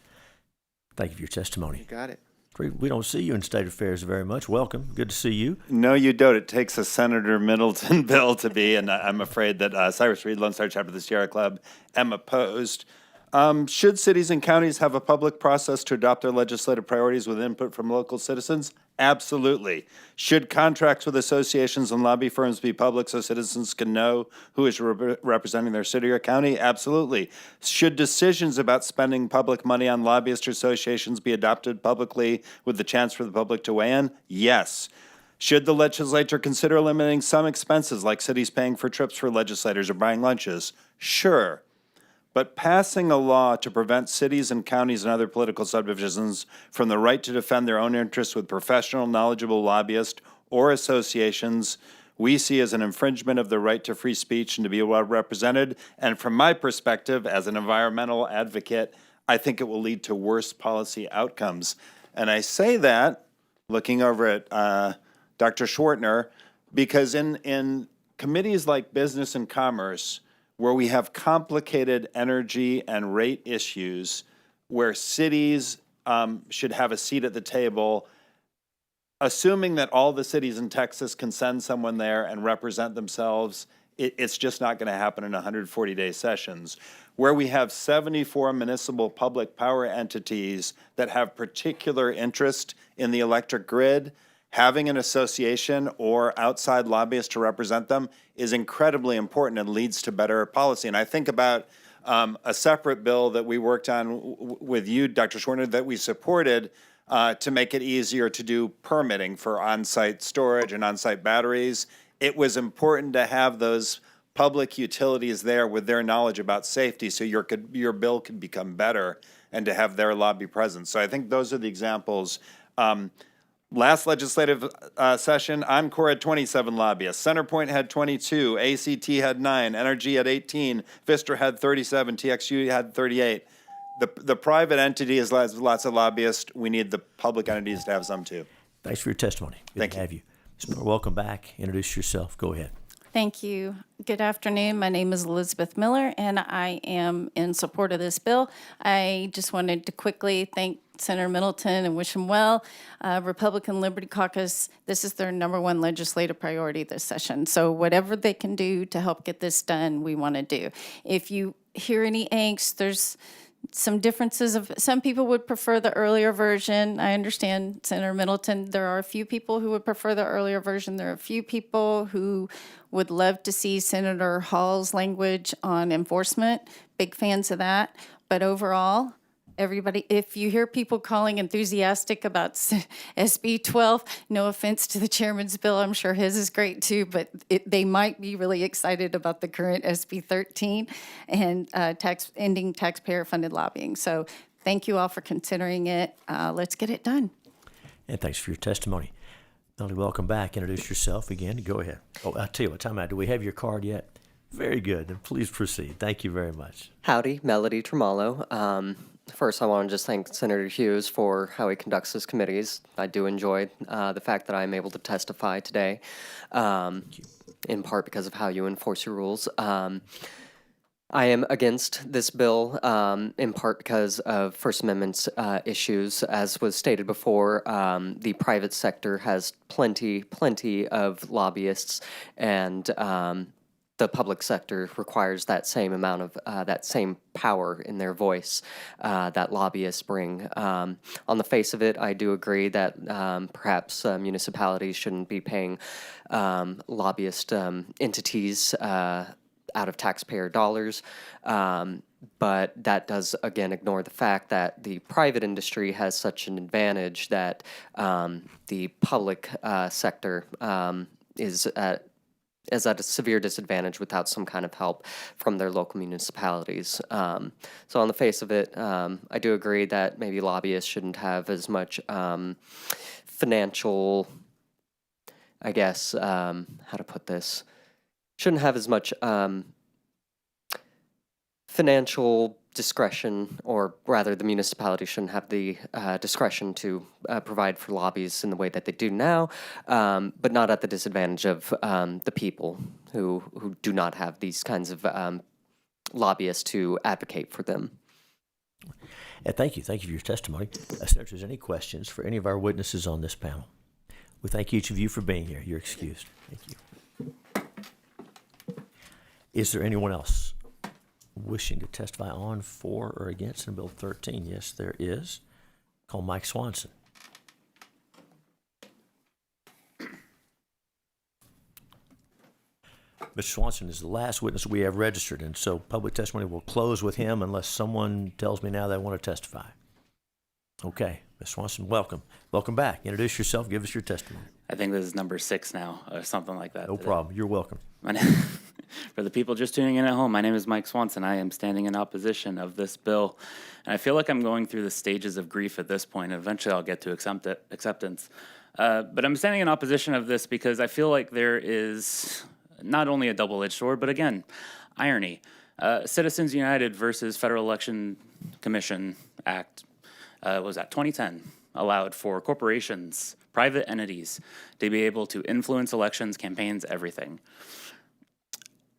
Thank you for your testimony. You got it. We don't see you in state affairs very much. Welcome. Good to see you. No, you don't. It takes a Senator Middleton bill to be, and I'm afraid that Cyrus Reed, Lone Star Chapter of the Sierra Club, am opposed. Should cities and counties have a public process to adopt their legislative priorities with input from local citizens? Absolutely. Should contracts with associations and lobby firms be public so citizens can know who is representing their city or county? Absolutely. Should decisions about spending public money on lobbyist associations be adopted publicly with the chance for the public to weigh in? Yes. Should the legislature consider eliminating some expenses like cities paying for trips for legislators or buying lunches? Sure. But passing a law to prevent cities and counties and other political subdivisions from the right to defend their own interests with professional, knowledgeable lobbyists or associations, we see as an infringement of the right to free speech and to be well represented. And from my perspective, as an environmental advocate, I think it will lead to worse policy outcomes. And I say that looking over at Dr. Schwartner, because in committees like Business and Commerce, where we have complicated energy and rate issues, where cities should have a seat at the table, assuming that all the cities in Texas can send someone there and represent themselves, it's just not going to happen in 140-day sessions. Where we have 74 municipal public power entities that have particular interest in the electric grid, having an association or outside lobbyists to represent them is incredibly important and leads to better policy. And I think about a separate bill that we worked on with you, Dr. Schwerner, that we supported to make it easier to do permitting for on-site storage and on-site batteries. It was important to have those public utilities there with their knowledge about safety so your bill could become better and to have their lobby presence. So I think those are the examples. Last legislative session, Encore had 27 lobbyists. Centerpoint had 22. ACT had 9. NRG had 18. Vistra had 37. TXU had 38. The private entity has lots of lobbyists. We need the public entities to have some too. Thanks for your testimony. Good to have you. Ms. Miller, welcome back. Introduce yourself. Go ahead. Thank you. Good afternoon. My name is Elizabeth Miller, and I am in support of this bill. I just wanted to quickly thank Senator Middleton and wish him well. Republican Liberty Caucus, this is their number one legislative priority this session. So whatever they can do to help get this done, we want to do. If you hear any angst, there's some differences of some people would prefer the earlier version. I understand, Senator Middleton, there are a few people who would prefer the earlier version. There are a few people who would love to see Senator Hall's language on enforcement. Big fans of that. But overall, everybody, if you hear people calling enthusiastic about SB 12, no offense to the chairman's bill, I'm sure his is great too, but they might be really excited about the current SB 13 and ending taxpayer-funded lobbying. So thank you all for considering it. Let's get it done. And thanks for your testimony. Melody, welcome back. Introduce yourself again. Go ahead. Oh, I'll tell you what, time out. Do we have your card yet? Very good. Then please proceed. Thank you very much. Howdy, Melody Tremolo. First, I want to just thank Senator Hughes for how he conducts his committees. I do enjoy the fact that I'm able to testify today, in part because of how you enforce your rules. I am against this bill in part because of First Amendment issues. As was stated before, the private sector has plenty of lobbyists, and the public sector requires that same amount of that same power in their voice that lobbyists bring. On the face of it, I do agree that perhaps municipalities shouldn't be paying lobbyist entities out of taxpayer dollars. But that does, again, ignore the fact that the private industry has such an advantage that the public sector is at a severe disadvantage without some kind of help from their local municipalities. So on the face of it, I do agree that maybe lobbyists shouldn't have as much financial, I guess, how to put this, shouldn't have as much financial discretion, or rather the municipality shouldn't have the discretion to provide for lobbies in the way that they do now, but not at the disadvantage of the people who do not have these kinds of lobbyists to advocate for them. Thank you. Thank you for your testimony. Senators, any questions for any of our witnesses on this panel? We thank each of you for being here. You're excused. Thank you. Is there anyone else wishing to testify on, for, or against Senate Bill 13? Yes, there is. Call Mike Swanson. Mr. Swanson is the last witness we have registered, and so public testimony will close with him unless someone tells me now they want to testify. Okay, Mr. Swanson, welcome. Welcome back. Introduce yourself. Give us your testimony. I think this is number 6 now, or something like that. No problem. You're welcome. For the people just tuning in at home, my name is Mike Swanson. I am standing in opposition of this bill. And I feel like I'm going through the stages of grief at this point. Eventually, I'll get to acceptance. But I'm standing in opposition of this because I feel like there is not only a double-edged sword, but again, irony. Citizens United versus Federal Election Commission Act, what was that, 2010, allowed for corporations, private entities, to be able to influence elections, campaigns, everything.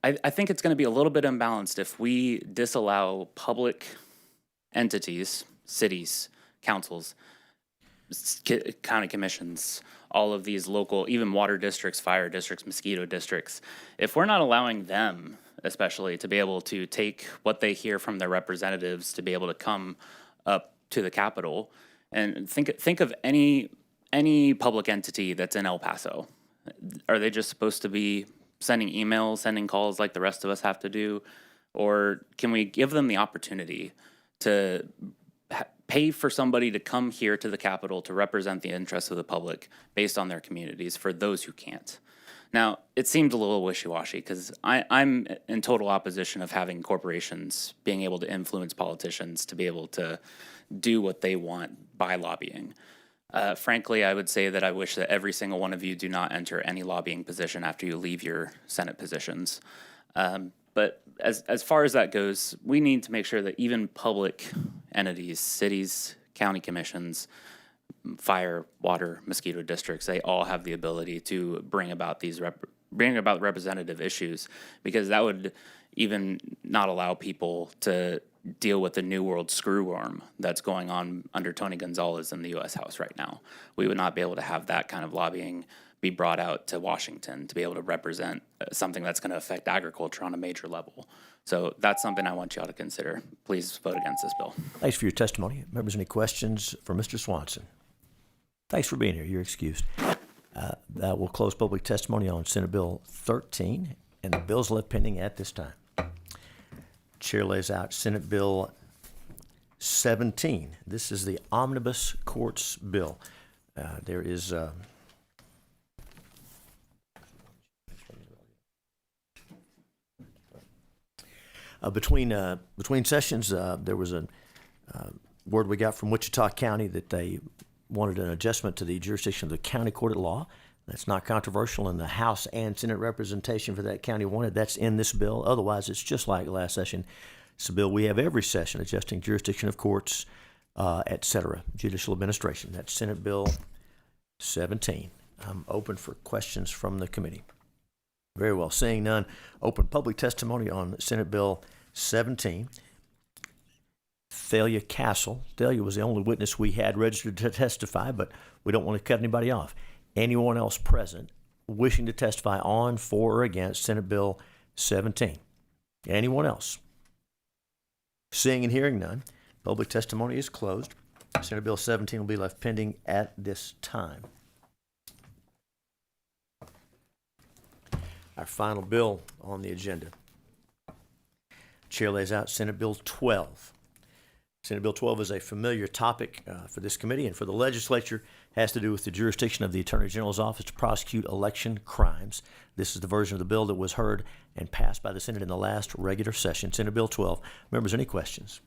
I think it's going to be a little bit imbalanced if we disallow public entities, cities, councils, county commissions, all of these local, even water districts, fire districts, mosquito districts. If we're not allowing them, especially, to be able to take what they hear from their representatives to be able to come up to the Capitol, and think of any public entity that's in El Paso. Are they just supposed to be sending emails, sending calls like the rest of us have to do? Or can we give them the opportunity to pay for somebody to come here to the Capitol to represent the interests of the public based on their communities for those who can't? Now, it seems a little wishy-washy because I'm in total opposition of having corporations being able to influence politicians to be able to do what they want by lobbying. Frankly, I would say that I wish that every single one of you do not enter any lobbying position after you leave your Senate positions. But as far as that goes, we need to make sure that even public entities, cities, county commissions, fire, water, mosquito districts, they all have the ability to bring about these representative issues, because that would even not allow people to deal with the New World screwworm that's going on under Tony Gonzalez in the U.S. House right now. We would not be able to have that kind of lobbying be brought out to Washington to be able to represent something that's going to affect agriculture on a major level. So that's something I want y'all to consider. Please vote against this bill. Thanks for your testimony. Members, any questions for Mr. Swanson? Thanks for being here. You're excused. That will close public testimony on Senate Bill 13, and the bills left pending at this time. Chair lays out Senate Bill 17. This is the Omnibus Courts Bill. There is between sessions, there was a word we got from Wichita County that they wanted an adjustment to the jurisdiction of the county court at law. That's not controversial, and the House and Senate representation for that county wanted. That's in this bill. Otherwise, it's just like last session. It's a bill we have every session, adjusting jurisdiction of courts, et cetera, judicial administration. That's Senate Bill 17. I'm open for questions from the committee. Very well. Seeing none, open public testimony on Senate Bill 17. Thalia Castle. Thalia was the only witness we had registered to testify, but we don't want to cut anybody off. Anyone else present wishing to testify on, for, or against Senate Bill 17? Anyone else? Seeing and hearing none, public testimony is closed. Senate Bill 17 will be left pending at this time. Our final bill on the agenda. Chair lays out Senate Bill 12. Senate Bill 12 is a familiar topic for this committee and for the legislature. It has to do with the jurisdiction of the Attorney General's office to prosecute election crimes. This is the version of the bill that was heard and passed by the Senate in the last regular session. Senate Bill 12. Members, any questions?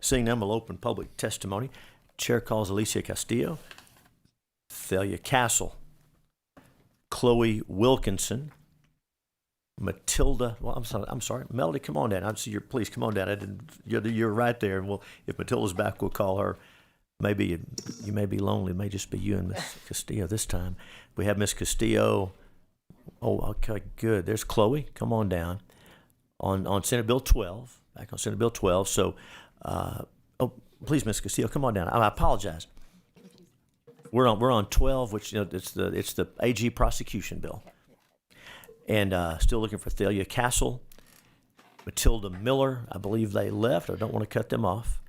Seeing none, we'll open public testimony. Chair calls Alicia Castillo, Thalia Castle, Chloe Wilkinson, Matilda. Well, I'm sorry, Melody. Come on down. I see your. Please come on down. You're right there. And if Matilda's back, we'll call her. Maybe you may be lonely. It may just be you and Miss Castillo this time. We have Miss Castillo. Oh, okay, good. There's Chloe. Come on down. On Senate Bill 12. Back on Senate Bill 12. So, please, Miss Castillo, come on down. I apologize. We're on 12, which it's the AG prosecution bill. And still looking for Thalia Castle, Matilda Miller. I believe they left. I don't want to cut them off.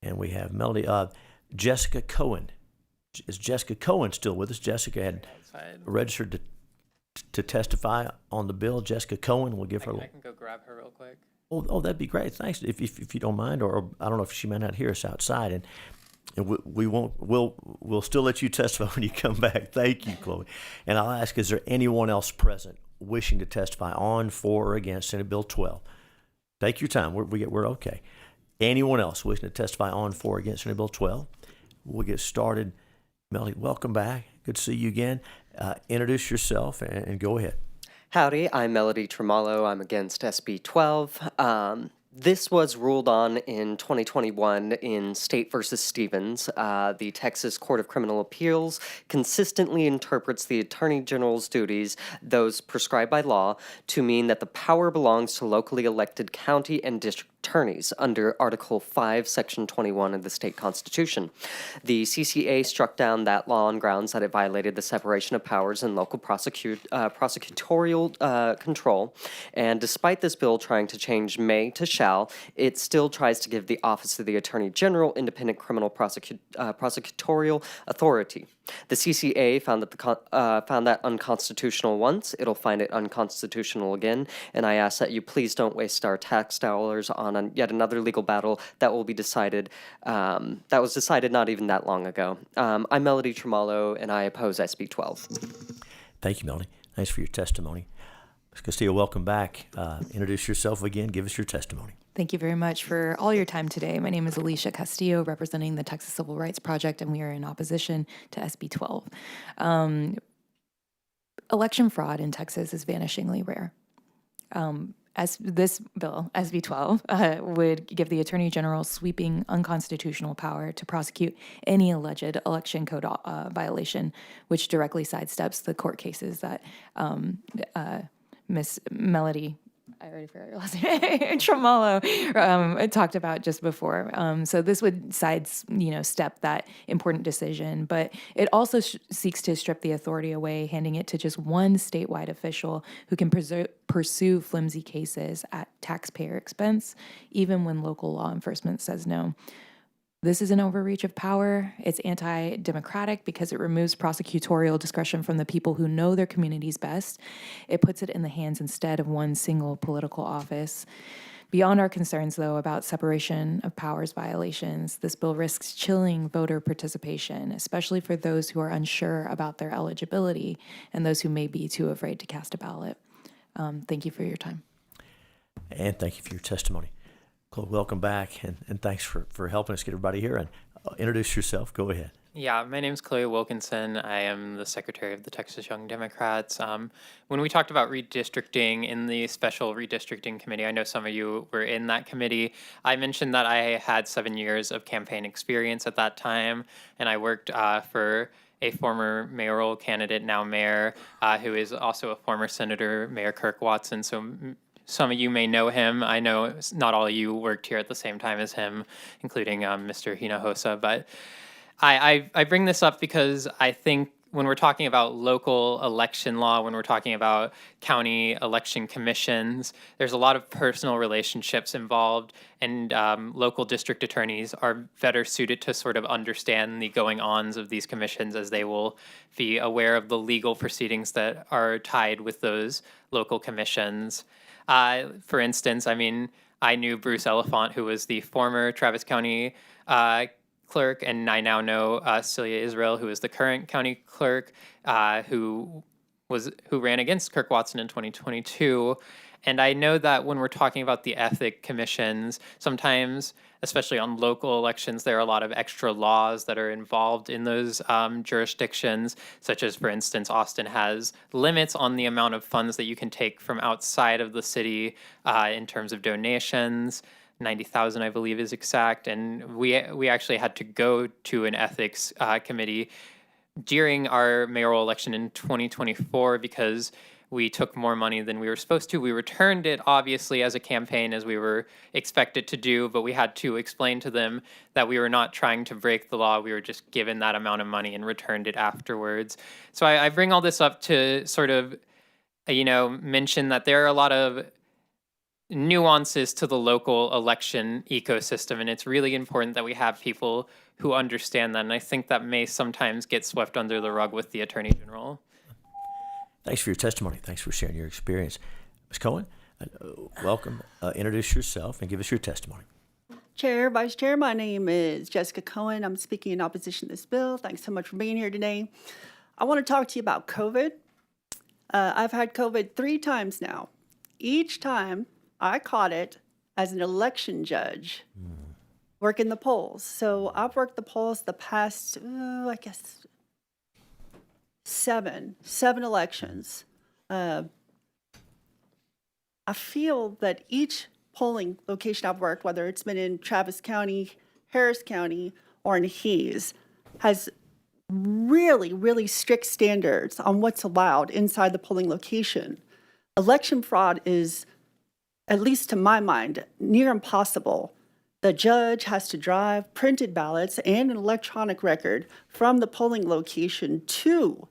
And we have Melody. Jessica Cohen. Is Jessica Cohen still with us? Jessica had registered to testify on the bill. Jessica Cohen, we'll give her. I can go grab her real quick. Oh, that'd be great. Thanks. If you don't mind, or I don't know if she may not hear us outside, and we won't. We'll still let you testify when you come back. Thank you, Chloe. And I'll ask: is there anyone else present wishing to testify on, for, or against Senate Bill 12? Take your time. We're okay. Anyone else wishing to testify on, for, or against Senate Bill 12? We'll get started. Melody, welcome back. Good to see you again. Introduce yourself and go ahead. Howdy, I'm Melody Tremalo. I'm against SB 12. This was ruled on in 2021 in State versus Stevens. The Texas Court of Criminal Appeals consistently interprets the Attorney General's duties, those prescribed by law, to mean that the power belongs to locally elected county and district attorneys under Article 5, Section 21 of the state constitution. The CCA struck down that law on grounds that it violated the separation of powers and local prosecutorial control. And despite this bill trying to change may to shall, it still tries to give the Office of the Attorney General independent criminal prosecutorial authority. The CCA found that unconstitutional once. It'll find it unconstitutional again, and I ask that you please don't waste our tax dollars on yet another legal battle that will be decided. That was decided not even that long ago. I'm Melody Tremalo, and I oppose SB 12. Thank you, Melody. Thanks for your testimony. Ms. Castillo, welcome back. Introduce yourself again. Give us your testimony. Thank you very much for all your time today. My name is Alicia Castillo, representing the Texas Civil Rights Project, and we are in opposition to SB 12. Election fraud in Texas is vanishingly rare. As this bill, SB 12, would give the Attorney General sweeping unconstitutional power to prosecute any alleged election code violation, which directly sidesteps the court cases that Miss Melody, I already forgot your last name, Tremalo, talked about just before. So this would step that important decision, but it also seeks to strip the authority away, handing it to just one statewide official who can pursue flimsy cases at taxpayer expense, even when local law enforcement says no. This is an overreach of power. It's anti-democratic because it removes prosecutorial discretion from the people who know their communities best. It puts it in the hands instead of one single political office. Beyond our concerns, though, about separation of powers violations, this bill risks chilling voter participation, especially for those who are unsure about their eligibility and those who may be too afraid to cast a ballot. Thank you for your time. And thank you for your testimony. Chloe, welcome back, and thanks for helping us get everybody here. And introduce yourself. Go ahead. Yeah, my name is Chloe Wilkinson. I am the secretary of the Texas Young Democrats. When we talked about redistricting in the special redistricting committee, I know some of you were in that committee. I mentioned that I had 7 years of campaign experience at that time, and I worked for a former mayoral candidate, now mayor, who is also a former senator, Mayor Kirk Watson. So some of you may know him. I know not all of you worked here at the same time as him, including Mr. Hinojosa, but I bring this up because I think when we're talking about local election law, when we're talking about county election commissions, there's a lot of personal relationships involved, and local district attorneys are better suited to sort of understand the going-ons of these commissions, as they will be aware of the legal proceedings that are tied with those local commissions. For instance, I mean, I knew Bruce Elephant, who was the former Travis County clerk, and I now know Celia Israel, who is the current county clerk, who ran against Kirk Watson in 2022. And I know that when we're talking about the ethic commissions, sometimes, especially on local elections, there are a lot of extra laws that are involved in those jurisdictions, such as, for instance, Austin has limits on the amount of funds that you can take from outside of the city in terms of donations. 90,000, I believe, is exact. And we actually had to go to an ethics committee during our mayoral election in 2024 because we took more money than we were supposed to. We returned it, obviously, as a campaign, as we were expected to do, but we had to explain to them that we were not trying to break the law. We were just given that amount of money and returned it afterwards. So I bring all this up to sort of, mention that there are a lot of nuances to the local election ecosystem, and it's really important that we have people who understand that, and I think that may sometimes get swept under the rug with the Attorney General. Thanks for your testimony. Thanks for sharing your experience. Ms. Cohen, welcome. Introduce yourself and give us your testimony. Chair, Vice Chair, my name is Jessica Cohen. I'm speaking in opposition to this bill. Thanks so much for being here today. I want to talk to you about COVID. I've had COVID 3 times now. Each time I caught it as an election judge working the polls. So I've worked the polls the past, I guess, seven elections. I feel that each polling location I've worked, whether it's been in Travis County, Harris County, or in Hayes, has really, really strict standards on what's allowed inside the polling location. Election fraud is, at least to my mind, near impossible. The judge has to drive printed ballots and an electronic record from the polling location to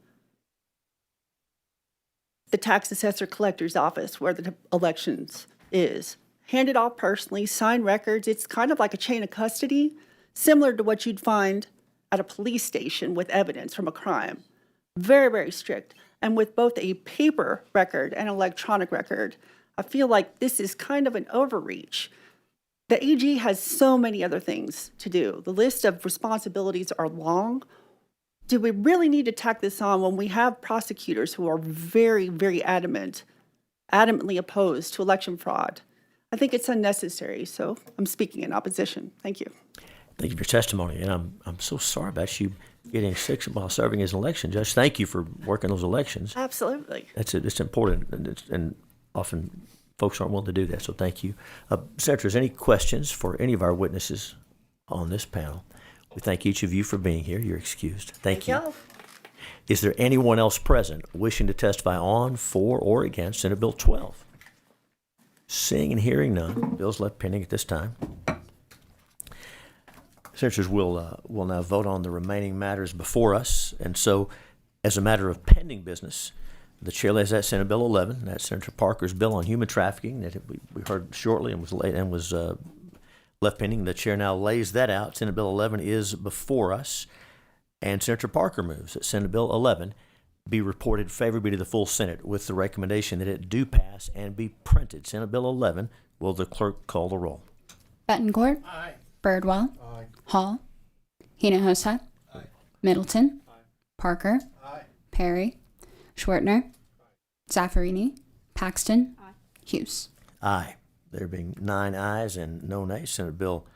the tax assessor collector's office where the elections is. Hand it off personally, sign records. It's kind of like a chain of custody, similar to what you'd find at a police station with evidence from a crime. Very, very strict. And with both a paper record and electronic record, I feel like this is kind of an overreach. The AG has so many other things to do. The list of responsibilities are long. Do we really need to tack this on when we have prosecutors who are very, very adamantly opposed to election fraud? I think it's unnecessary, so I'm speaking in opposition. Thank you. Thank you for your testimony, and I'm so sorry about you getting sick while serving as an election judge. Thank you for working those elections. Absolutely. It's important, and often folks aren't willing to do that, so thank you. Senators, any questions for any of our witnesses on this panel? We thank each of you for being here. You're excused. Thank you. Is there anyone else present wishing to testify on, for, or against Senate Bill 12? Seeing and hearing none, bill's left pending at this time. Senators, will now vote on the remaining matters before us, and so as a matter of pending business, the chair lays that Senate Bill 11, that's Senator Parker's bill on human trafficking that we heard shortly and was left pending. The chair now lays that out. Senate Bill 11 is before us, and Senator Parker moves that Senate Bill 11 be reported favorably to the full Senate with the recommendation that it do pass and be printed. Senate Bill 11, will the clerk call the roll? Bettencourt. Aye. Birdwell. Aye. Hall. Hinojosa. Aye. Middleton. Aye. Parker. Aye. Perry. Schwertner. Zaffarini. Paxton. Aye. Hughes. Aye. There being 9 ayes and no nays, Senate Bill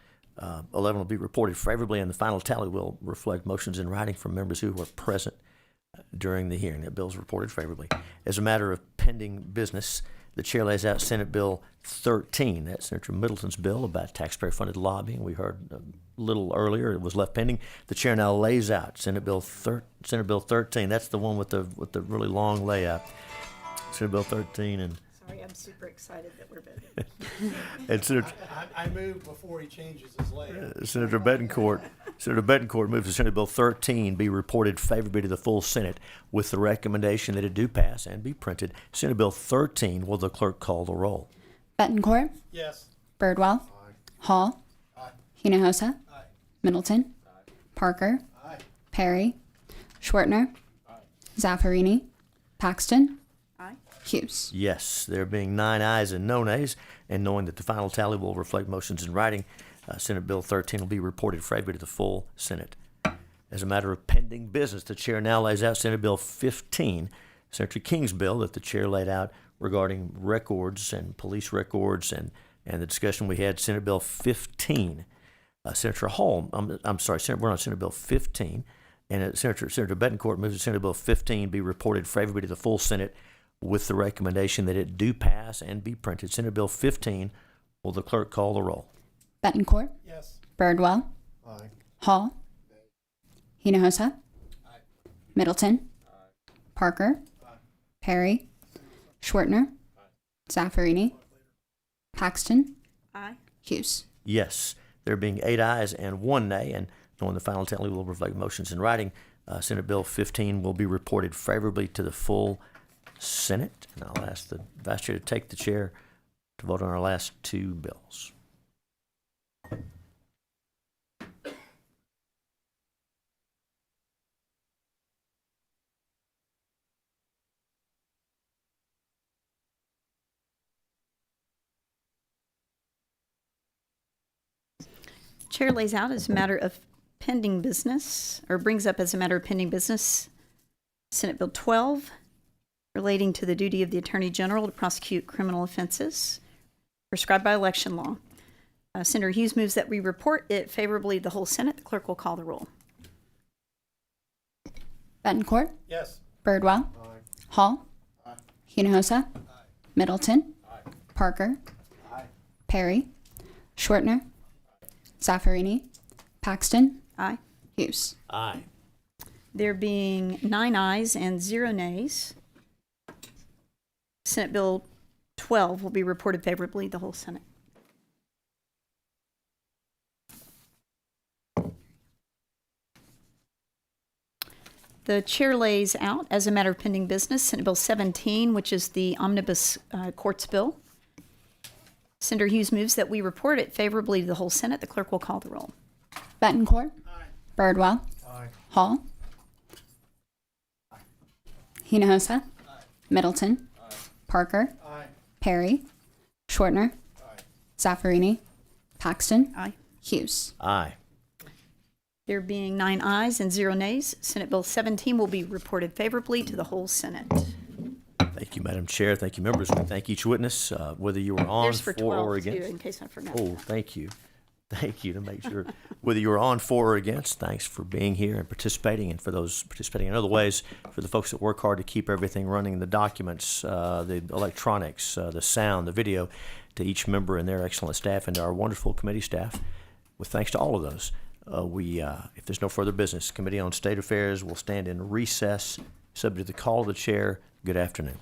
11 will be reported favorably, and the final tally will reflect motions in writing from members who were present during the hearing. That bill is reported favorably. As a matter of pending business, the chair lays out Senate Bill 13. That's Senator Middleton's bill about taxpayer-funded lobbying. We heard a little earlier it was left pending. The chair now lays out Senate Bill 13. That's the one with the really long layout. Senate Bill 13 and. Sorry, I'm super excited that we're voting. And Senator, I move before he changes his layout. Senator Betancourt moves that Senate Bill 13 be reported favorably to the full Senate with the recommendation that it do pass and be printed. Senate Bill 13, will the clerk call the roll? Betancourt. Yes. Birdwell. Hall. Hinojosa. Middleton. Parker. Perry. Schwertner. Zaffarini. Paxton. Hughes. Yes, there being 9 ayes and no nays, and knowing that the final tally will reflect motions in writing, Senate Bill 13 will be reported favorably to the full Senate. As a matter of pending business, the chair now lays out Senate Bill 15, Senator King's bill that the chair laid out regarding records and police records and the discussion we had, Senate Bill 15. Senator Hall, I'm sorry, we're on Senate Bill 15, and Senator Betancourt moves that Senate Bill 15 be reported favorably to the full Senate with the recommendation that it do pass and be printed. Senate Bill 15, will the clerk call the roll? Betancourt. Yes. Birdwell. Hall. Hinojosa. Middleton. Parker. Perry. Schwertner. Zaffarini. Paxton. Hughes. Yes, there being 8 ayes and 1 nay, and knowing the final tally will reflect motions in writing, Senate Bill 15 will be reported favorably to the full Senate. And I'll ask the Vice Chair to take the chair to vote on our last 2 bills. Chair lays out as a matter of pending business, or brings up as a matter of pending business, Senate Bill 12, relating to the duty of the Attorney General to prosecute criminal offenses prescribed by election law. Senator Hughes moves that we report it favorably to the whole Senate. The clerk will call the roll. Betancourt. Yes. Birdwell. Hall. Hinojosa. Middleton. Parker. Perry. Schwertner. Zaffarini. Paxton. Hughes. Aye. There being 9 ayes and 0 nays, Senate Bill 12 will be reported favorably to the whole Senate. The chair lays out as a matter of pending business Senate Bill 17, which is the Omnibus Courts Bill. Senator Hughes moves that we report it favorably to the whole Senate. The clerk will call the roll. Betancourt. Birdwell. Hall. Hinojosa. Middleton. Parker. Perry. Schwertner. Zaffarini. Paxton. Hughes. Aye. There being 9 ayes and 0 nays, Senate Bill 17 will be reported favorably to the whole Senate. Thank you, Madam Chair. Thank you, members. We thank each witness, whether you were on, There's for 12 or too, against. in case I forgot. Oh, thank you. Thank you to make sure. Whether you were on, for, or against, thanks for being here and participating, and for those participating in other ways, for the folks that work hard to keep everything running, the documents, the electronics, the sound, the video, to each member and their excellent staff, and to our wonderful committee staff. With thanks to all of those, if there's no further business, Committee on State Affairs will stand in recess, subject to the call of the chair. Good afternoon.